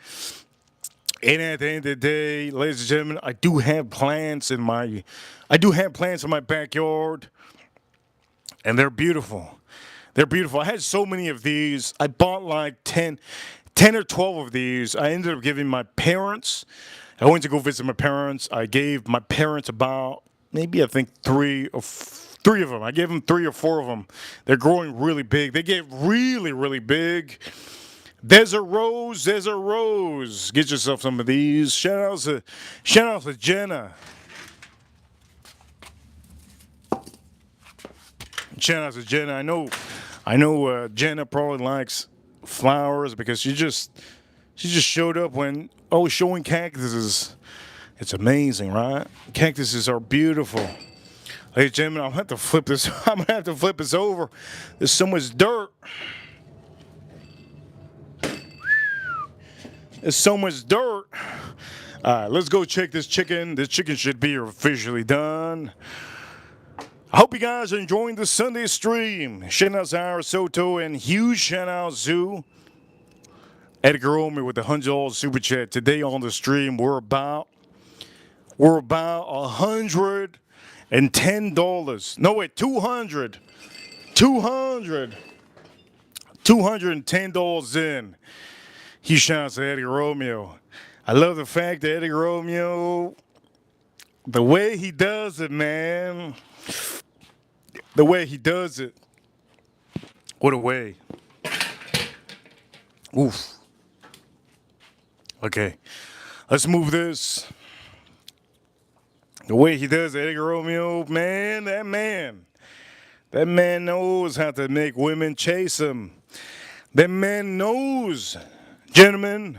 And at the end of the day, ladies and gentlemen, I do have plants in my backyard, and they're beautiful. They're beautiful. I had so many of these. I bought like 10 or 12 of these. I ended up giving my parents. I went to go visit my parents. I gave my parents about maybe I think three of them. I gave them 3 or 4 of them. They're growing really big. They get really big. Desert Rose. Get yourself some of these. Shout out to Jenna. Shout out to Jenna. I know Jenna probably likes flowers because she just showed up when showing cactuses. It's amazing, right? Cactuses are beautiful. Ladies and gentlemen, I'm gonna have to flip this over. There's so much dirt. There's so much dirt. All right, let's go check this chicken. This chicken should be officially done. I hope you guys are enjoying the Sunday stream. Shout out to Aristotle and huge shout out to Edgar Romeo with the $100 super chat. Today on the stream, we're about $110. No wait, $210 in. He shouts at Edgar Romeo. I love the fact that Edgar Romeo, the way he does it, man. The way he does it. What a way. Oof. Okay. Let's move this. The way he does that, Edgar Romeo, man, that man knows how to make women chase him. That man knows, gentlemen,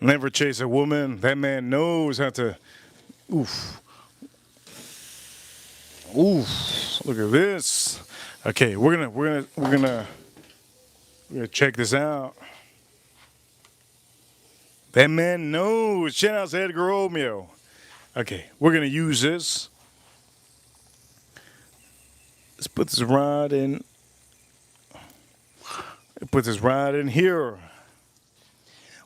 never chase a woman. That man knows how to, oof, oof. Look at this. Okay, we're gonna check this out. That man knows. Shout out to Edgar Romeo. Okay, we're gonna use this. Let's put this right in. Put this right in here.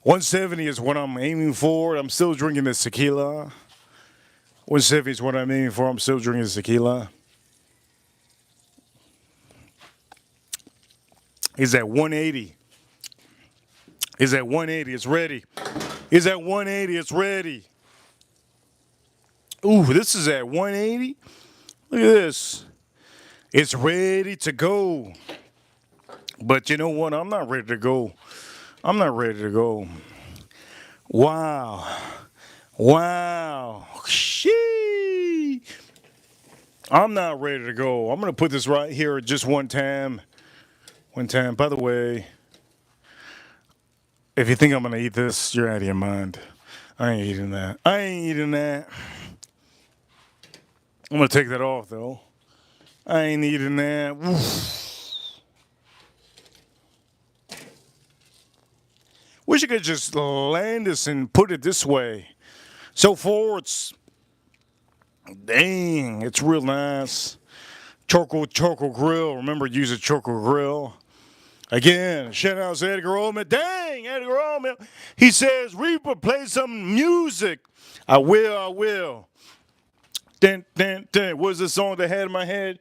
170 is what I'm aiming for. I'm still drinking this tequila. 170 is what I'm aiming for. I'm still drinking this tequila. Is at 180. Is at 180. It's ready. Is at 180. It's ready. Ooh, this is at 180. Look at this. It's ready to go. But you know what? I'm not ready to go. I'm not ready to go. Wow. Wow. Shee. I'm not ready to go. I'm going to put this right here just one time. One time. By the way, if you think I'm going to eat this, you're out of your mind. I ain't eating that. I ain't eating that. I'm going to take that off, though. I ain't eating that. Oof. Wish you could just land this and put it this way. So forwards. Dang, it's real nice. Charcoal grill. Remember, use a charcoal grill. Again, shout out to Edgar Romeo. Dang, Edgar Romeo. He says, Reaper, play some music. I will. Dun, dun, dun. What's the song that had in my head?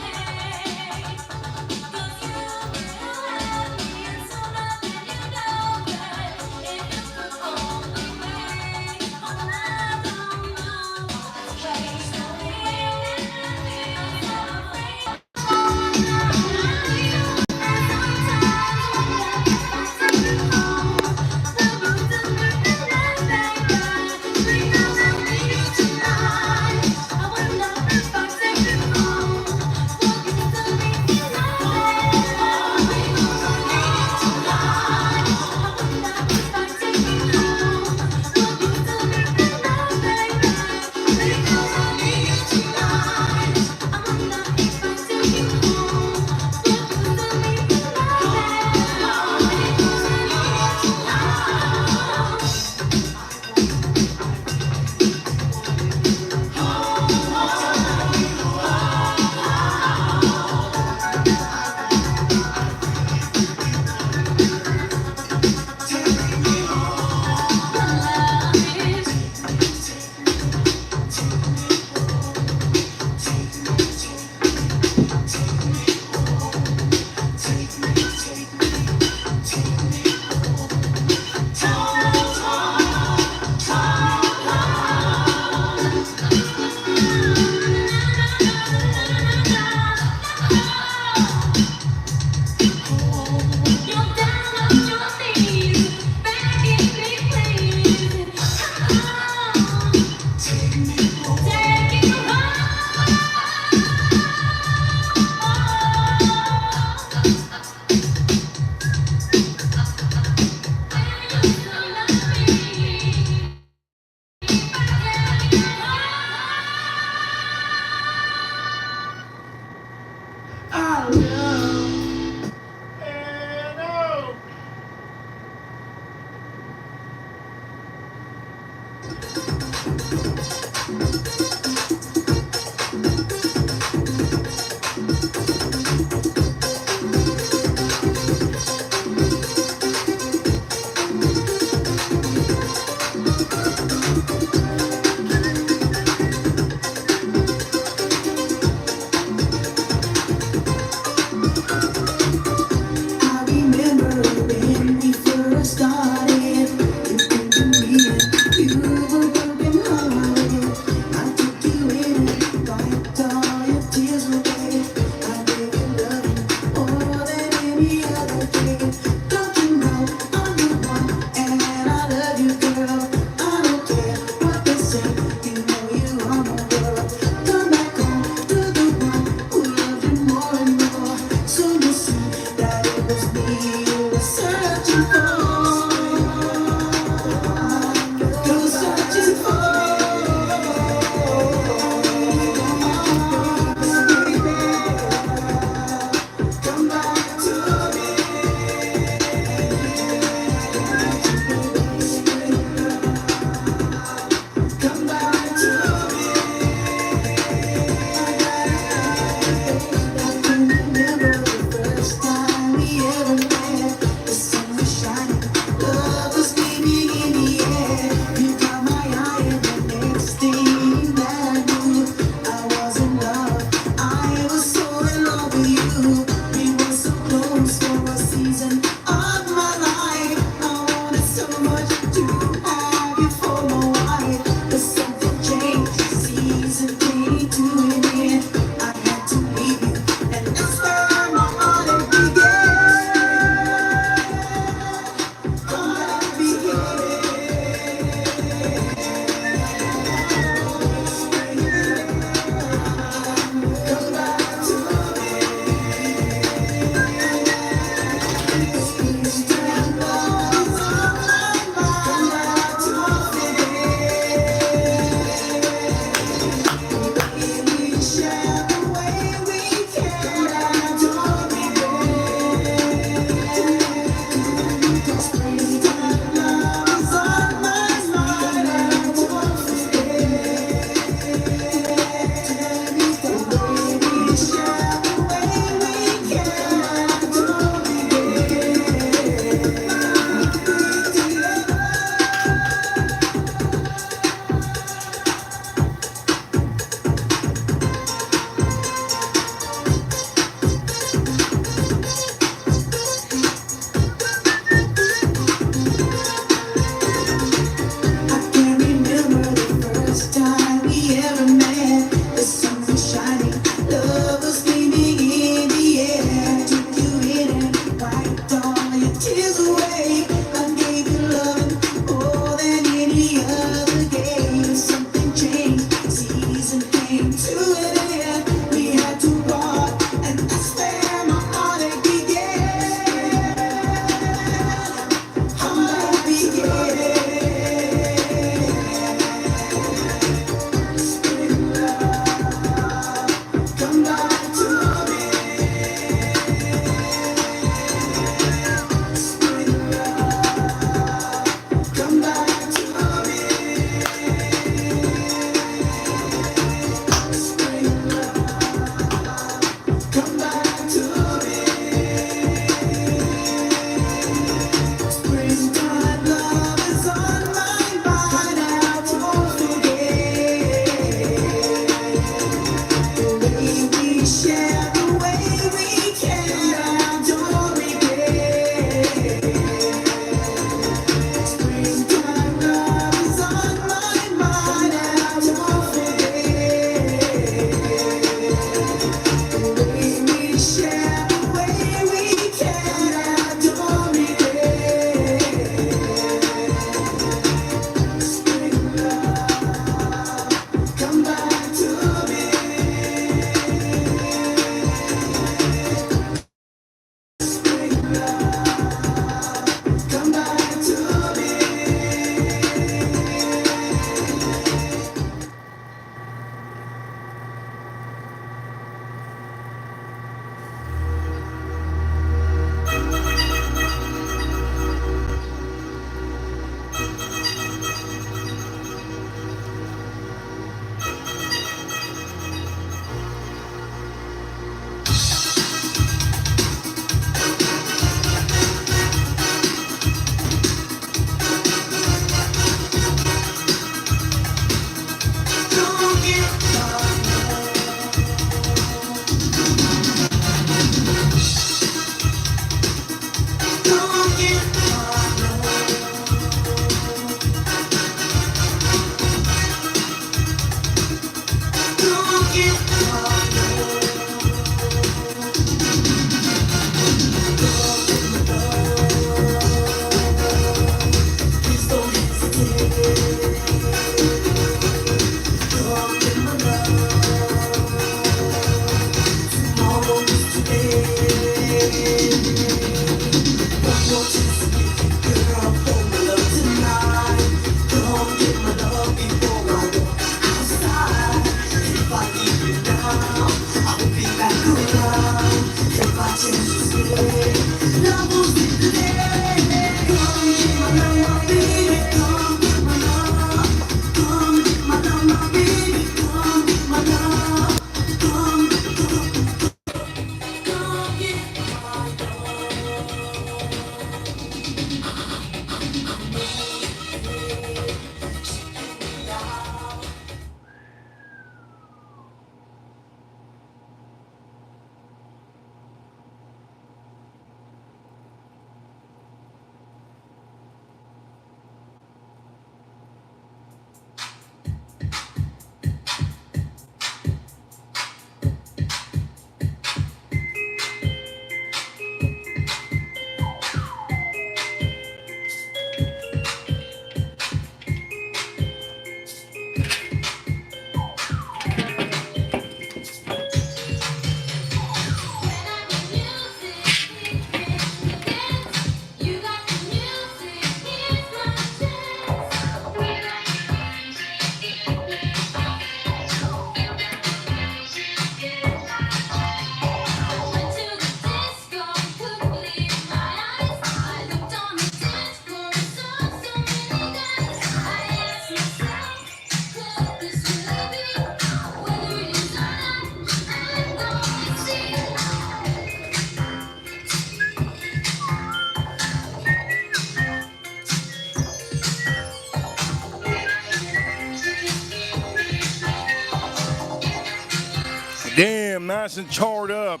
nice and charred up.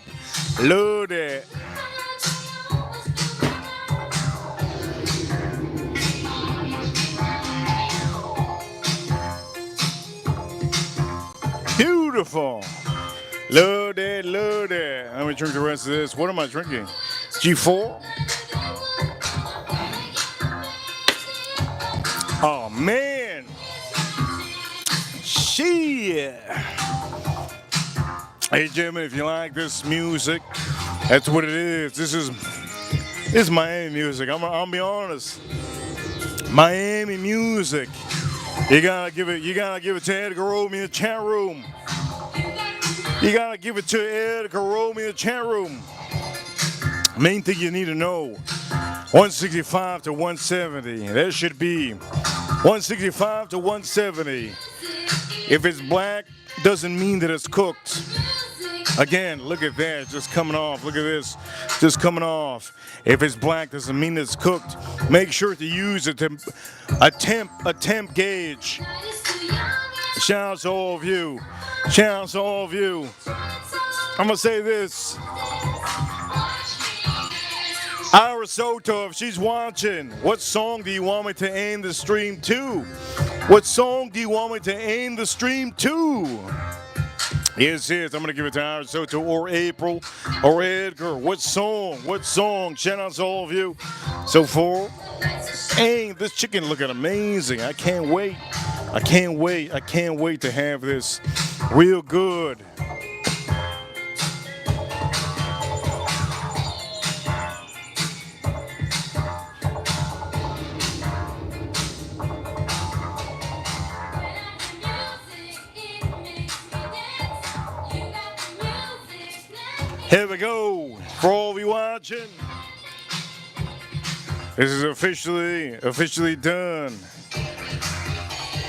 Load it. Beautiful. Load it, load it. Let me drink the rest of this. What am I drinking? G4? Oh, man. Shit. Hey, Jimmy, if you like this music, that's what it is. This is Miami music. I'll be honest. Miami music. You gotta give it to Edgar Romy in the chat room. You gotta give it to Edgar Romy in the chat room. Main thing you need to know, 165 to 170. That should be 165 to 170. If it's black, doesn't mean that it's cooked. Again, look at that, just coming off. Look at this, just coming off. If it's black, doesn't mean it's cooked. Make sure to use a temp gauge. Shout out to all of you. Shout out to all of you. I'm gonna say this. Ira Soto, if she's watching, what song do you want me to aim the stream to? What song do you want me to aim the stream to? Yes, I'm going to give it to Ira Soto or April or Edgar. What song? What song? Shout out to all of you. So far, hey, this chicken looking amazing. I can't wait. I can't wait. I can't wait to have this real good. Here we go, for all of you watching. This is officially done.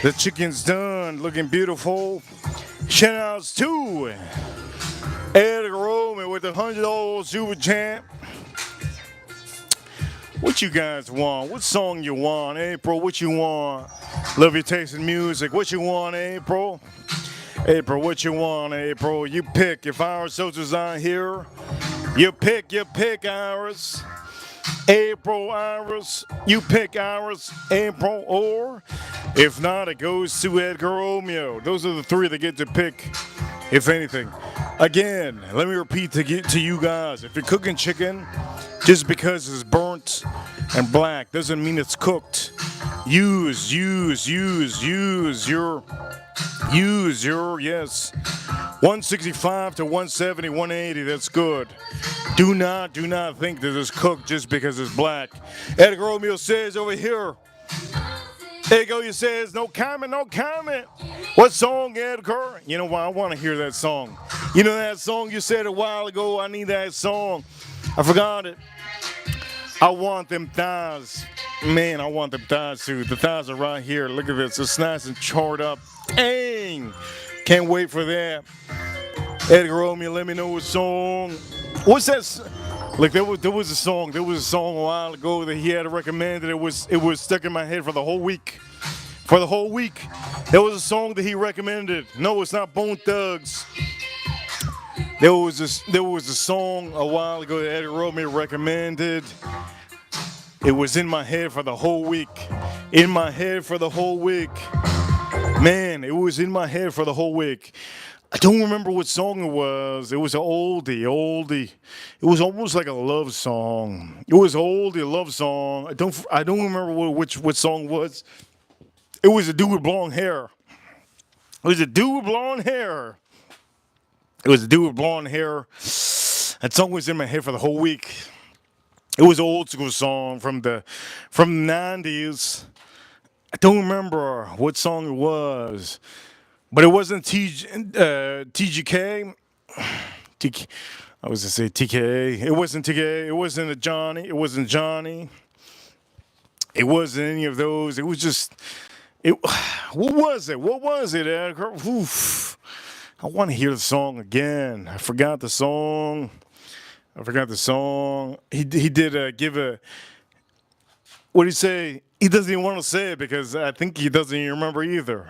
The chicken's done, looking beautiful. Shout outs to Edgar Romy with the $100 super chat. What you guys want? What song you want, April? What you want? Love your taste in music. What you want, April? April, what you want, April? You pick. If Iris Soto's on here, you pick, Iris. April, Iris. You pick Iris, April, or if not, it goes to Edgar Romeo. Those are the three that get to pick, if anything. Again, let me repeat to you guys. If you're cooking chicken, just because it's burnt and black doesn't mean it's cooked. Use your, yes. 165 to 170, 180, that's good. Do not think that it's cooked just because it's black. Edgar Romeo says over here. There you go, you says, no comment. What song, Edgar? You know why? I want to hear that song. You know that song you said a while ago? I need that song. I forgot it. I want them thighs. Man, I want them thighs too. The thighs are right here. Look at this. It's nice and charred up. Dang! Can't wait for that. Edgar Romeo, let me know what song. What's that? Look, there was a song. There was a song a while ago that he had recommended. It was stuck in my head for the whole week. For the whole week. There was a song that he recommended. No, it's not Bone Thugs. There was a song a while ago that Edgar Romeo recommended. It was in my head for the whole week. In my head for the whole week. Man, it was in my head for the whole week. I don't remember what song it was. It was an oldie. It was almost like a love song. It was an oldie, a love song. I don't remember what song it was. It was a dude with blonde hair. That song was in my head for the whole week. It was an old school song from the 90s. I don't remember what song it was, but it wasn't TGK. I was gonna say TKA. It wasn't TKA. It wasn't a Johnny. It wasn't Johnny. It wasn't any of those. It was just. What was it? What was it, Edgar? Oof. I want to hear the song again. I forgot the song. He did give a. What did he say? He doesn't even want to say it because I think he doesn't even remember either.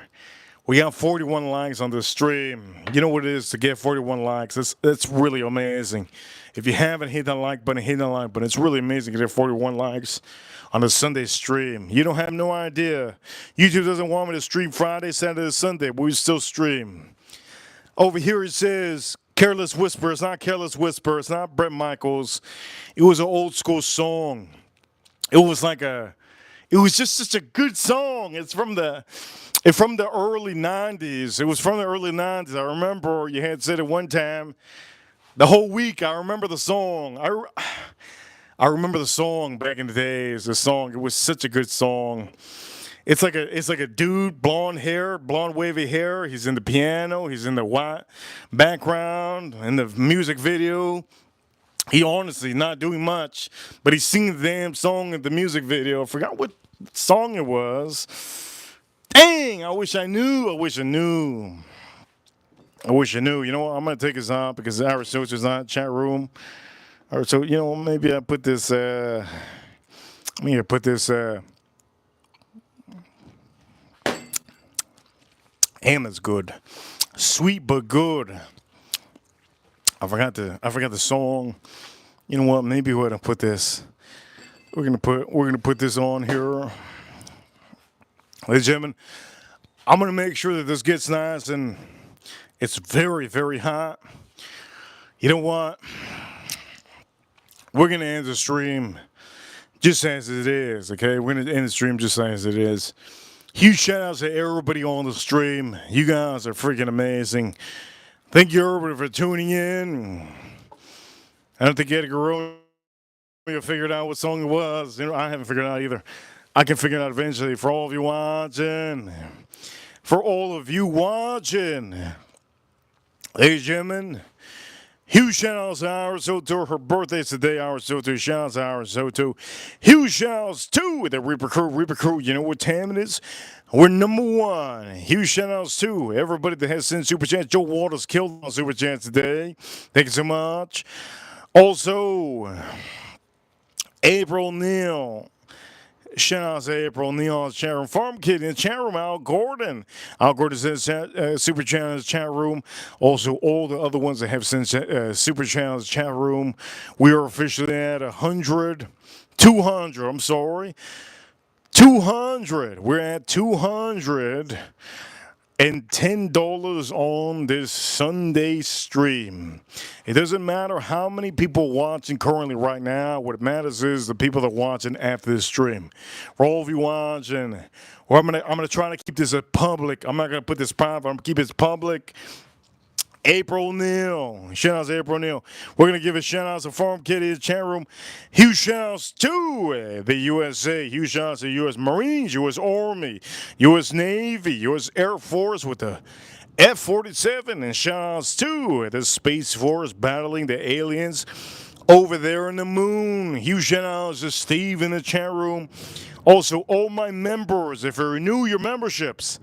We got 41 likes on the stream. You know what it is to get 41 likes? It's really amazing. If you haven't hit that like button, hit that like button. It's really amazing to get 41 likes on a Sunday stream. You don't have no idea. YouTube doesn't want me to stream Friday, Saturday, Sunday, but we still stream. Over here it says Careless Whisper. It's not Careless Whisper. It's not Bret Michaels. It was an old school song. It was just such a good song. It's from the early 90s. It was from the early 90s. I remember you had said it one time. The whole week, I remember the song. I remember the song back in the days. The song, it was such a good song. It's like a dude, blonde hair, blonde wavy hair. He's in the piano. He's in the white background in the music video. He honestly not doing much, but he's singing the damn song in the music video. I forgot what song it was. Dang, I wish I knew. You know what? I'm going to take this out because Aristote's not in the chat room. All right, so, you know, maybe I put this, ham is good. Sweet but good. I forgot the song. You know what? Maybe we're gonna put this. We're gonna put this on here. Ladies and gentlemen, I'm gonna make sure that this gets nice and it's very, very hot. You know what? We're gonna end the stream just as it is, okay? We're gonna end the stream just as it is. Huge shout outs to everybody on the stream. You guys are freaking amazing. Thank you everybody for tuning in. I don't think Edgar Romeo figured out what song it was. You know, I haven't figured it out either. I can figure it out eventually. For all of you watching. Ladies and gentlemen, huge shout outs to Aristotle. Her birthday's today, Aristotle. Shout outs to Aristotle. Huge shout outs to the Reaper Crew. Reaper Crew, you know what time it is? We're number one. Huge shout outs to everybody that has sent Super Chats. Joe Waters killed on Super Chats today. Thank you so much. Also, April Neal. Shout out to April Neal in the chat room. Farm Kid in the chat room. Al Gordon. Al Gordon says Super Chat in the chat room. Also, all the other ones that have sent Super Chat in the chat room. We are officially at 200. I'm sorry. 200. We're at $210 on this Sunday stream. It doesn't matter how many people watching currently right now. What matters is the people that are watching after this stream. For all of you watching, well, I'm gonna try to keep this public. I'm not gonna put this private. I'm gonna keep it public. April Neal. Shout outs to April Neal. We're going to give a shout out to Farm Kitty in the chat room. Huge shout outs to the USA. Huge shout outs to U.S. Marines, U.S. Army, U.S. Navy, U.S. Air Force with the F-47. And shout outs to the Space Force battling the aliens over there in the moon. Huge shout outs to Steve in the chat room. Also, all my members, if you renew your memberships,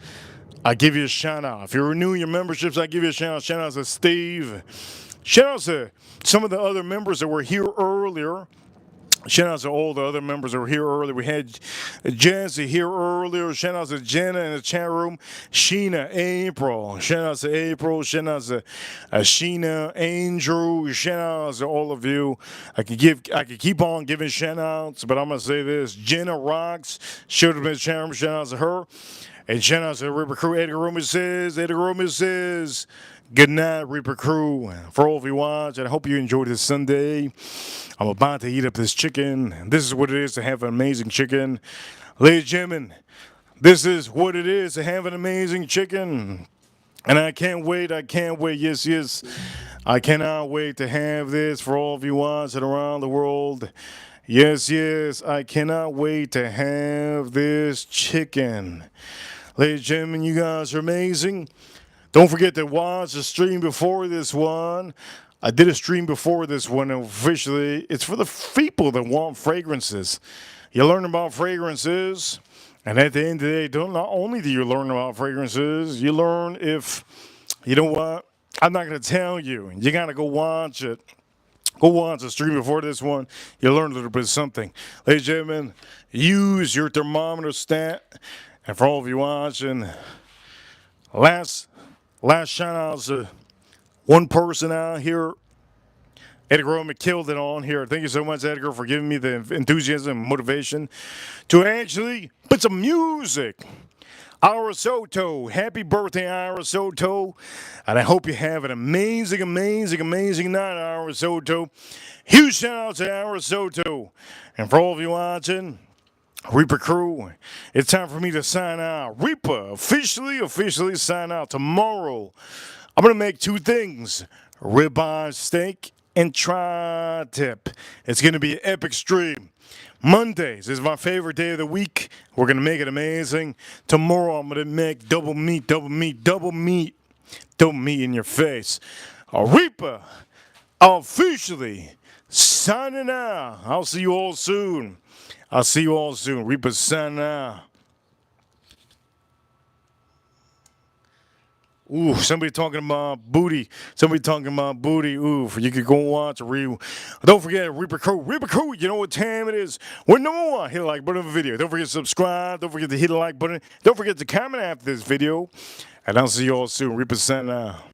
I give you a shout out. If you're renewing your memberships, I give you a shout out. Shout out to Steve. Shout out to some of the other members that were here earlier. Shout out to all the other members that were here earlier. We had Jazzy here earlier. Shout out to Jenna in the chat room. Sheena, April. Shout out to April. Shout out to Sheena, Andrew. Shout out to all of you. I could keep on giving shout outs, but I'm gonna say this. Jenna rocks. Should have been chat room. Shout out to her. And shout out to Reaper Crew. Edgar Romeo says, good night, Reaper Crew. For all of you watching, I hope you enjoyed this Sunday. I'm about to eat up this chicken. This is what it is to have an amazing chicken. Ladies and gentlemen, this is what it is to have an amazing chicken. And I can't wait. Yes. I cannot wait to have this for all of you watching around the world. Yes, I cannot wait to have this chicken. Ladies and gentlemen, you guys are amazing. Don't forget to watch the stream before this one. I did a stream before this one, and officially, it's for the people that want fragrances. You learn about fragrances, and at the end of the day, not only do you learn about fragrances, you learn if, you know what, I'm not going to tell you. You got to go watch it. Go watch the stream before this one. You'll learn a little bit of something. Ladies and gentlemen, use your thermometer stat. And for all of you watching, Last shout outs to one person out here. Edgar Roman killed it on here. Thank you so much, Edgar, for giving me the enthusiasm and motivation to actually put some music. Ira Soto, happy birthday, Ira Soto. And I hope you have an amazing, amazing, amazing night, Ira Soto. Huge shout out to Ira Soto. And for all of you watching, Reaper Crew, it's time for me to sign out. Reaper, officially sign out. Tomorrow, I'm going to make two things. Ribeye steak and tri-tip. It's going to be an epic stream. Mondays is my favorite day of the week. We're going to make it amazing. Tomorrow, I'm going to make double meat in your face. Reaper, officially signing out. I'll see you all soon. Reaper signing out. Ooh, somebody talking about booty. Ooh, you could go watch a review. Don't forget, Reaper Crew, you know what time it is. We're number one. Hit the like button of the video. Don't forget to subscribe. Don't forget to hit the like button. Don't forget to comment after this video. And I'll see you all soon. Reaper signing out.